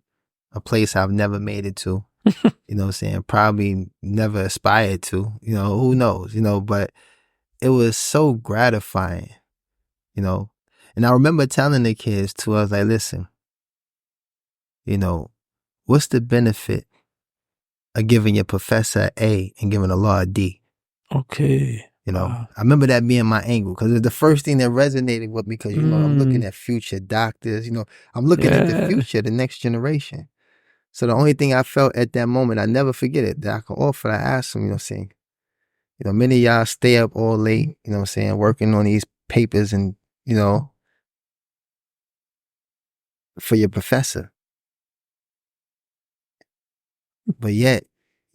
a place I've never made it to, you know what I'm saying? Probably never aspired to, you know, who knows, you know, but it was so gratifying, you know. And I remember telling the kids too, I was like, listen, you know, what's the benefit of giving your professor an A and giving a law a D? Okay. You know, I remember that being my angle because it's the first thing that resonated with me because, you know, I'm looking at future doctors, you know, I'm looking at the future, the next generation. So the only thing I felt at that moment, I never forget it, that I could offer, I asked them, you know, saying, you know, many of y'all stay up all late, you know what I'm saying, working on these papers and, you know, for your professor. But yet,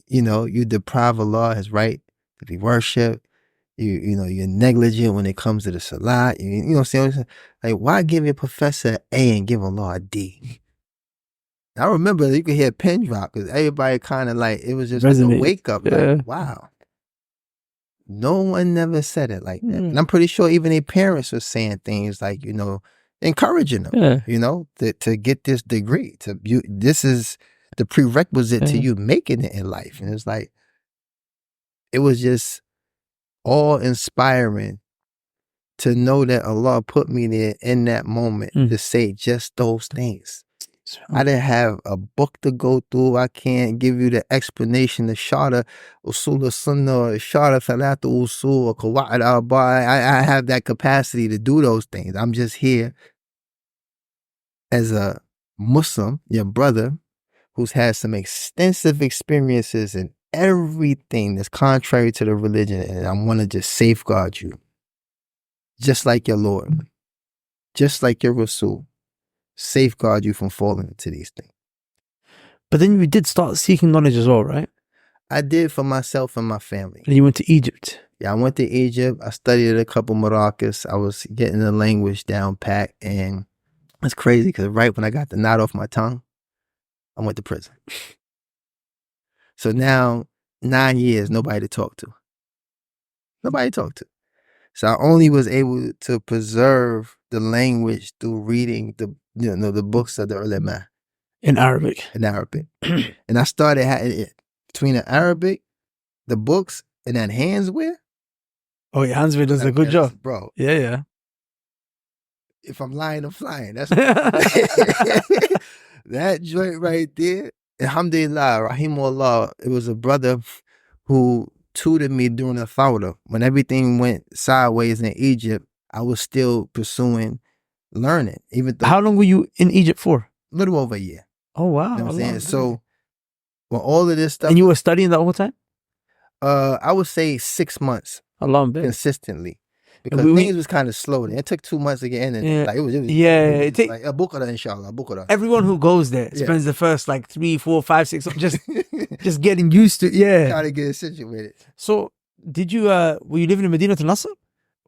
you know, you deprive Allah his right to be worshipped. You know, you're negligent when it comes to the salat. You know what I'm saying? Like, why give your professor an A and give Allah a D? I remember you could hear a pin drop because everybody kind of like, it was just like a wake up. Like, wow. No one never said it like that. And I'm pretty sure even their parents were saying things like, you know, encouraging them, you know, to get this degree. This is the prerequisite to you making it in life. And it's like, it was just all inspiring to know that Allah put me there in that moment to say just those things. I didn't have a book to go through. I can't give you the explanation, the Shara Usul Sunnah, or Shara Thalatha Usul, or Qawaid al-Arba'a. I have that capacity to do those things. I'm just here as a Muslim, your brother, who's had some extensive experiences in everything that's contrary to the religion, and I want to just safeguard you. Just like your Lord, just like your Rasul, safeguard you from falling into these things. But then you did start seeking knowledge as well, right? I did for myself and my family. And you went to Egypt. Yeah, I went to Egypt. I studied at a couple Marakas. I was getting the language down pat, and it's crazy because right when I got the knot off my tongue, I went to prison. So now, 9 years, nobody to talk to. Nobody to talk to. So I only was able to preserve the language through reading the books of the ulama. In Arabic. In Arabic. And I started having between the Arabic, the books, and that handswear. Oh, yeah, handswear does a good job. Bro. Yeah. If I'm lying, I'm flying. That's that joint right there. Alhamdulillah, rahimahullah, it was a brother who tutored me during the Thawra. When everything went sideways in Egypt, I was still pursuing learning. Even though, how long were you in Egypt for? A little over a year. Oh, wow. You know what I'm saying? So, when all of this stuff... And you were studying the whole time? I would say 6 months. Consistently. Because things was kind of slow. It took 2 months to get in. And like, it was like, Bukara, inshallah, Bukara. Everyone who goes there spends the first like 3, 4, 5, 6, just getting used to it. Yeah. Trying to get situated. So, did you, were you living in Medina to Nasr?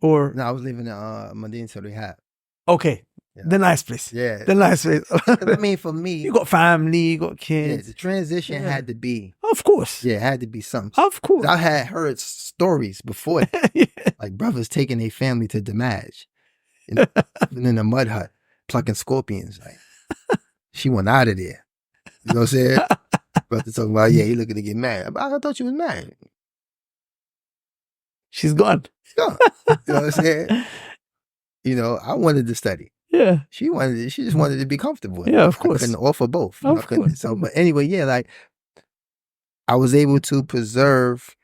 Or? No, I was living in Medina to Rehab. Okay. Yeah. The nice place. Yeah. The nice place. I mean, for me. You got family, you got kids. Yeah, the transition had to be. Of course. Yeah, it had to be something. Of course. I had heard stories before. Like brothers taking their family to Damaj. In the mud hut, plucking scorpions. Like, she went out of there. You know what I'm saying? Brother talking about, yeah, he looking to get married. I thought you was married. She's gone. She's gone. You know what I'm saying? You know, I wanted to study. Yeah. She just wanted to be comfortable. Yeah, of course. I couldn't offer both. Of course. So, but anyway, yeah, like I was able to preserve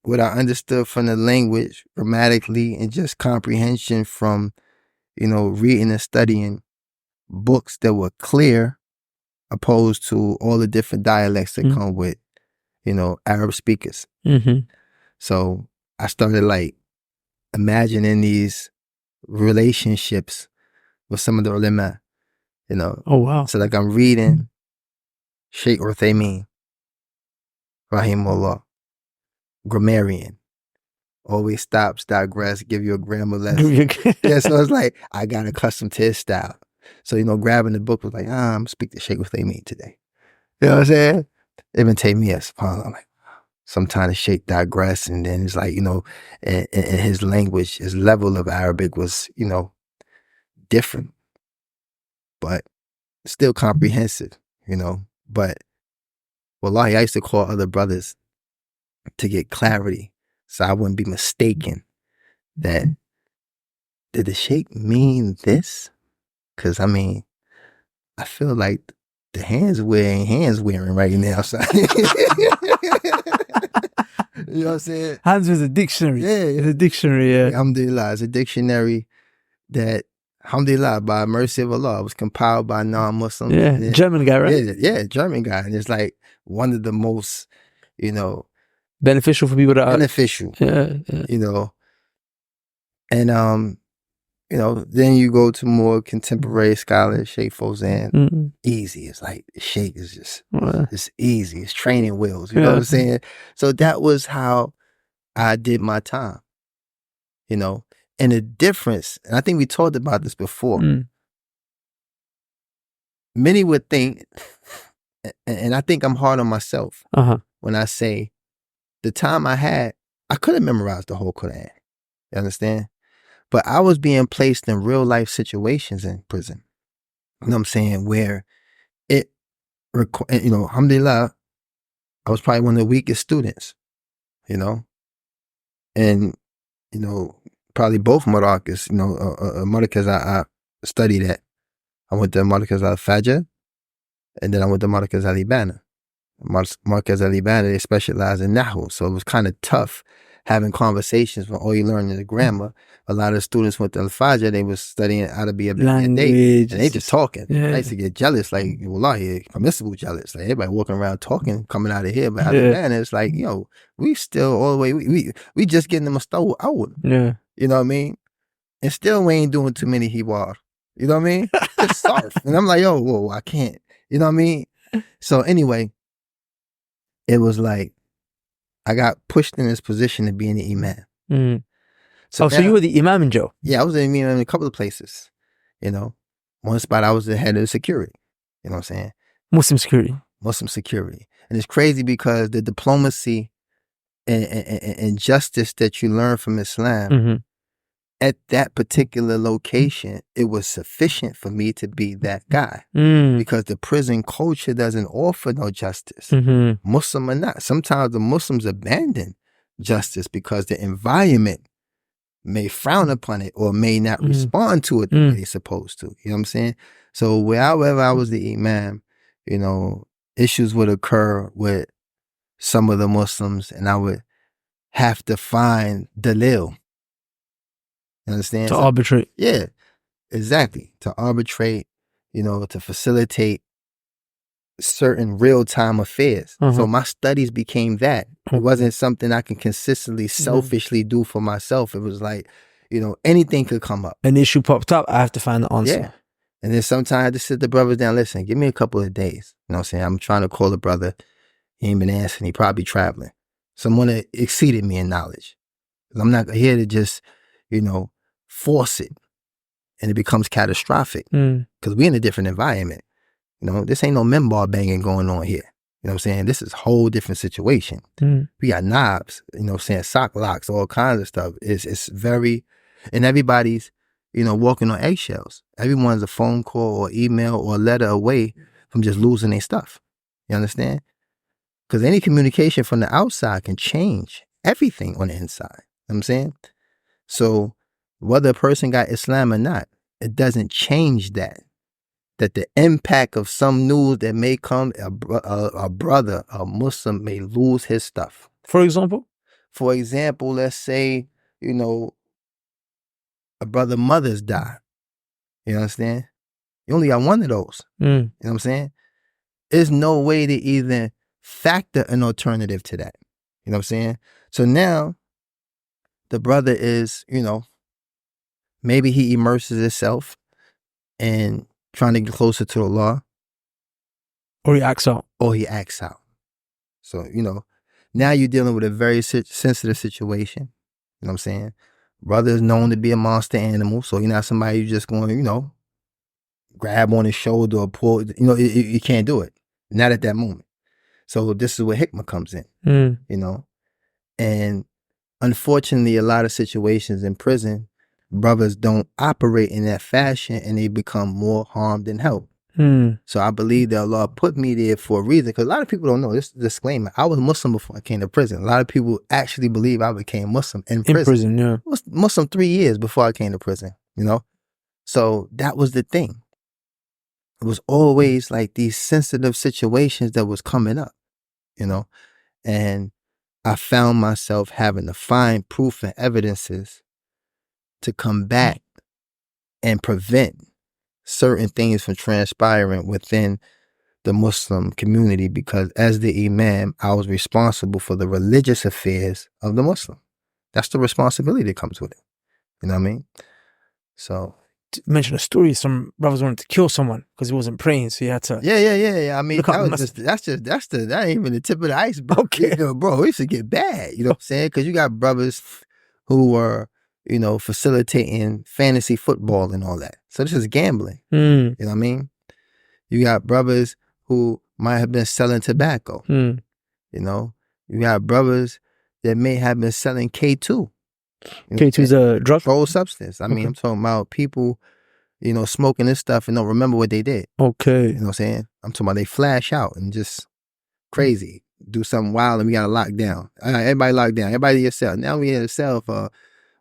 what I understood from the language grammatically and just comprehension from, you know, reading and studying books that were clear opposed to all the different dialects that come with, you know, Arab speakers. So I started like imagining these relationships with some of the ulama, you know. Oh, wow. So like I'm reading Sheikh Uthaymeen, rahimahullah, grammarian, always stops, digress, give you a grammar lesson. Yeah, so it's like, I got accustomed to his style. So, grabbing the book was like, I'm going to speak to Sheikh what they mean today. You know what I'm saying? Ibn Taymiyyah, I'm like, sometimes the Sheikh digress, and then it's like, in his language, his level of Arabic was, different, but still comprehensive, But, wallahi, I used to call other brothers to get clarity so I wouldn't be mistaken that, did the Sheikh mean this? Because, I feel like the hands wearing right now. So. You know what I'm saying? Hands was a dictionary. Yeah. It's a dictionary, yeah. Alhamdulillah. It's a dictionary that, alhamdulillah, by mercy of Allah, was compiled by non-Muslims. Yeah, German guy, right? Yeah, German guy. And it's like one of the most, beneficial for people that are... Beneficial. Yeah. And, then you go to more contemporary scholars, Sheikh Fawzan. Easy. It's like, Sheikh is just, it's easy. It's training wheels. You know what I'm saying? So that was how I did my time, And the difference, and I think we talked about this before, many would think, and I think I'm hard on myself when I say the time I had, I could have memorized the whole Quran. You understand? But I was being placed in real life situations in prison. You know what I'm saying? Where alhamdulillah, I was probably one of the weakest students, And, probably both Marakas, Marakas I studied at. I went to Marakas al-Fajr, and then I went to Marakas al-Ibana. Marakas al-Ibana, they specialize in Nahu, so it was kind of tough having conversations when all you learn is the grammar. A lot of students went to Al-Fajr, they was studying Arabic language, and they just talking. I used to get jealous, like, wallahi, permissible jealous. Like, everybody walking around talking, coming out of here, but Al-Ibana, it's like, we still all the way, we just getting them a stove out. Yeah. You know what I mean? And still we ain't doing too many hiwar. You know what I mean? Just sarf. And I'm like, whoa, I can't. You know what I mean? So anyway, it was like, I got pushed in this position to be in the imam. So you were the imam in jail? Yeah, I was the imam in a couple of places. One spot I was the head of security. You know what I'm saying? Muslim security. And it's crazy because the diplomacy and justice that you learn from Islam, at that particular location, it was sufficient for me to be that guy. Because the prison culture doesn't offer no justice. Muslim or not. Sometimes the Muslims abandon justice because the environment may frown upon it or may not respond to it the way they're supposed to. You know what I'm saying? So wherever I was the imam, issues would occur with some of the Muslims, and I would have to find dalil. You understand? To arbitrate. Yeah, exactly. To arbitrate, to facilitate certain real-time affairs. So my studies became that. It wasn't something I can consistently, selfishly do for myself. It was like, anything could come up. An issue popped up, I have to find the answer. Yeah. And then sometimes I had to sit the brothers down, listen, give me a couple of days. You know what I'm saying? I'm trying to call a brother. He ain't been answering. He probably traveling. Someone that exceeded me in knowledge. I'm not here to just, force it. And it becomes catastrophic. Because we're in a different environment. This ain't no member banging going on here. You know what I'm saying? This is a whole different situation. We got knobs, sock locks, all kinds of stuff. It's very, and everybody's, walking on eggshells. Everyone's a phone call or email or letter away from just losing their stuff. You understand? Because any communication from the outside can change everything on the inside. You know what I'm saying? So whether a person got Islam or not, it doesn't change that the impact of some news that may come, a brother, a Muslim may lose his stuff. For example? For example, let's say, a brother mother's died. You understand? You only got one of those. You know what I'm saying? There's no way to even factor an alternative to that. You know what I'm saying? So now, the brother is, maybe he immerses himself in trying to get closer to the law. Or he acts out. So, now you're dealing with a very sensitive situation. You know what I'm saying? Brother is known to be a monster animal, so you're not somebody you just going to, you know, grab on his shoulder or pull. You know, you can't do it. Not at that moment. So this is where hikmah comes in, you know? And unfortunately, a lot of situations in prison, brothers don't operate in that fashion and they become more harm than help. So I believe that Allah put me there for a reason, because a lot of people don't know. This is a disclaimer. I was Muslim before I came to prison. A lot of people actually believe I became Muslim in prison. In prison, yeah. I was Muslim 3 years before I came to prison, you know? So that was the thing. It was always like these sensitive situations that was coming up, you know? And I found myself having to find proof and evidences to combat and prevent certain things from transpiring within the Muslim community, because as the imam, I was responsible for the religious affairs of the Muslim. That's the responsibility that comes with it. You know what I mean? So mention a story. Some brothers wanted to kill someone because he wasn't praying, so he had to. Yeah. I mean, that ain't even the tip of the iceberg. Okay, you know, bro, it used to get bad. You know what I'm saying? Because you got brothers who were, you know, facilitating fantasy football and all that. So this is gambling. You know what I mean? You got brothers who might have been selling tobacco. You know, you got brothers that may have been selling K2. You know, K2's a drug? Controlled substance. I mean, I'm talking about people, you know, smoking this stuff and don't remember what they did. Okay. You know what I'm saying? I'm talking about they flash out and just crazy. Do something wild and we got to lock down. All right, everybody lock down. Everybody to yourself. Now we in a cell for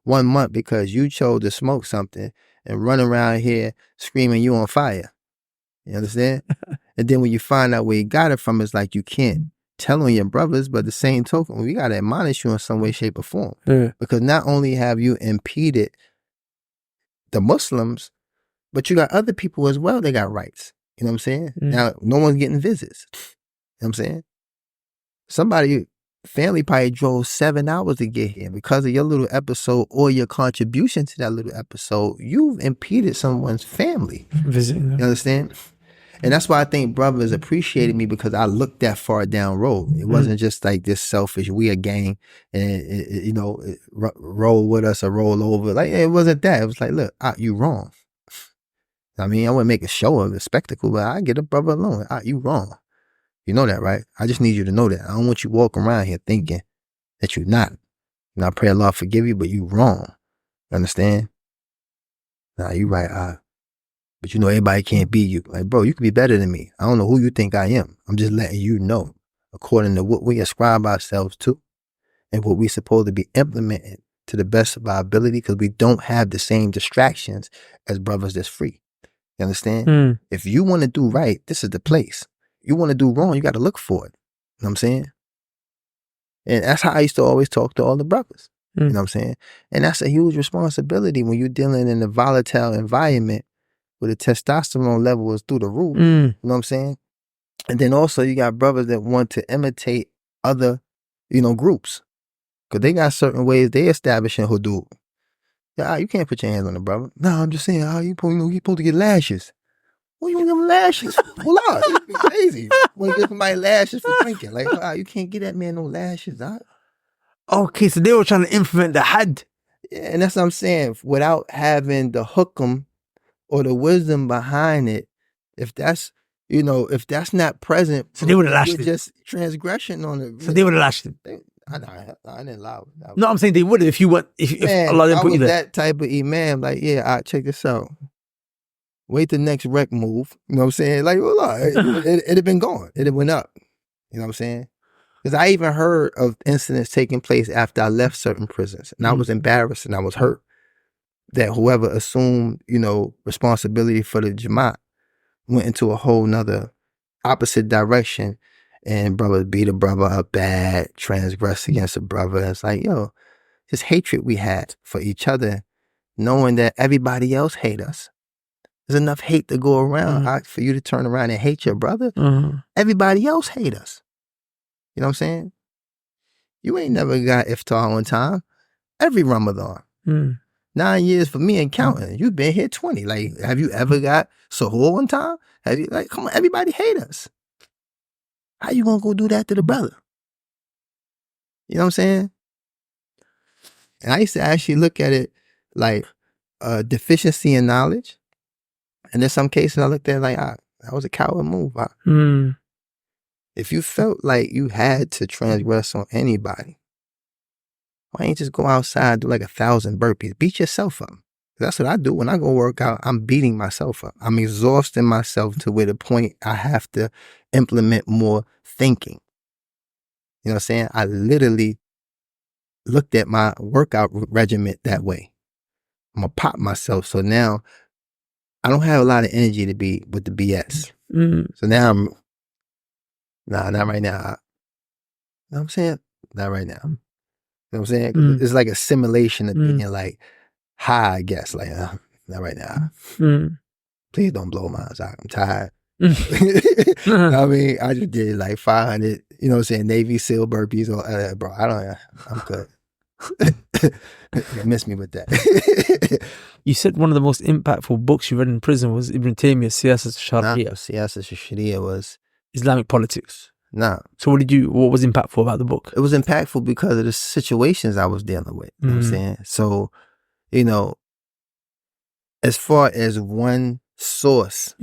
1 month because you chose to smoke something and run around here screaming you on fire. You understand? And then when you find out where you got it from, it's like you can't tell on your brothers, but the same token, we got to admonish you in some way, shape, or form. Yeah. Because not only have you impeded the Muslims, but you got other people as well that got rights. You know what I'm saying? Now, no one's getting visits. You know what I'm saying? Somebody, family probably drove 7 hours to get here. Because of your little episode or your contribution to that little episode, you've impeded someone's family. Visiting them. You understand? And that's why I think brothers appreciated me, because I looked that far down road. It wasn't just like this selfish, we a gang and, you know, roll with us or roll over. Like, it wasn't that. It was like, look, you wrong. I mean, I wouldn't make a show of a spectacle, but I get a brother alone. You wrong. You know that, right? I just need you to know that. I don't want you walking around here thinking that you're not. And I pray Allah forgive you, but you wrong. You understand? Nah, you right. But you know, everybody can't be you. Like, bro, you could be better than me. I don't know who you think I am. I'm just letting you know, according to what we ascribe ourselves to and what we're supposed to be implementing to the best of our ability, because we don't have the same distractions as brothers that's free. You understand? If you want to do right, this is the place. You want to do wrong, you got to look for it. You know what I'm saying? And that's how I used to always talk to all the brothers. You know what I'm saying? And that's a huge responsibility when you're dealing in a volatile environment where the testosterone level is through the roof. You know what I'm saying? And then also you got brothers that want to imitate other, you know, groups. Because they got certain ways they establishing hudud. Yeah, you can't put your hands on the brother. No, I'm just saying, you supposed to get lashes. Well, you want to give him lashes? Hold on, you crazy. Want to give somebody lashes for drinking? Like, you can't get that man no lashes. Okay, so they were trying to implement the had. Yeah, and that's what I'm saying. Without having the hukm or the wisdom behind it, if that's, you know, if that's not present, so they would have lashed it. Just transgression on it. So they would have lashed it. I didn't allow it. No, I'm saying they would have if you went, if Allah didn't put you there. That type of imam, like, check this out. Wait the next wreck move. You know what I'm saying? Like, well, it had been gone. It had went up. You know what I'm saying? Because I even heard of incidents taking place after I left certain prisons. And I was embarrassed and I was hurt that whoever assumed, you know, responsibility for the Jamaat went into a whole nother opposite direction, and brothers beat a brother up bad, transgress against a brother. And it's like, yo, this hatred we had for each other, knowing that everybody else hate us. There's enough hate to go around for you to turn around and hate your brother. Everybody else hate us. You know what I'm saying? You ain't never got iftar on time. Every Ramadan. 9 years for me and counting. You've been here 20. Like, have you ever got suhoor on time? Have you, like, come on, everybody hate us. How you gonna go do that to the brother? You know what I'm saying? And I used to actually look at it like a deficiency in knowledge. And in some cases, I looked at it like, that was a coward move. If you felt like you had to transgress on anybody, why ain't you just go outside and do like 1,000 burpees? Beat yourself up. That's what I do when I go work out. I'm beating myself up. I'm exhausting myself to where the point I have to implement more thinking. You know what I'm saying? I literally looked at my workout regimen that way. I'm gonna pop myself. So now I don't have a lot of energy to be with the BS. So now I'm, not right now. You know what I'm saying? Not right now. You know what I'm saying? It's like a simulation of being like high, I guess. Like, not right now. Please don't blow my eyes out. I'm tired. I mean, I just did like 500, you know what I'm saying, Navy SEAL burpees. Or, bro, I'm good. You miss me with that. You said one of the most impactful books you read in prison was Ibn Taymiyyah's Siyasat al-Sharia. Siyasat al-Sharia was Islamic politics. Nah. So what was impactful about the book? It was impactful because of the situations I was dealing with. You know what I'm saying? So, you know, as far as one source,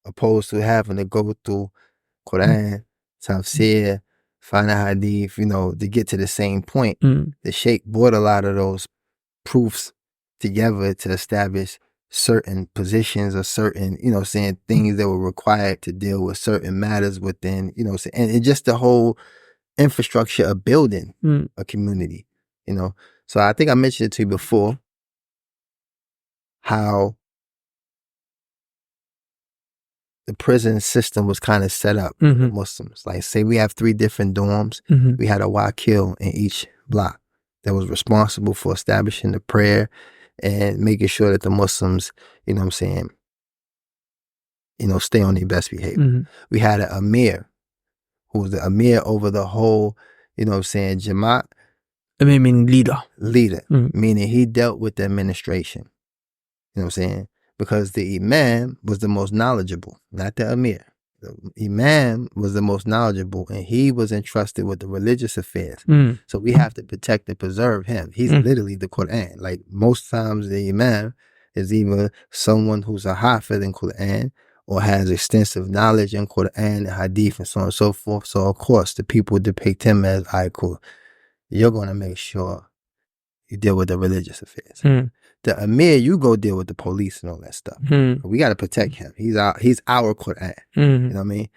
opposed to having to go through Quran, Tafsir, find a hadith, you know, to get to the same point, the Sheikh brought a lot of those proofs together to establish certain positions or certain, you know, saying things that were required to deal with certain matters within, you know, and just the whole infrastructure of building a community, you know. So I think I mentioned it to you before, how the prison system was kind of set up for Muslims. Like, say we have 3 different dorms, we had a wakil in each block that was responsible for establishing the prayer and making sure that the Muslims, you know what I'm saying, you know, stay on their best behavior. We had an Amir, who was the Amir over the whole, you know what I'm saying, Jamaat. Amir meaning leader. Leader, meaning he dealt with the administration. You know what I'm saying? Because the imam was the most knowledgeable, not the Amir. The imam was the most knowledgeable, and he was entrusted with the religious affairs. So we have to protect and preserve him. He's literally the Quran. Like, most times the imam is either someone who's a hafiz in Quran or has extensive knowledge in Quran and hadith and so on and so forth. So of course the people depict him as, all right, cool, you're going to make sure you deal with the religious affairs. The Amir, you go deal with the police and all that stuff. We got to protect him. He's our Quran. You know what I mean?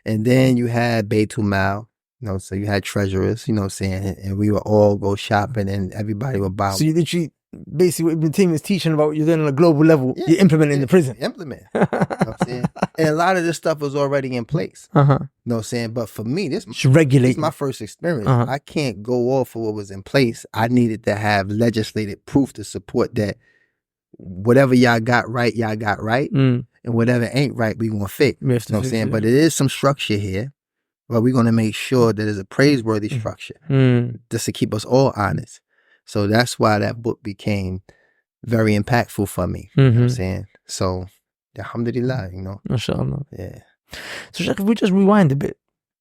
And then you had Baytul Mal, you know, so you had treasurers, you know what I'm saying? And we would all go shopping and everybody would buy. So you literally, basically what Ibn Taymiyyah is teaching about, you're doing on a global level, you implement it in the prison. Implement. You know what I'm saying? And a lot of this stuff was already in place. You know what I'm saying? But for me, this is my first experience. I can't go off of what was in place. I needed to have legislated proof to support that whatever y'all got right, and whatever ain't right, we gonna fix. You know what I'm saying? But it is some structure here, but we're gonna make sure that it's a praiseworthy structure just to keep us all honest. So that's why that book became very impactful for me. You know what I'm saying? So alhamdulillah, you know. MashaAllah. Yeah. So Sheikh, if we just rewind a bit,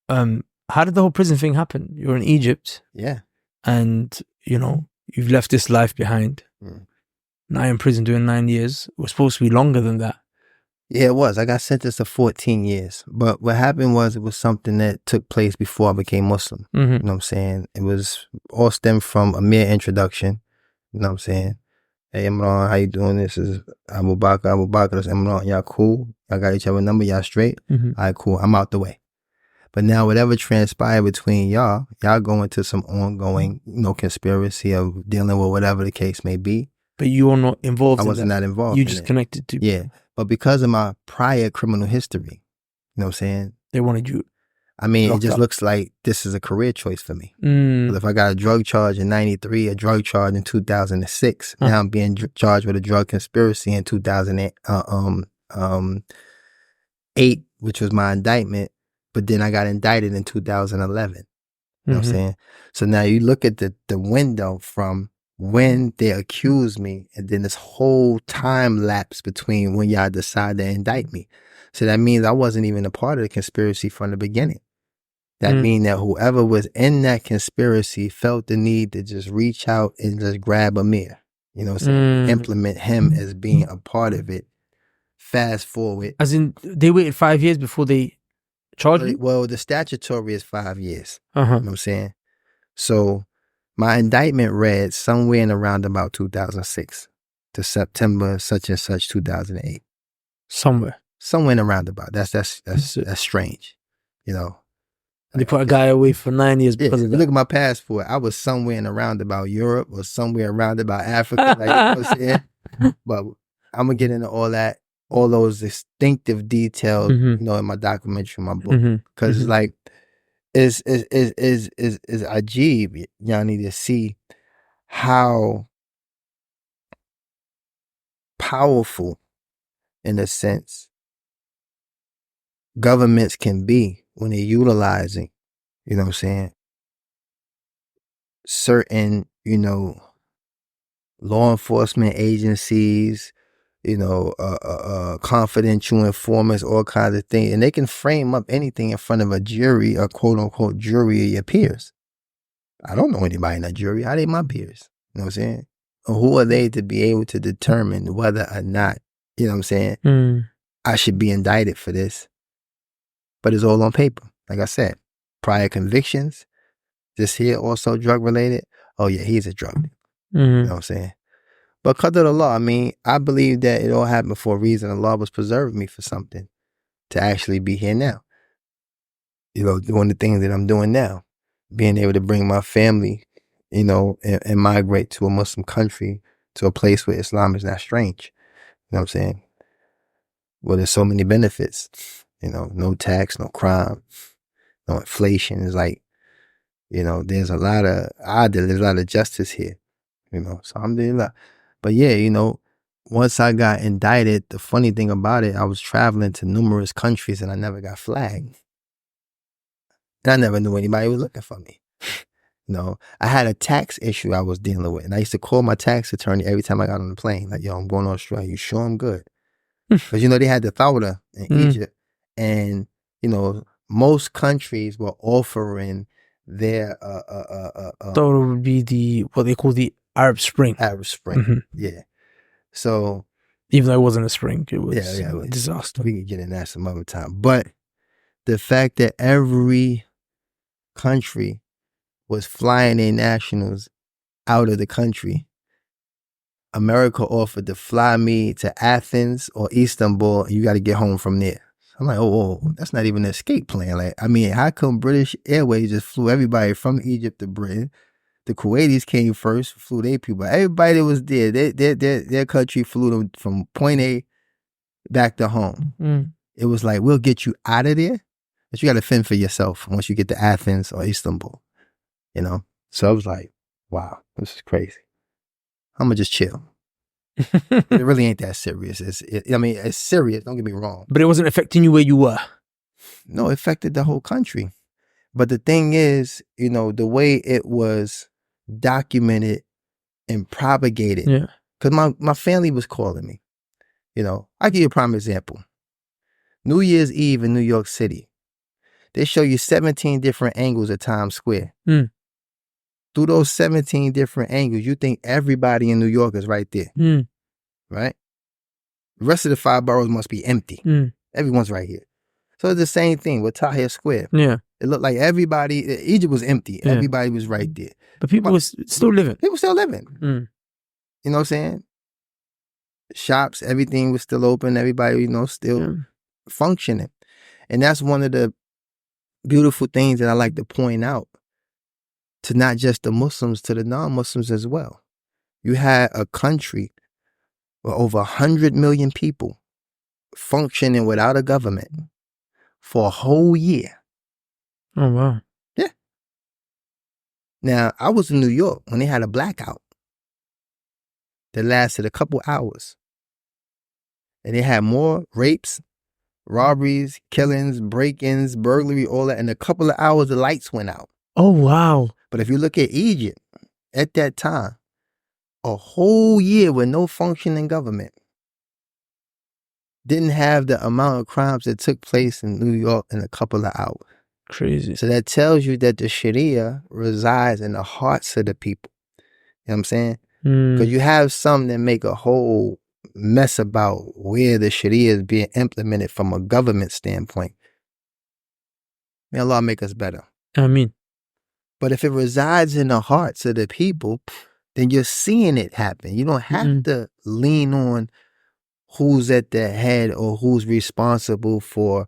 how did the whole prison thing happen? You're in Egypt. Yeah. And, you know, you've left this life behind. Now you're in prison doing 9 years. It was supposed to be longer than that. Yeah, it was. I got sentenced to 14 years. But what happened was, it was something that took place before I became Muslim. You know what I'm saying? It was all stemmed from a mere introduction. You know what I'm saying? Hey, Imran, how you doing? This is Abu Bakr, that's Imran. Y'all cool? Y'all got each other number? Y'all straight? All right, cool. I'm out the way. But now whatever transpired between y'all go into some ongoing, you know, conspiracy of dealing with whatever the case may be. But you were not involved in that. I was not involved. You just connected to. Yeah. But because of my prior criminal history, you know what I'm saying? They wanted you. I mean, it just looks like this is a career choice for me. But if I got a drug charge in 93, a drug charge in 2006, now I'm being charged with a drug conspiracy in 2008, which was my indictment. But then I got indicted in 2011. You know what I'm saying? So now you look at the window from when they accused me, and then this whole time lapse between when y'all decide to indict me. So that means I wasn't even a part of the conspiracy from the beginning. That means that whoever was in that conspiracy felt the need to just reach out and just grab Amir. You know what I'm saying? Implement him as being a part of it. Fast forward. As in, they waited 5 years before they charged you? Well, the statutory is 5 years. Uh-huh. You know what I'm saying? So my indictment read somewhere in around about 2006 to September such and such 2008. Somewhere in around about. That's strange. You know. They put a guy away for 9 years because of that. Look at my passport. I was somewhere in around about Europe or somewhere around about Africa. Like, you know what I'm saying? But I'm gonna get into all that, all those distinctive details, you know, in my documentary, my book, because it's like is ajib. Y'all need to see how powerful, in a sense, governments can be when they're utilizing, you know what I'm saying, certain, you know, law enforcement agencies, you know, confidential informants, all kinds of things. And they can frame up anything in front of a jury, a quote unquote jury of your peers. I don't know anybody in that jury. How they my peers? You know what I'm saying? Or who are they to be able to determine whether or not, you know what I'm saying, I should be indicted for this? But it's all on paper. Like I said, prior convictions, this here also drug related. Oh yeah, he's a drug. You know what I'm saying? But because of the law, I mean, I believe that it all happened for a reason. The law was preserving me for something to actually be here now. You know, doing the things that I'm doing now. Being able to bring my family, you know, and migrate to a Muslim country, to a place where Islam is not strange. You know what I'm saying? Well, there's so many benefits. You know, no tax, no crime, no inflation. It's like, you know, there's a lot of justice here, you know, so alhamdulillah. But yeah, you know, once I got indicted, the funny thing about it, I was traveling to numerous countries and I never got flagged. And I never knew anybody was looking for me. You know, I had a tax issue I was dealing with, and I used to call my tax attorney every time I got on the plane, like, yo, I'm going to Australia. You sure I'm good? Because, you know, they had the Thawda in Egypt. And, you know, most countries were offering their Thawda would be what they call the Arab Spring. Yeah. So even though it wasn't a spring, it was a disaster. We can get into that some other time. But the fact that every country was flying their nationals out of the country, America offered to fly me to Athens or Istanbul, and you got to get home from there. I'm like, oh, that's not even an escape plan. Like, I mean, how come British Airways just flew everybody from Egypt to Britain? The Kuwaitis came first, flew their people. Everybody that was there, their country flew them from point A back to home. It was like, we'll get you out of there, but you got to fend for yourself once you get to Athens or Istanbul, you know? So I was like, wow, this is crazy. I'm going to just chill. It really ain't that serious. I mean, it's serious, don't get me wrong. But it wasn't affecting you where you were? No, it affected the whole country. But the thing is, you know, the way it was documented and propagated, because my family was calling me. You know, I'll give you a prime example. New Year's Eve in New York City, they show you 17 different angles of Times Square. Through those 17 different angles, you think everybody in New York is right there. Right? The rest of the 5 boroughs must be empty. Everyone's right here. So it's the same thing with Tahrir Square. Yeah. It looked like everybody, Egypt was empty. Yeah. Everybody was right there. But people were still living. People still living. You know what I'm saying? Shops, everything was still open. Everybody, you know, still functioning. And that's one of the beautiful things that I like to point out to not just the Muslims, to the non-Muslims as well. You had a country with over 100 million people functioning without a government for a whole year. Oh, wow. Yeah. Now, I was in New York when they had a blackout that lasted a couple hours. And they had more rapes, robberies, killings, break-ins, burglary, all that. In a couple of hours, the lights went out. Oh, wow. But if you look at Egypt, at that time, a whole year with no functioning government, didn't have the amount of crimes that took place in New York in a couple of hours. Crazy. So that tells you that the Sharia resides in the hearts of the people. You know what I'm saying? Because you have some that make a whole mess about where the Sharia is being implemented from a government standpoint. May Allah make us better. Ameen. But if it resides in the hearts of the people, then you're seeing it happen. You don't have to lean on who's at the head or who's responsible for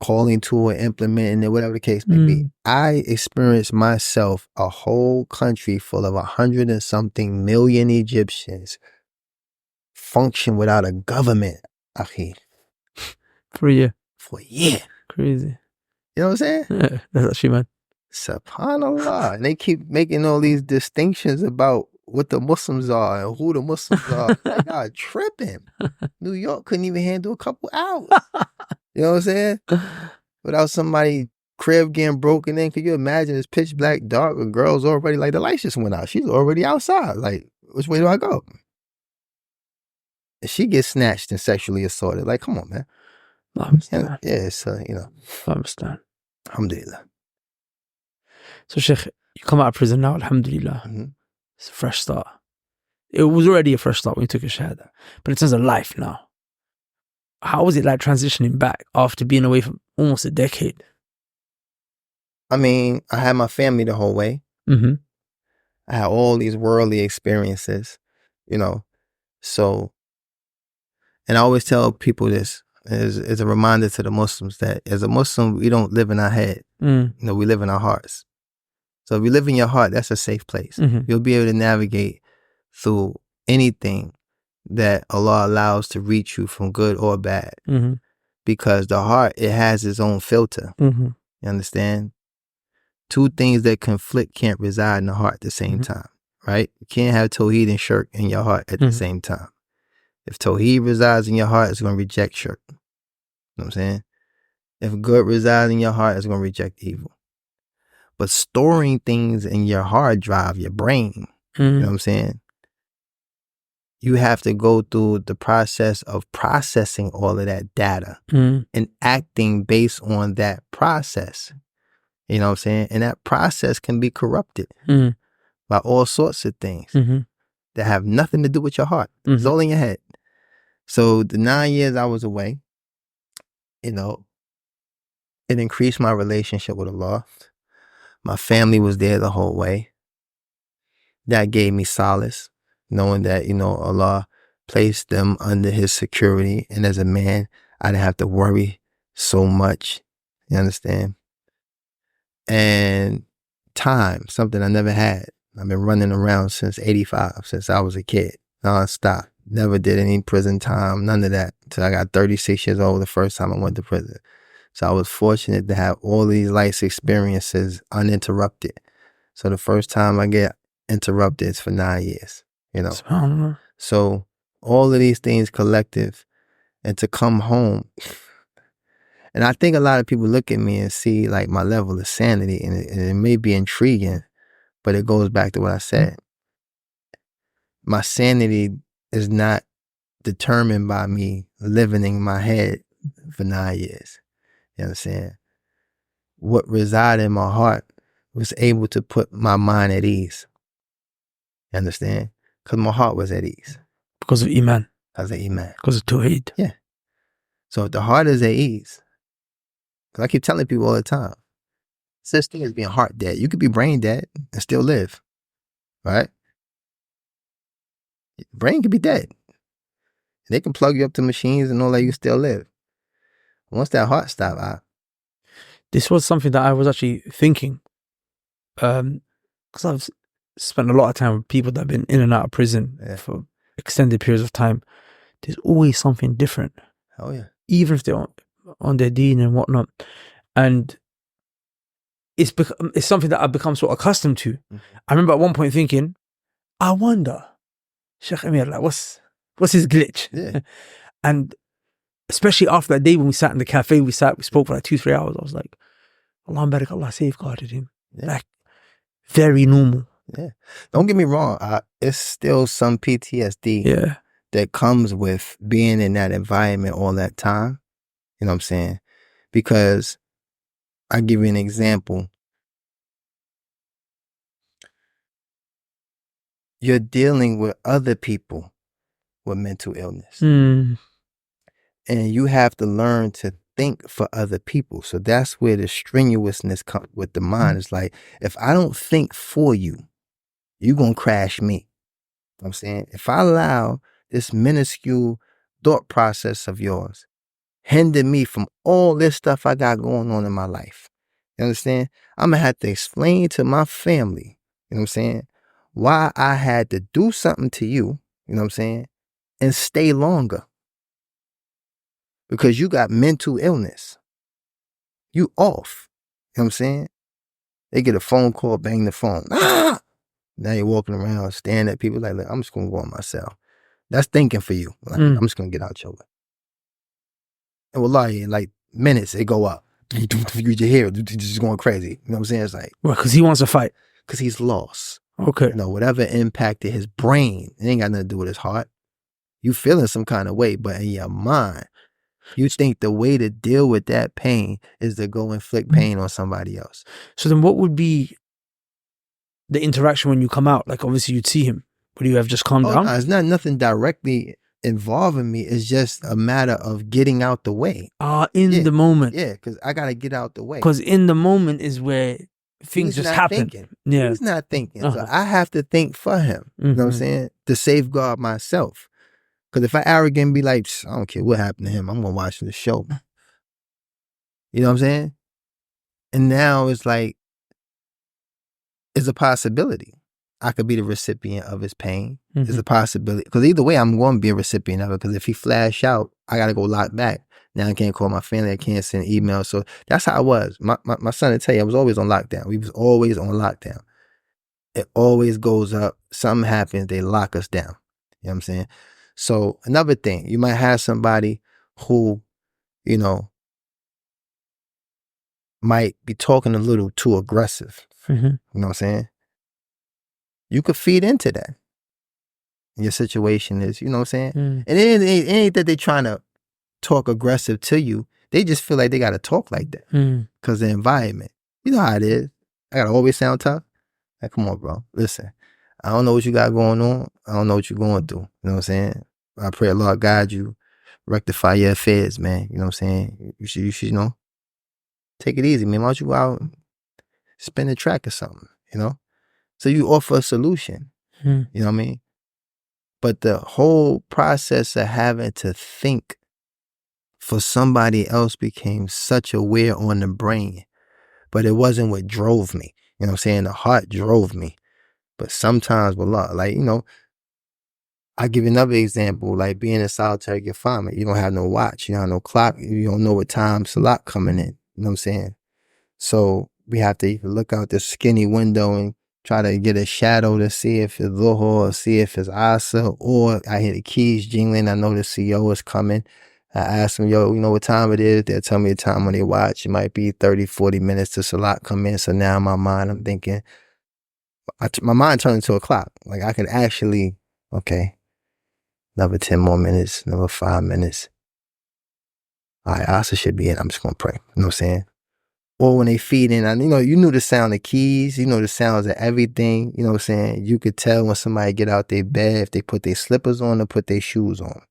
calling to or implementing it, whatever the case may be. I experienced myself a whole country full of 100 and something million Egyptians function without a government, akhi. For a year. For a year. Crazy. You know what I'm saying? Yeah, that's actually mad. Subhanallah. And they keep making all these distinctions about what the Muslims are and who the Muslims are. Like, God, tripping. New York couldn't even handle a couple hours. You know what I'm saying? Without somebody crib getting broken in. Could you imagine it's pitch black, dark, a girl's already like, the lights just went out. She's already outside. Like, which way do I go? And she gets snatched and sexually assaulted. Like, come on, man. I understand. Yeah, so, you know. I understand. Alhamdulillah. So, Sheikh, you come out of prison now, alhamdulillah. It's a fresh start. It was already a fresh start when you took a shahada. But in terms of life now, how was it like transitioning back after being away for almost a decade? I mean, I had my family the whole way. I had all these worldly experiences, you know. So, and I always tell people this as a reminder to the Muslims that as a Muslim, we don't live in our head. You know, we live in our hearts. So if you live in your heart, that's a safe place. You'll be able to navigate through anything that Allah allows to reach you from good or bad. Because the heart, it has its own filter. You understand? Two things that conflict can't reside in the heart at the same time, right? You can't have Tawheed and Shirk in your heart at the same time. If Tawheed resides in your heart, it's going to reject Shirk. You know what I'm saying? If good resides in your heart, it's going to reject evil. But storing things in your hard drive, your brain, you know what I'm saying? You have to go through the process of processing all of that data and acting based on that process. You know what I'm saying? And that process can be corrupted by all sorts of things that have nothing to do with your heart. It's all in your head. So the 9 years I was away, you know, it increased my relationship with Allah. My family was there the whole way. That gave me solace, knowing that, you know, Allah placed them under His security. And as a man, I didn't have to worry so much. You understand? And time, something I never had. I've been running around since 85, since I was a kid, nonstop. Never did any prison time, none of that, until I got 36 years old the first time I went to prison. So I was fortunate to have all these life experiences uninterrupted. So the first time I get interrupted is for 9 years, you know. So all of these things collective, and to come home. And I think a lot of people look at me and see like my level of sanity, and it may be intriguing, but it goes back to what I said. My sanity is not determined by me living in my head for 9 years. You understand? What resided in my heart was able to put my mind at ease. You understand? Because my heart was at ease. Because of Iman. Because of Iman. Because of Tawheed. Yeah. So if the heart is at ease, because I keep telling people all the time, such thing as being heart dead. You could be brain dead and still live. Right? Brain could be dead. They can plug you up to machines and all that, you still live. Once that heart stops, this was something that I was actually thinking. Because I've spent a lot of time with people that have been in and out of prison for extended periods of time. There's always something different. Oh yeah. Even if they're on their deen and whatnot. And it's something that I've become sort of accustomed to. I remember at one point thinking, I wonder, Sheikh Amir, like, what's his glitch? Yeah. And especially after that day when we sat in the cafe, we spoke for like 2-3 hours. I was like, Allah barak, Allah safeguarded him. Yeah. Like, very normal. Yeah. Don't get me wrong. It's still some PTSD that comes with being in that environment all that time. You know what I'm saying? Because I'll give you an example. You're dealing with other people with mental illness. Mm. And you have to learn to think for other people. So that's where the strenuousness comes with the mind. It's like, if I don't think for you, you're going to crash me. You know what I'm saying? If I allow this minuscule thought process of yours hinder me from all this stuff I got going on in my life, you understand? I'm going to have to explain to my family, you know what I'm saying, why I had to do something to you, you know what I'm saying, and stay longer. Because you got mental illness. You off. You know what I'm saying? They get a phone call, bang the phone. Ah! Now you're walking around, staring at people like, look, I'm just going to go on myself. That's thinking for you. Like, I'm just going to get out your way. And wallahi, in like minutes, it go up. You just hear it, just going crazy. You know what I'm saying? It's like, well, because he wants to fight. Because he's lost. Okay. You know, whatever impacted his brain, it ain't got nothing to do with his heart. You feeling some kind of way, but in your mind, you think the way to deal with that pain is to go inflict pain on somebody else. So then what would be the interaction when you come out? Like, obviously you'd see him. Would you have just calmed down? No, it's not nothing directly involving me. It's just a matter of getting out the way. In the moment. Yeah, because I got to get out the way. Because in the moment is where things just happen. Thinking. Yeah. He's not thinking. So I have to think for him. You know what I'm saying? To safeguard myself. Because if I arrogant be like, I don't care what happened to him, I'm going to watch the show. You know what I'm saying? And now it's like, it's a possibility. I could be the recipient of his pain. It's a possibility. Because either way, I'm going to be a recipient of it. Because if he flash out, I got to go lock back. Now I can't call my family. I can't send emails. So that's how I was. My son will tell you, I was always on lockdown. We was always on lockdown. It always goes up. Something happens. They lock us down. You know what I'm saying? So another thing, you might have somebody who, you know, might be talking a little too aggressive. You know what I'm saying? You could feed into that. Your situation is, you know what I'm saying? And it ain't that they trying to talk aggressive to you. They just feel like they got to talk like that because the environment. You know how it is. I got to always sound tough. Like, come on, bro. Listen. I don't know what you got going on. I don't know what you're going through. You know what I'm saying? I pray Allah guide you, rectify your affairs, man. You know what I'm saying? You should, you know, take it easy, man. Why don't you go out and spin a track or something, you know? So you offer a solution, you know what I mean? But the whole process of having to think for somebody else became such a wear on the brain. But it wasn't what drove me. You know what I'm saying? The heart drove me. But sometimes, wallah, like, you know, I'll give you another example, like being in solitary confinement. You don't have no watch, you don't have no clock, you don't know what time Salat coming in. You know what I'm saying? So we have to look out this skinny window and try to get a shadow to see if it's Dhuhr or see if it's Asa, or I hear the keys jingling, I know the CO is coming. I ask them, yo, you know what time it is? They'll tell me the time when they watch. It might be 30, 40 minutes to Salat come in. So now in my mind, I'm thinking, my mind turned into a clock. Like I could actually, okay, another 10 more minutes, another 5 minutes. All right, Asa should be in. I'm just going to pray. You know what I'm saying? Or when they feed in, you know, you knew the sound of keys, you know the sounds of everything. You know what I'm saying? You could tell when somebody get out their bed, if they put their slippers on or put their shoes on.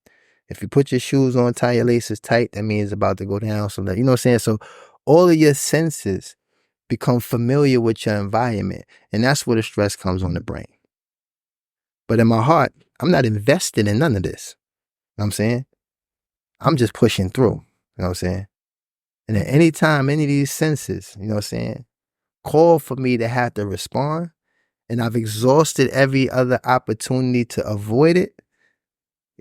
If you put your shoes on, tie your laces tight, that means it's about to go down. So that, you know what I'm saying? So all of your senses become familiar with your environment. And that's where the stress comes on the brain. But in my heart, I'm not invested in none of this. You know what I'm saying? I'm just pushing through. You know what I'm saying? And at any time, any of these senses, you know what I'm saying, call for me to have to respond, and I've exhausted every other opportunity to avoid it,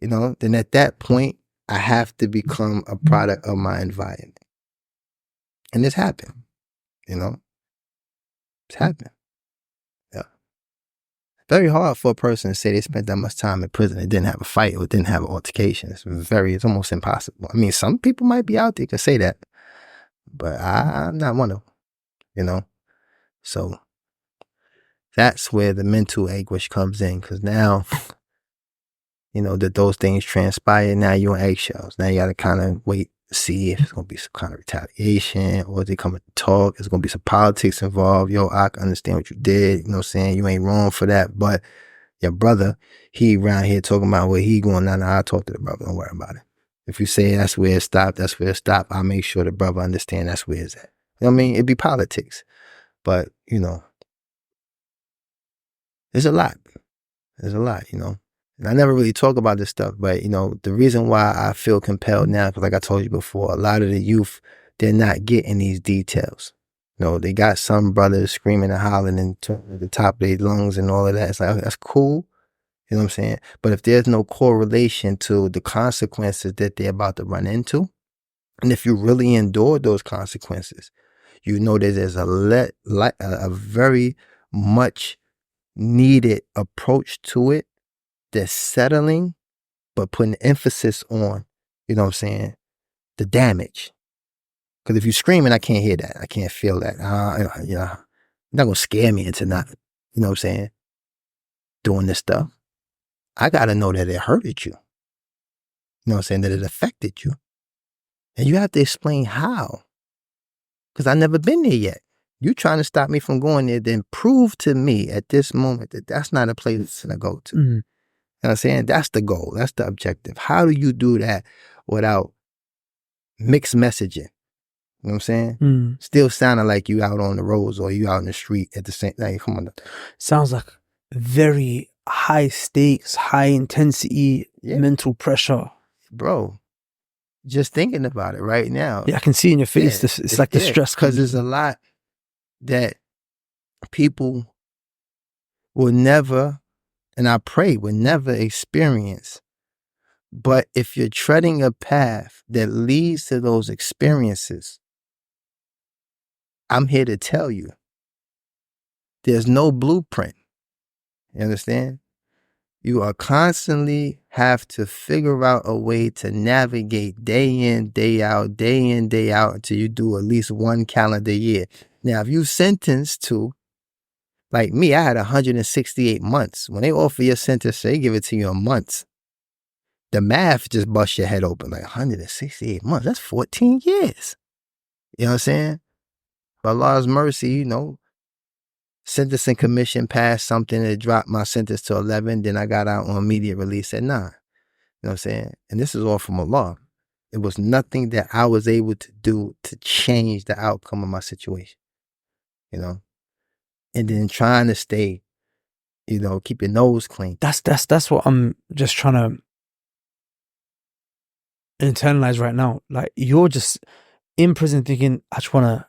you know, then at that point, I have to become a product of my environment. And this happened, you know? It's happened. Yeah. Very hard for a person to say they spent that much time in prison and didn't have a fight or didn't have an altercation. It's almost impossible. I mean, some people might be out there can say that, but I'm not one of them, you know? So that's where the mental anguish comes in, because now, you know, that those things transpire. Now you're on eggshells. Now you got to kind of wait, see if it's going to be some kind of retaliation or they come to talk. It's going to be some politics involved. Yo, I can understand what you did. You know what I'm saying? You ain't wrong for that. But your brother, he around here talking about where he going. Now, I'll talk to the brother. Don't worry about it. If you say that's where it stopped, that's where it stopped, I'll make sure the brother understand that's where it's at. You know what I mean? It'd be politics. But, you know, there's a lot. There's a lot, you know. And I never really talk about this stuff, but, you know, the reason why I feel compelled now, because like I told you before, a lot of the youth, they're not getting these details. You know, they got some brothers screaming and hollering and turning at the top of their lungs and all of that. It's like, that's cool. You know what I'm saying? But if there's no correlation to the consequences that they're about to run into, and if you really endure those consequences, you know that there's a very much needed approach to it that's settling, but putting emphasis on, you know what I'm saying, the damage. Because if you're screaming, I can't hear that. I can't feel that. Yeah, not going to scare me into not, you know what I'm saying, doing this stuff. I got to know that it hurted you. You know what I'm saying, that it affected you. And you have to explain how. Because I've never been there yet. You trying to stop me from going there, then prove to me at this moment that that's not a place to go to. Mm-hmm. You know what I'm saying? That's the goal. That's the objective. How do you do that without mixed messaging? You know what I'm saying? Mm. Still sounding like you out on the roads or you out in the street at the same time. Come on. Sounds like very high stakes, high intensity, mental pressure. Bro, just thinking about it right now. Yeah, I can see in your face. It's like the stress. Because there's a lot that people will never, and I pray will never experience. But if you're treading a path that leads to those experiences, I'm here to tell you, there's no blueprint. You understand? You are constantly have to figure out a way to navigate day in, day out, until you do at least one calendar year. Now, if you sentenced to, like me, I had 168 months. When they offer your sentence, they give it to you in months. The math just busts your head open. Like 168 months, that's 14 years. You know what I'm saying? By Allah's mercy, you know, sentencing commission passed something that dropped my sentence to 11. Then I got out on immediate release at 9. You know what I'm saying? And this is all from Allah. It was nothing that I was able to do to change the outcome of my situation. You know? And then trying to stay, you know, keep your nose clean. That's what I'm just trying to internalize right now. Like, you're just in prison thinking, I just want to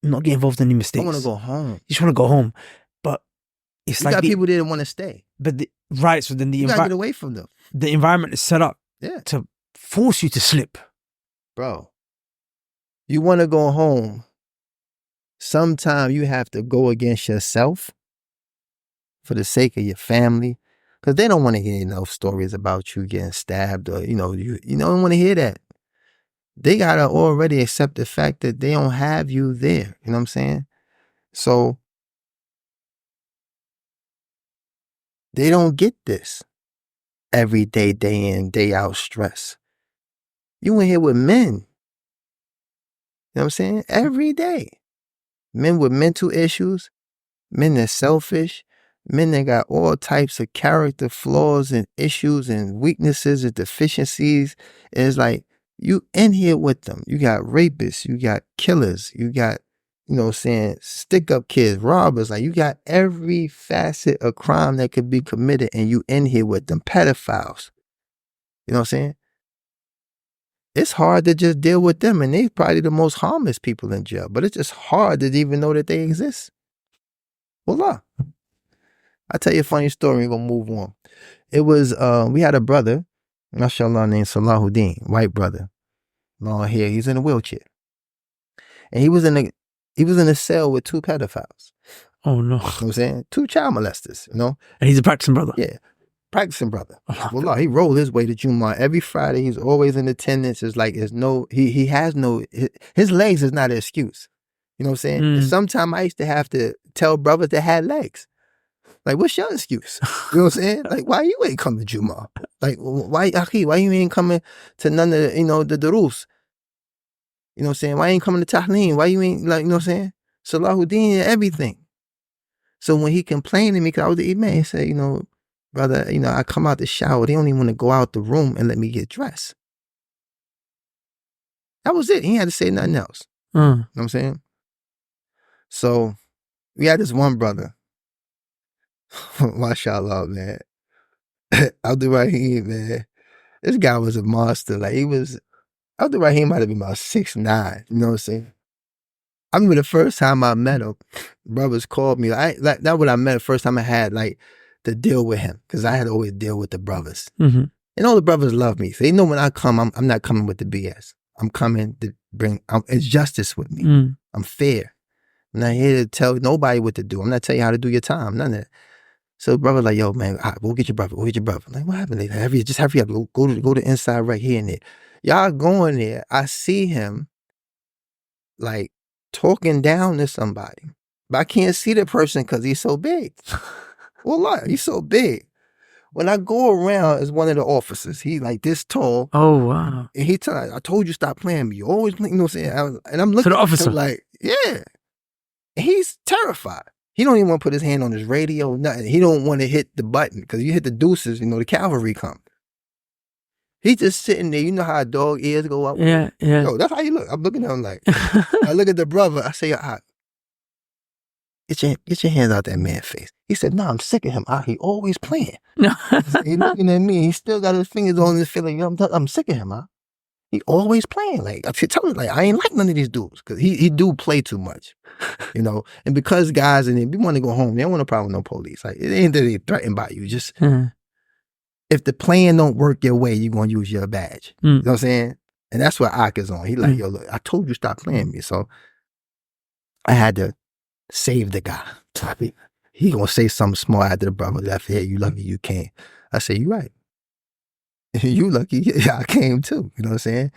not get involved in any mistakes. I want to go home. You just want to go home. But it's you got people there that want to stay. But right, so then you got to get away from them. The environment is set up to force you to slip. Bro, you want to go home. Sometimes you have to go against yourself for the sake of your family, because they don't want to hear enough stories about you getting stabbed or, you don't want to hear that. They got to already accept the fact that they don't have you there. You know what I'm saying? So they don't get this every day, day in, day out stress. You in here with men. You know what I'm saying? Every day. Men with mental issues, men that's selfish, men that got all types of character flaws and issues and weaknesses and deficiencies. It's like, you in here with them. You got rapists, you got killers, you got, stick up kids, robbers. Like, you got every facet of crime that could be committed, and you in here with them. Pedophiles. You know what I'm saying? It's hard to just deal with them, and they're probably the most harmless people in jail. But it's just hard to even know that they exist. Wallah. I'll tell you a funny story. We're going to move on. It was, we had a brother, mashallah, named Salahuddin, white brother, long hair. He's in a wheelchair. And he was in a cell with 2 pedophiles. Oh, no. You know what I'm saying? 2 child molesters, And he's a practicing brother? Yeah. Practicing brother. Wallah, he rolled his way to Jumu'ah every Friday. He's always in attendance. It's like, he has no, his legs is not an excuse. You know what I'm saying? And sometimes I used to have to tell brothers that had legs. Like, what's your excuse? You know what I'm saying? Like, why you ain't coming to Jumu'ah? Like, why you ain't coming to none of the, the durus? You know what I'm saying? Why you ain't coming to Tahleen? Why you ain't, like, you know what I'm saying? Salahuddin and everything. So when he complained to me, because I was the imam, he said, brother, I come out the shower. They don't even want to go out the room and let me get dressed. That was it. He had to say nothing else. You know what I'm saying? So we had this one brother. MashaAllah, man. Abdul Rahim, man. This guy was a monster. Like, Abdul Rahim might have been about 6'9", you know what I'm saying? I remember the first time I met him, brothers called me. That's what I met the first time I had, like, to deal with him, because I had to always deal with the brothers. Mm-hmm. And all the brothers love me. So they know when I come, I'm not coming with the BS. I'm coming to it's justice with me. I'm fair. I'm not here to tell nobody what to do. I'm not telling you how to do your time, none of that. So the brother like, yo, man, all right, we'll get your brother. I'm like, what happened? Like, hurry up. Go to the inside right here and there. Y'all going there. I see him, like, talking down to somebody. But I can't see the person because he's so big. Wallah, he's so big. When I go around as one of the officers, he like this tall. Oh, wow. And he tell I told you stop playing me. You always playing, you know what I'm saying? And I'm looking to the officer. At him like, yeah. And he's terrified. He don't even want to put his hand on his radio, nothing. He don't want to hit the button because you hit the deuces, the cavalry come. He's just sitting there. You know how a dog ears go up? Yeah, yeah. Yo, that's how you look. I'm looking at him like, I look at the brother. I say, get your hands out that man's face. He said, no, I'm sick of him. He always playing. He looking at me. He still got his fingers on his feeling. I'm sick of him, He always playing. Like, I tell him, like, I ain't like none of these dudes. Because he do play too much. And because guys, and we want to go home, they don't want no problem with no police. Like, it ain't that they threatened by you. Just, if the plan don't work your way, you're going to use your badge. You know what I'm saying? And that's what Ak is on. He like, yo, look, I told you stop playing me. So I had to save the guy. He gonna say something smart after the brother left here. You lucky you came. I say, you right. You lucky. Yeah, I came too. You know what I'm saying?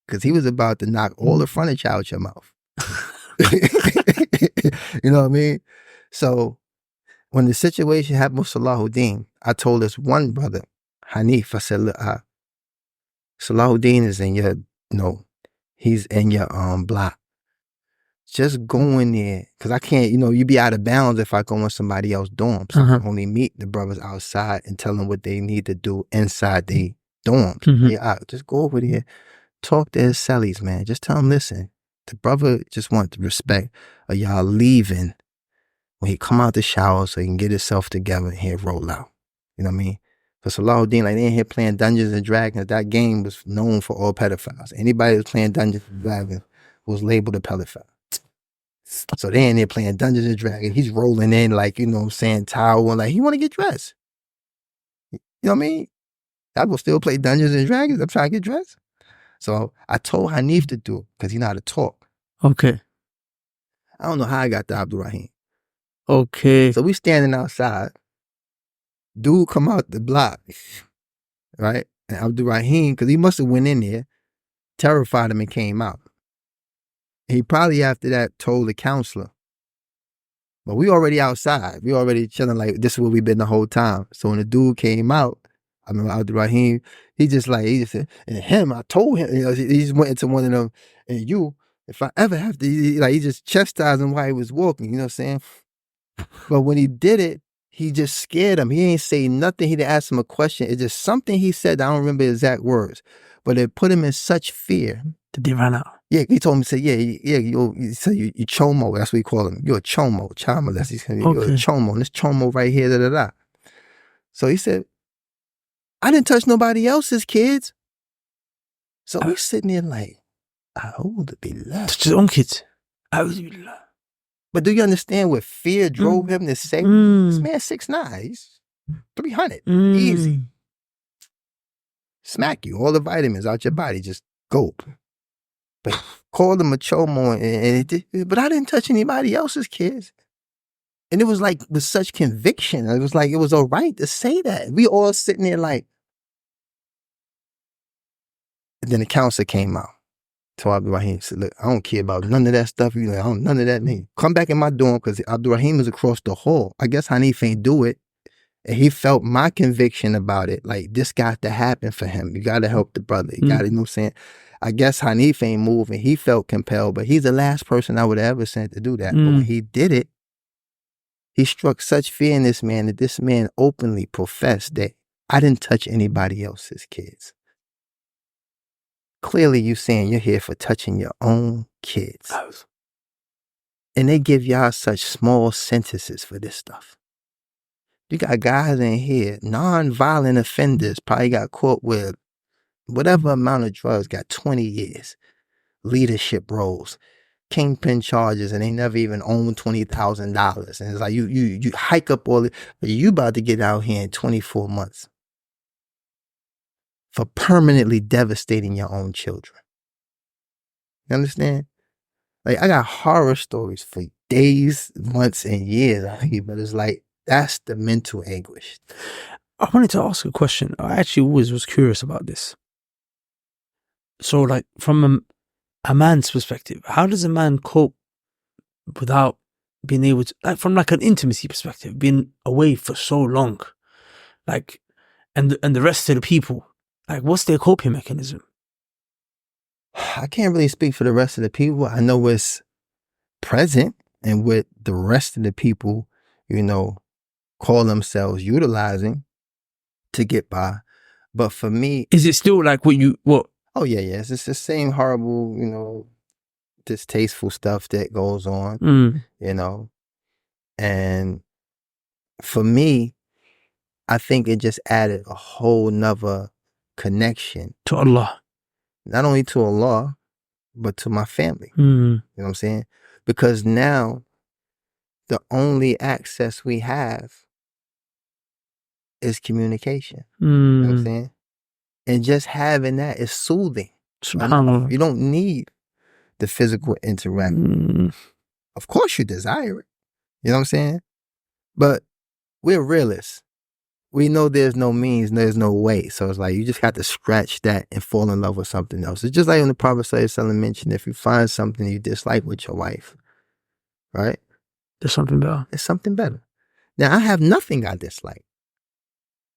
Because he was about to knock all the furniture out your mouth. You know what I mean? So when the situation happened with Salahuddin, I told this one brother, Hanif, I said, look, Salahuddin is in your, he's in your block. Just go in there, because I can't, you be out of bounds if I go in somebody else's dorms. So I only meet the brothers outside and tell them what they need to do inside their dorms. Yeah, just go over there, talk to his cellies, man. Just tell him, listen, the brother just wants the respect of y'all leaving when he come out the shower so he can get himself together and he'll roll out. You know what I mean? For Salahuddin, like, they in here playing Dungeons and Dragons. That game was known for all pedophiles. Anybody who's playing Dungeons and Dragons was labeled a pedophile. So they in there playing Dungeons and Dragons. He's rolling in like, you know what I'm saying, towel, and like, he want to get dressed. You know what I mean? I will still play Dungeons and Dragons. I'm trying to get dressed. So I told Hanif to do it because he know how to talk. Okay. I don't know how I got to Abdul Rahim. Okay. So we standing outside. Dude come out the block, right? And Abdul Rahim, because he must have went in there, terrified him and came out. He probably after that told the counselor. But we already outside. We already chilling like this is where we've been the whole time. So when the dude came out, I remember Abdul Rahim, he just said, and him, I told him, he just went into one of them, and you, if I ever have to, he just chastised him while he was walking, you know what I'm saying? But when he did it, he just scared him. He ain't say nothing. He didn't ask him a question. It's just something he said. I don't remember the exact words, but it put him in such fear. Did they run out? Yeah, he told me, say, you chomo. That's what he called him. You're a chomo, child molester. You're a chomo. And this chomo right here, da-da-da. So he said, I didn't touch nobody else's kids. So we sitting there like, A'udhu billah. Touch his own kids. But do you understand what fear drove him to say? This man 6'9", he's 300, easy. Smack you, all the vitamins out your body, just go. But called him a chomo, but I didn't touch anybody else's kids. And it was like with such conviction. It was like it was all right to say that. We all sitting there like. And then the counselor came out. told Abdul Rahim, said, look, I don't care about none of that stuff. You like, I don't, none of that. Name. Come back in my dorm, because Abdul Rahim is across the hall. I guess Hanif ain't do it. And he felt my conviction about it. Like, this got to happen for him. You got to help the brother. You got to, you know what I'm saying? I guess Hanif ain't moving. He felt compelled, but he's the last person I would have ever sent to do that. But when he did it, he struck such fear in this man that this man openly professed that I didn't touch anybody else's kids. Clearly, you saying you're here for touching your own kids. And they give y'all such small sentences for this stuff. You got guys in here, non-violent offenders, probably got caught with whatever amount of drugs, got 20 years, leadership roles, kingpin charges, and they never even owned $20,000. And it's like you hike up all it, but you about to get out here in 24 months for permanently devastating your own children. You understand? Like, I got horror stories for days, months, and years, but it's like, that's the mental anguish. I wanted to ask a question. I actually always was curious about this. So, like, from a man's perspective, how does a man cope without being able to, like, from like an intimacy perspective, being away for so long, like, and the rest of the people, like, what's their coping mechanism? I can't really speak for the rest of the people. I know it's present, and with the rest of the people, you know, call themselves utilizing to get by. But for me, is it still like what? Oh yeah, it's just the same horrible, you know, distasteful stuff that goes on, you know. And for me, I think it just added a whole nother connection to Allah. Not only to Allah, but to my family. You know what I'm saying? Because now the only access we have is communication. You know what I'm saying? And just having that is soothing. SubhanAllah. You don't need the physical interaction. Of course you desire it. You know what I'm saying? But we're realists. We know there's no means, there's no way. So it's like you just got to scratch that and fall in love with something else. It's just like when the Prophet ﷺ mentioned, if you find something you dislike with your wife, right? There's something better. There's something better. Now, I have nothing I dislike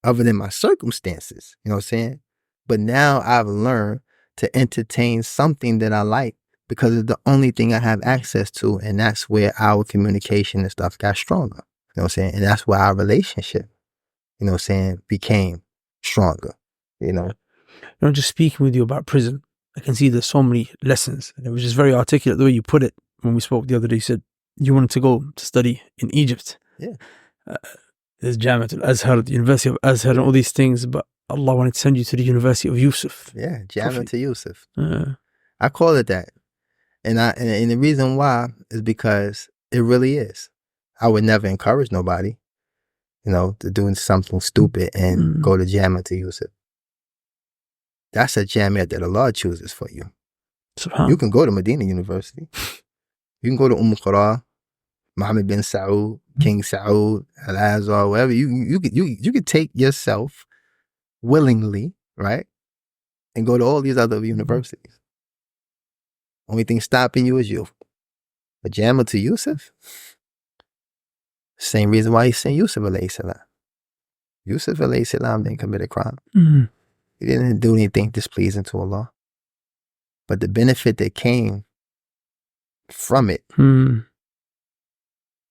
other than my circumstances. You know what I'm saying? But now I've learned to entertain something that I like because it's the only thing I have access to. And that's where our communication and stuff got stronger. You know what I'm saying? And that's where our relationship, you know what I'm saying, became stronger, you know? You know, just speaking with you about prison, I can see there's so many lessons. And it was just very articulate the way you put it when we spoke the other day. You said you wanted to go to study in Egypt. Yeah. There's Jamiat al-Azhar, the University of Azhar, and all these things, but Allah wanted to send you to the University of Yusuf. Yeah, Jamiat to Yusuf. I call it that. And the reason why is because it really is. I would never encourage nobody, you know, to do something stupid and go to Jamiat to Yusuf. That's a Jamiat that Allah chooses for you. You can go to Medina University. You can go to Qura, Mohammed bin Saud, King Saud, Al-Azhar, whatever. You could take yourself willingly, right? And go to all these other universities. Only thing stopping you is you. But Jamiat to Yusuf, same reason why he sent Yusuf alayhi salam. Yusuf alayhi salam didn't commit a crime. He didn't do anything displeasing to Allah. But the benefit that came from it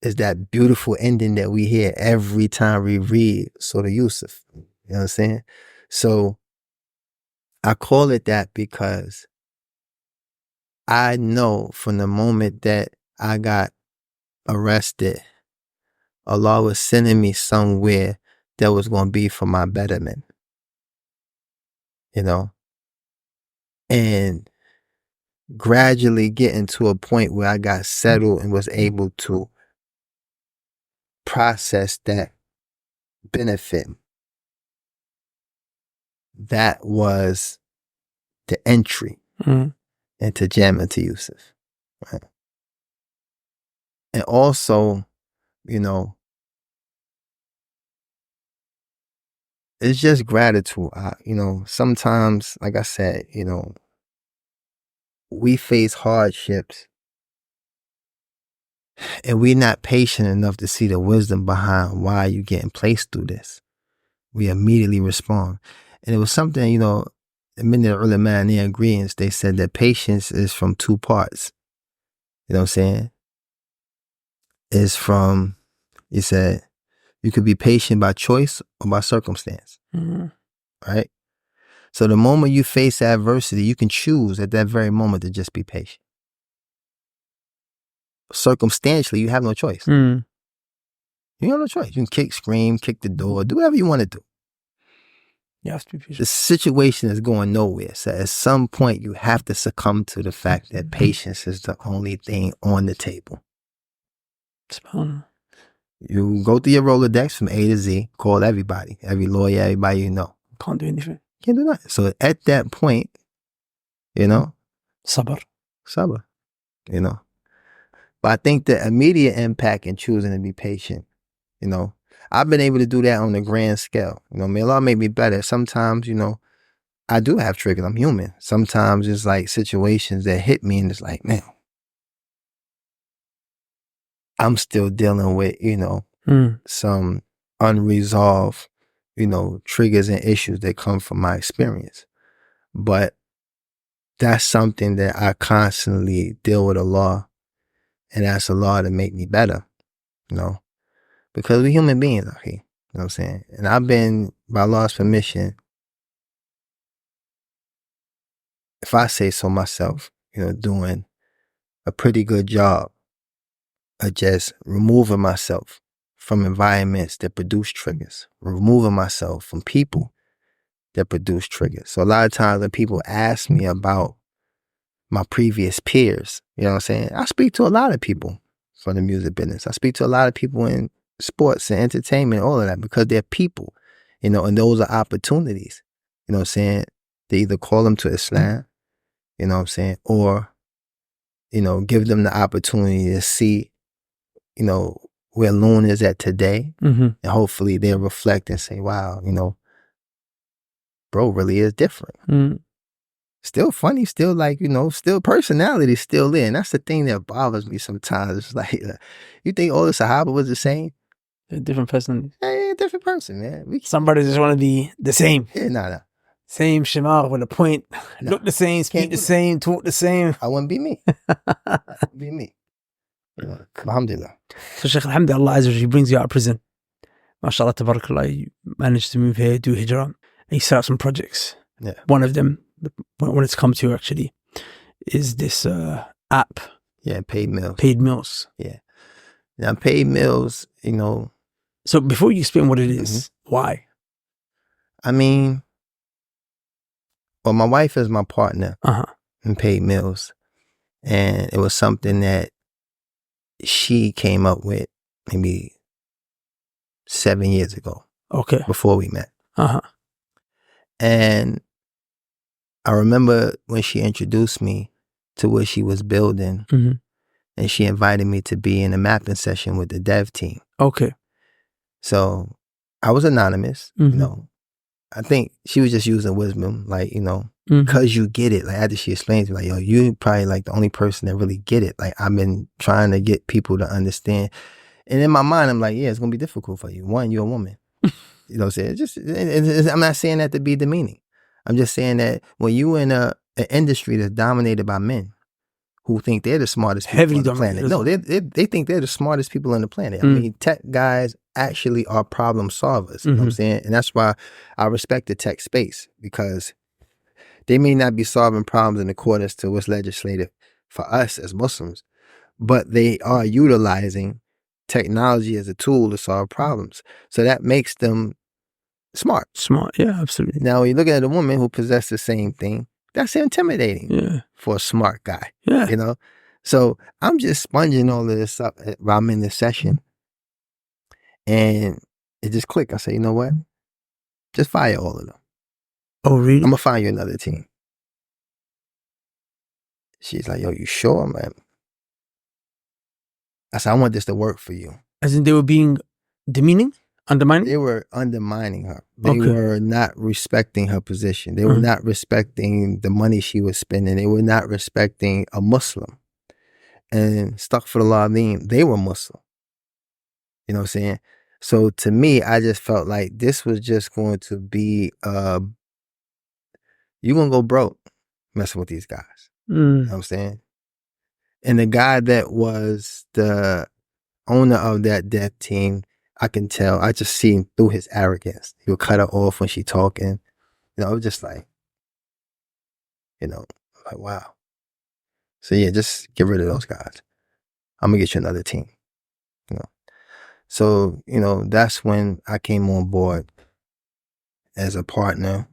is that beautiful ending that we hear every time we read Surah Yusuf. You know what I'm saying? So I call it that because I know from the moment that I got arrested, Allah was sending me somewhere that was going to be for my betterment. You know? And gradually getting to a point where I got settled and was able to process that benefit. That was the entry into Jamiat to Yusuf. Right? And also, you know, it's just gratitude. You know, sometimes, like I said, you know, we face hardships and we're not patient enough to see the wisdom behind why you're getting placed through this, we immediately respond. And it was something, you know, many of the ulama and their agreements, they said that patience is from two parts. You know what I'm saying? It's from, he said, you could be patient by choice or by circumstance. Right? So the moment you face adversity, you can choose at that very moment to just be patient. Circumstantially, you have no choice. You have no choice. You can kick, scream, kick the door, do whatever you want to do. You have to be patient. The situation is going nowhere. So at some point, you have to succumb to the fact that patience is the only thing on the table. You go through your Rolodex from A to Z, call everybody, every lawyer, everybody you know. Can't do anything. Can't do nothing. So at that point, you know, Sabr, you know. But I think the immediate impact in choosing to be patient, you know, I've been able to do that on a grand scale. You know, may Allah make me better. Sometimes, you know, I do have triggers. I'm human. Sometimes it's like situations that hit me and it's like, man, I'm still dealing with, you know, some unresolved, you know, triggers and issues that come from my experience. But that's something that I constantly deal with Allah and ask Allah to make me better, you know, because we're human beings, okay? You know what I'm saying? And I've been, by Allah's permission, if I say so myself, you know, doing a pretty good job of just removing myself from environments that produce triggers, removing myself from people that produce triggers. So a lot of times when people ask me about my previous peers, you know what I'm saying? I speak to a lot of people from the music business. I speak to a lot of people in sports and entertainment, all of that, because they're people, you know, and those are opportunities, you know what I'm saying? They either call them to Islam, you know what I'm saying, or, you know, give them the opportunity to see, you know, where Loon is at today, and hopefully they'll reflect and say, wow, you know, bro really is different. Still funny, still like, you know, still personality still there. And that's the thing that bothers me sometimes. It's like, you think all the Sahaba was the same? A different person. Hey, different person, man. Somebody just want to be the same. Yeah, nah. Same Shemar with a point. Look the same, speak the same, talk the same. I wouldn't be me. Be me. You know, alhamdulillah. So Shaykh, alhamdulillah, Azza wa Jalla brings you out of prison. MashaAllah, tabarakallah, you managed to move here, do Hijrah, and you set up some projects. Yeah. One of them, when it's come to actually, is this app. Yeah, Paid Meals. Paid Meals. Yeah. Now, Paid Meals, you know. So before you explain what it is, why? I mean, well, my wife is my partner in Paid Meals. And it was something that she came up with maybe 7 years ago. Okay. Before we met. And I remember when she introduced me to what she was building, and she invited me to be in a mapping session with the dev team. Okay. So I was anonymous, you know. I think she was just using wisdom, like, you know, because you get it. Like after she explained to me, like, yo, you probably like the only person that really get it. Like I've been trying to get people to understand. And in my mind, I'm like, yeah, it's going to be difficult for you. One, you're a woman. You know what I'm saying? I'm not saying that to be demeaning. I'm just saying that when you in an industry that's dominated by men who think they're the smartest people on the planet. No, they think they're the smartest people on the planet. I mean, tech guys actually are problem solvers. You know what I'm saying? And that's why I respect the tech space, because they may not be solving problems in accordance to what's legislated for us as Muslims, but they are utilizing technology as a tool to solve problems. So that makes them smart. Smart, yeah, absolutely. Now, when you look at a woman who possesses the same thing, that's intimidating for a smart guy. Yeah. You know? So I'm just sponging all of this up while I'm in this session. And it just clicked. I say, you know what? Just fire all of them. Oh, really? I'm going to find you another team. She's like, yo, you sure? I'm like, I said, I want this to work for you. As in they were being demeaning? Undermining? They were undermining her. They were not respecting her position. They were not respecting the money she was spending. They were not respecting a Muslim. And astaghfirullah, they were Muslim. You know what I'm saying? So to me, I just felt like this was just going to be, you're going to go broke messing with these guys. You know what I'm saying? And the guy that was the owner of that death team, I can tell, I just see him through his arrogance. He would cut her off when she talking. You know, it was just like, you know, like, wow. So yeah, just get rid of those guys. I'm going to get you another team. You know? So, you know, that's when I came on board as a partner,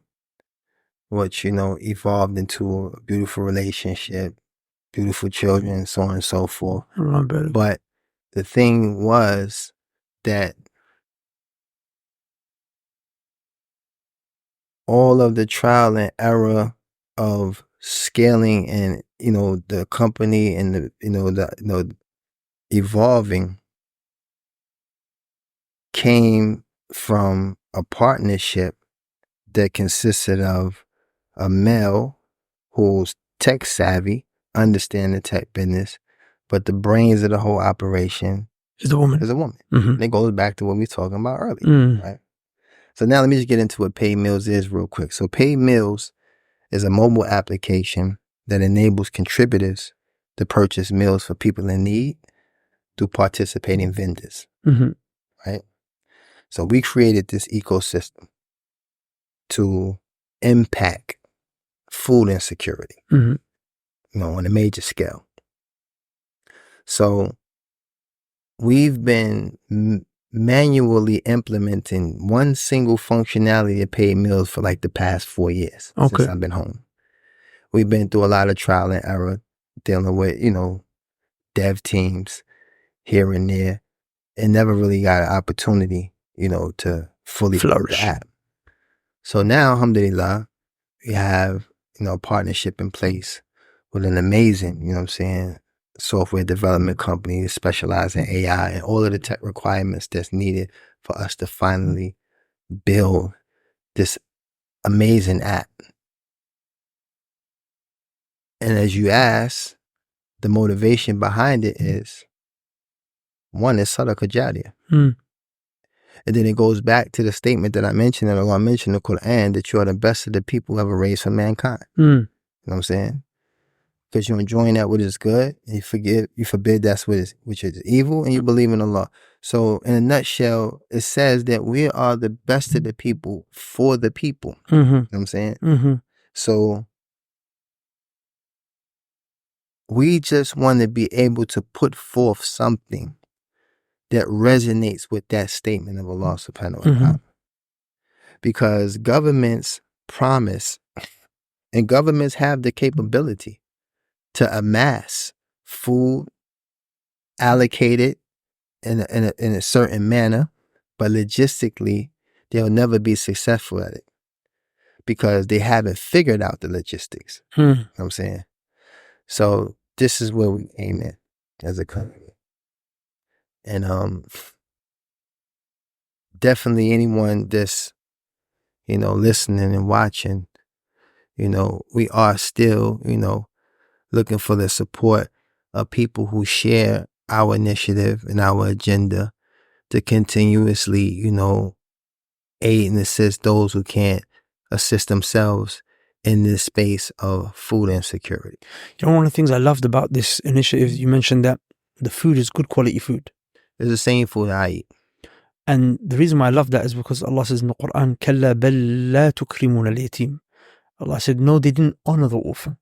which, you know, evolved into a beautiful relationship, beautiful children, so on and so forth. But the thing was that all of the trial and error of scaling and, you know, the company and the evolving came from a partnership that consisted of a male who's tech savvy, understand the tech business, but the brains of the whole operation is a woman. And it goes back to what we were talking about earlier, right? So now let me just get into what Paid Meals is real quick. So Paid Meals is a mobile application that enables contributors to purchase meals for people in need through participating vendors, right? So we created this ecosystem to impact food insecurity, you know, on a major scale. So we've been manually implementing one single functionality of Paid Meals for like the past 4 years since I've been home. We've been through a lot of trial and error dealing with, you know, dev teams here and there, and never really got an opportunity, you know, to fully flourish the app. So now, alhamdulillah, we have, you know, a partnership in place with an amazing, you know what I'm saying, software development company that specializes in AI and all of the tech requirements that's needed for us to finally build this amazing app. And as you ask, the motivation behind it is, one is sadaqah jariyah. And then it goes back to the statement that I mentioned, that Allah mentioned in the Quran, that you are the best of the people ever raised from mankind. You know what I'm saying? Because you're enjoying that which is good, and you forbid that's which is evil, and you believe in Allah. So in a nutshell, it says that we are the best of the people for the people. You know what I'm saying? So we just want to be able to put forth something that resonates with that statement of Allah subhanahu wa ta'ala. Because governments promise, and governments have the capability to amass food, allocate it in a certain manner, but logistically, they'll never be successful at it because they haven't figured out the logistics. You know what I'm saying? So this is where we aim at as a company. And definitely anyone that's, you know, listening and watching, you know, we are still, you know, looking for the support of people who share our initiative and our agenda to continuously, you know, aid and assist those who can't assist themselves in this space of food insecurity. You know, one of the things I loved about this initiative, you mentioned that the food is good quality food. It's the same food I eat. And the reason why I love that is because Allah says in the Quran, كَلَّا بَلْ لَا تُكْرِمُونَ الْيَتِيمِ. Allah said, no, they didn't honor the orphan.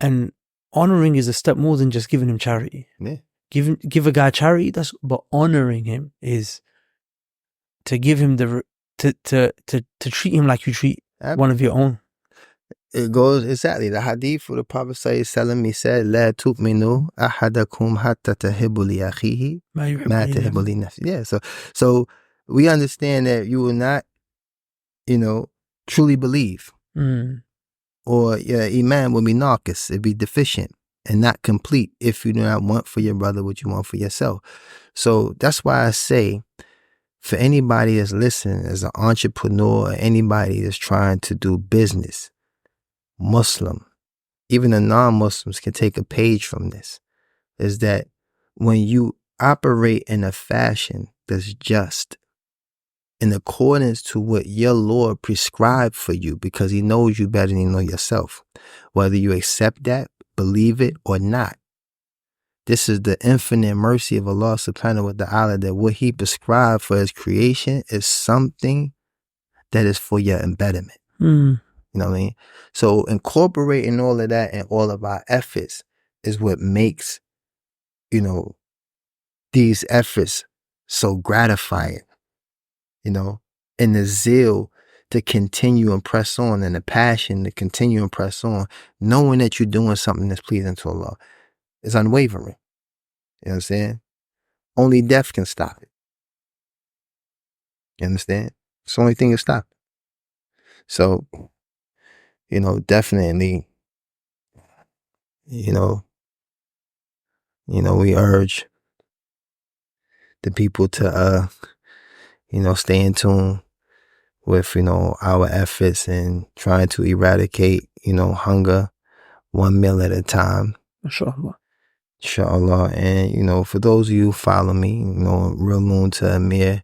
And honoring is a step more than just giving him charity. Yeah. Give a guy charity, but honoring him is to give him to treat him like you treat one of your own. It goes exactly. The hadith of the Prophet ﷺ, he said, "La tu'minu ahadakum hatta tahibbu li akhihi ma tahibbu li nafsihi." Yeah. So we understand that you will not, you know, truly believe, or your iman will be naqis, it'll be deficient and not complete if you do not want for your brother what you want for yourself. So that's why I say for anybody that's listening as an entrepreneur or anybody that's trying to do business, Muslim, even the non-Muslims can take a page from this, is that when you operate in a fashion that's just, in accordance to what your Lord prescribed for you, because he knows you better than you know yourself, whether you accept that, believe it or not. This is the infinite mercy of Allah subhanahu wa ta'ala, that what he prescribed for his creation is something that is for your embedment. You know what I mean? So incorporating all of that and all of our efforts is what makes, you know, these efforts so gratifying, you know, and the zeal to continue and press on, and the passion to continue and press on, knowing that you're doing something that's pleasing to Allah, is unwavering. You know what I'm saying? Only death can stop it. You understand? It's the only thing that stop it. So, you know, definitely, you know, we urge the people to, you know, stay in tune with, you know, our efforts and trying to eradicate, you know, hunger one meal at a time. Inshallah. Inshallah. And, you know, for those of you who follow me, you know, real Loon2Amir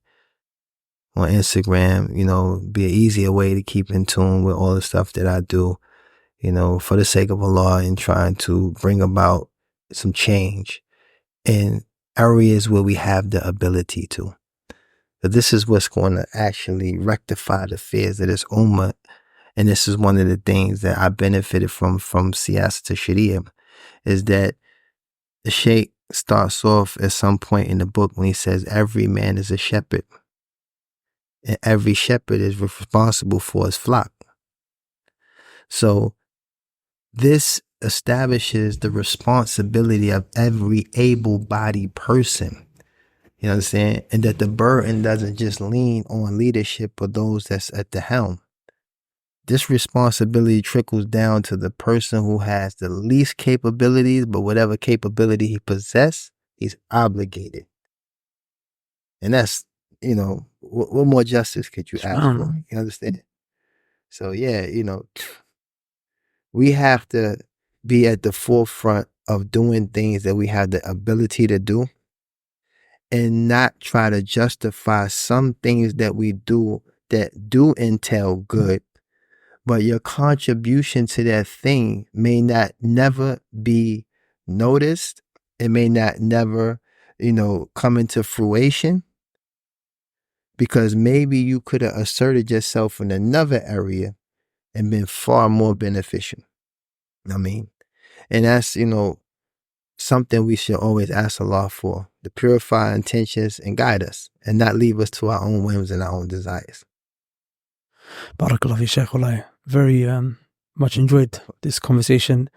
on Instagram, you know, be an easier way to keep in tune with all the stuff that I do, you know, for the sake of Allah, and trying to bring about some change in areas where we have the ability to. But this is what's going to actually rectify the fears of this ummah. And this is one of the things that I benefited from Siyasat to Sharia, is that the Sheikh starts off at some point in the book when he says every man is a shepherd, and every shepherd is responsible for his flock. So this establishes the responsibility of every able-bodied person. You know what I'm saying? And that the burden doesn't just lean on leadership or those that's at the helm. This responsibility trickles down to the person who has the least capabilities, but whatever capability he possesses, he's obligated. And that's, you know, what more justice could you ask for? You understand? So yeah, you know, we have to be at the forefront of doing things that we have the ability to do, and not try to justify some things that we do that do entail good, but your contribution to that thing may not never be noticed. It may not never, you know, come into fruition, because maybe you could have asserted yourself in another area and been far more beneficial. I mean, and that's, you know, something we should always ask Allah for, to purify our intentions and guide us, and not leave us to our own whims and our own desires. Barakallah fi Shaykh. Very much enjoyed this conversation.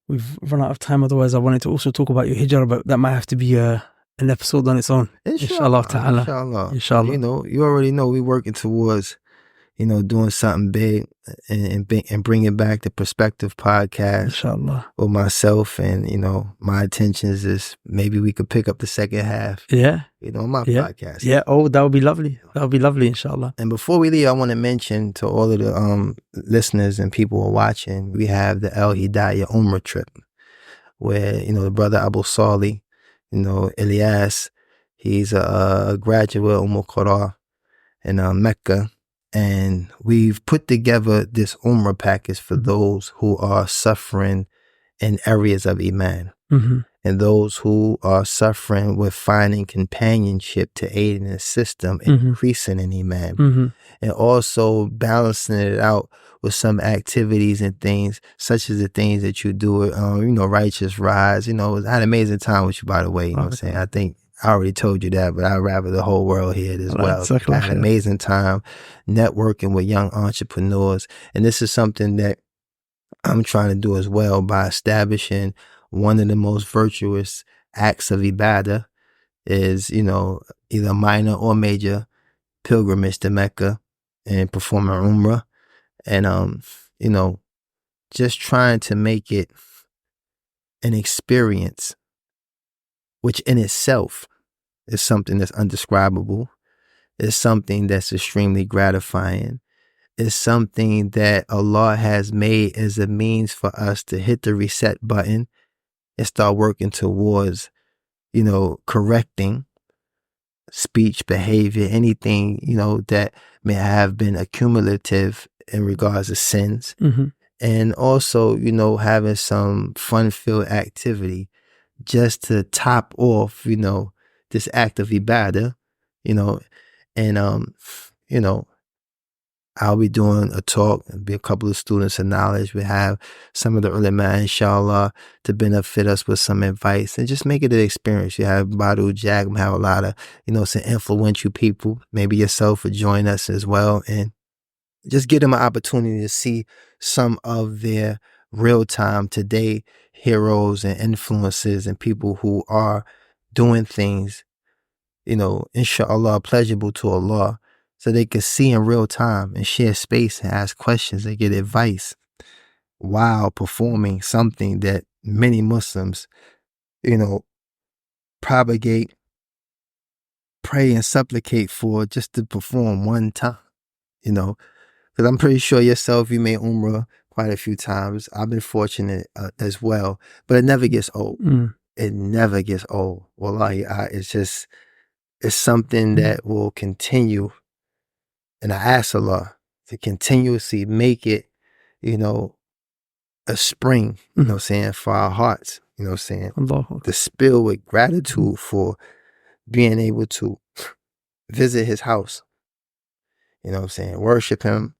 We've run out of time, otherwise I wanted to also talk about your hijrah, but that might have to be an episode on its own. Inshallah ta'ala. Inshallah. You know, you already know we're working towards, you know, doing something big and bringing back the Perspective podcast. Inshallah. With myself, and, you know, my intentions is maybe we could pick up the second half. Yeah. You know, my podcast. Yeah. Oh, that would be lovely. That would be lovely, inshallah. And before we leave, I want to mention to all of the listeners and people who are watching, we have the Al Hidayah Umrah trip, where, you know, the brother Abu Salih, you know, Ilyas, he's a graduate Qura in Mecca. And we've put together this Umrah package for those who are suffering in areas of Iman. And those who are suffering with finding companionship to aid and assist them, increasing in Iman. And also balancing it out with some activities and things, such as the things that you do, you know, Righteous Rise. You know, I had an amazing time with you, by the way. You know what I'm saying? I think I already told you that, but I'd rather the whole world hear it as well. I had an amazing time networking with young entrepreneurs. And this is something that I'm trying to do as well, by establishing one of the most virtuous acts of ibadah is, you know, either minor or major pilgrimage to Mecca and performing Umrah. And, you know, just trying to make it an experience, which in itself is something that's undescribable. is something that's extremely gratifying. It's something that Allah has made as a means for us to hit the reset button and start working towards, correcting speech, behavior, anything, that may have been accumulative in regards to sins. Mm-hmm. And also, having some fun-filled activity just to top off, this act of ibadah, and, I'll be doing a talk. There'll be a couple of students of knowledge. We have some of the ulama, inshallah, to benefit us with some advice and just make it an experience. You have Badu Jag, we have a lot of, some influential people. Maybe yourself would join us as well, and just give them an opportunity to see some of their real-time today heroes and influences and people who are doing things, inshallah, pleasurable to Allah, so they can see in real time and share space and ask questions and get advice while performing something that many Muslims, propagate, pray and supplicate for just to perform one time, because I'm pretty sure yourself, you made Umrah quite a few times. I've been fortunate as well, but it never gets old. It never gets old. Wallahi, it's something that will continue. And I ask Allah to continuously make it, a spring, for our hearts, to spill with gratitude for being able to visit his house, worship him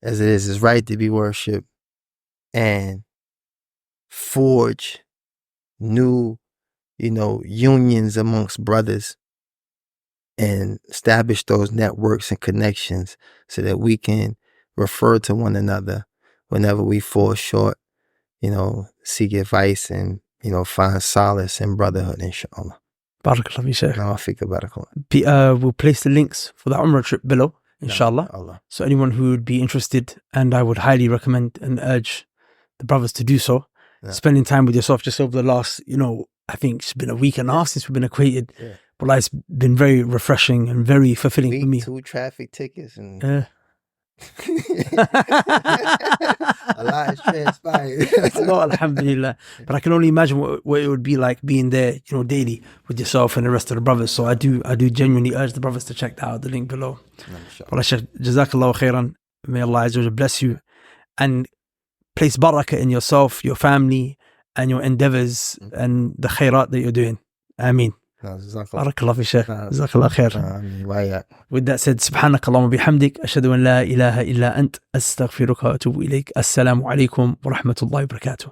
as it is his right to be worshipped, and forge new, unions amongst brothers, and establish those networks and connections so that we can refer to one another whenever we fall short, seek advice and, find solace in brotherhood, inshallah. Barakallah fi Shaykh. Barakallah. We'll place the links for the Umrah trip below, inshallah. So anyone who would be interested, and I would highly recommend and urge the brothers to do so, spending time with yourself just over the last, I think it's been a week and a half since we've been acquainted. Yeah. Well, it's been very refreshing and very fulfilling for me. 2 traffic tickets and a lot has transpired. No, alhamdulillah. But I can only imagine what it would be like being there, daily with yourself and the rest of the brothers. So I do genuinely urge the brothers to check that out, the link below. Well, Shaykh, Jazakallah khairan. May Allah Azza wa Jalla bless you and place barakah in yourself, your family, and your endeavors and the khairat that you're doing. Ameen. Barakallah fi Shaykh. Jazakallah khair. With that said, subhanak Allahumma bihamdik, ashhadu an la ilaha illa ant, astaghfiruka wa atubu ilayk. Assalamu alaikum wa rahmatullahi wa barakatuh.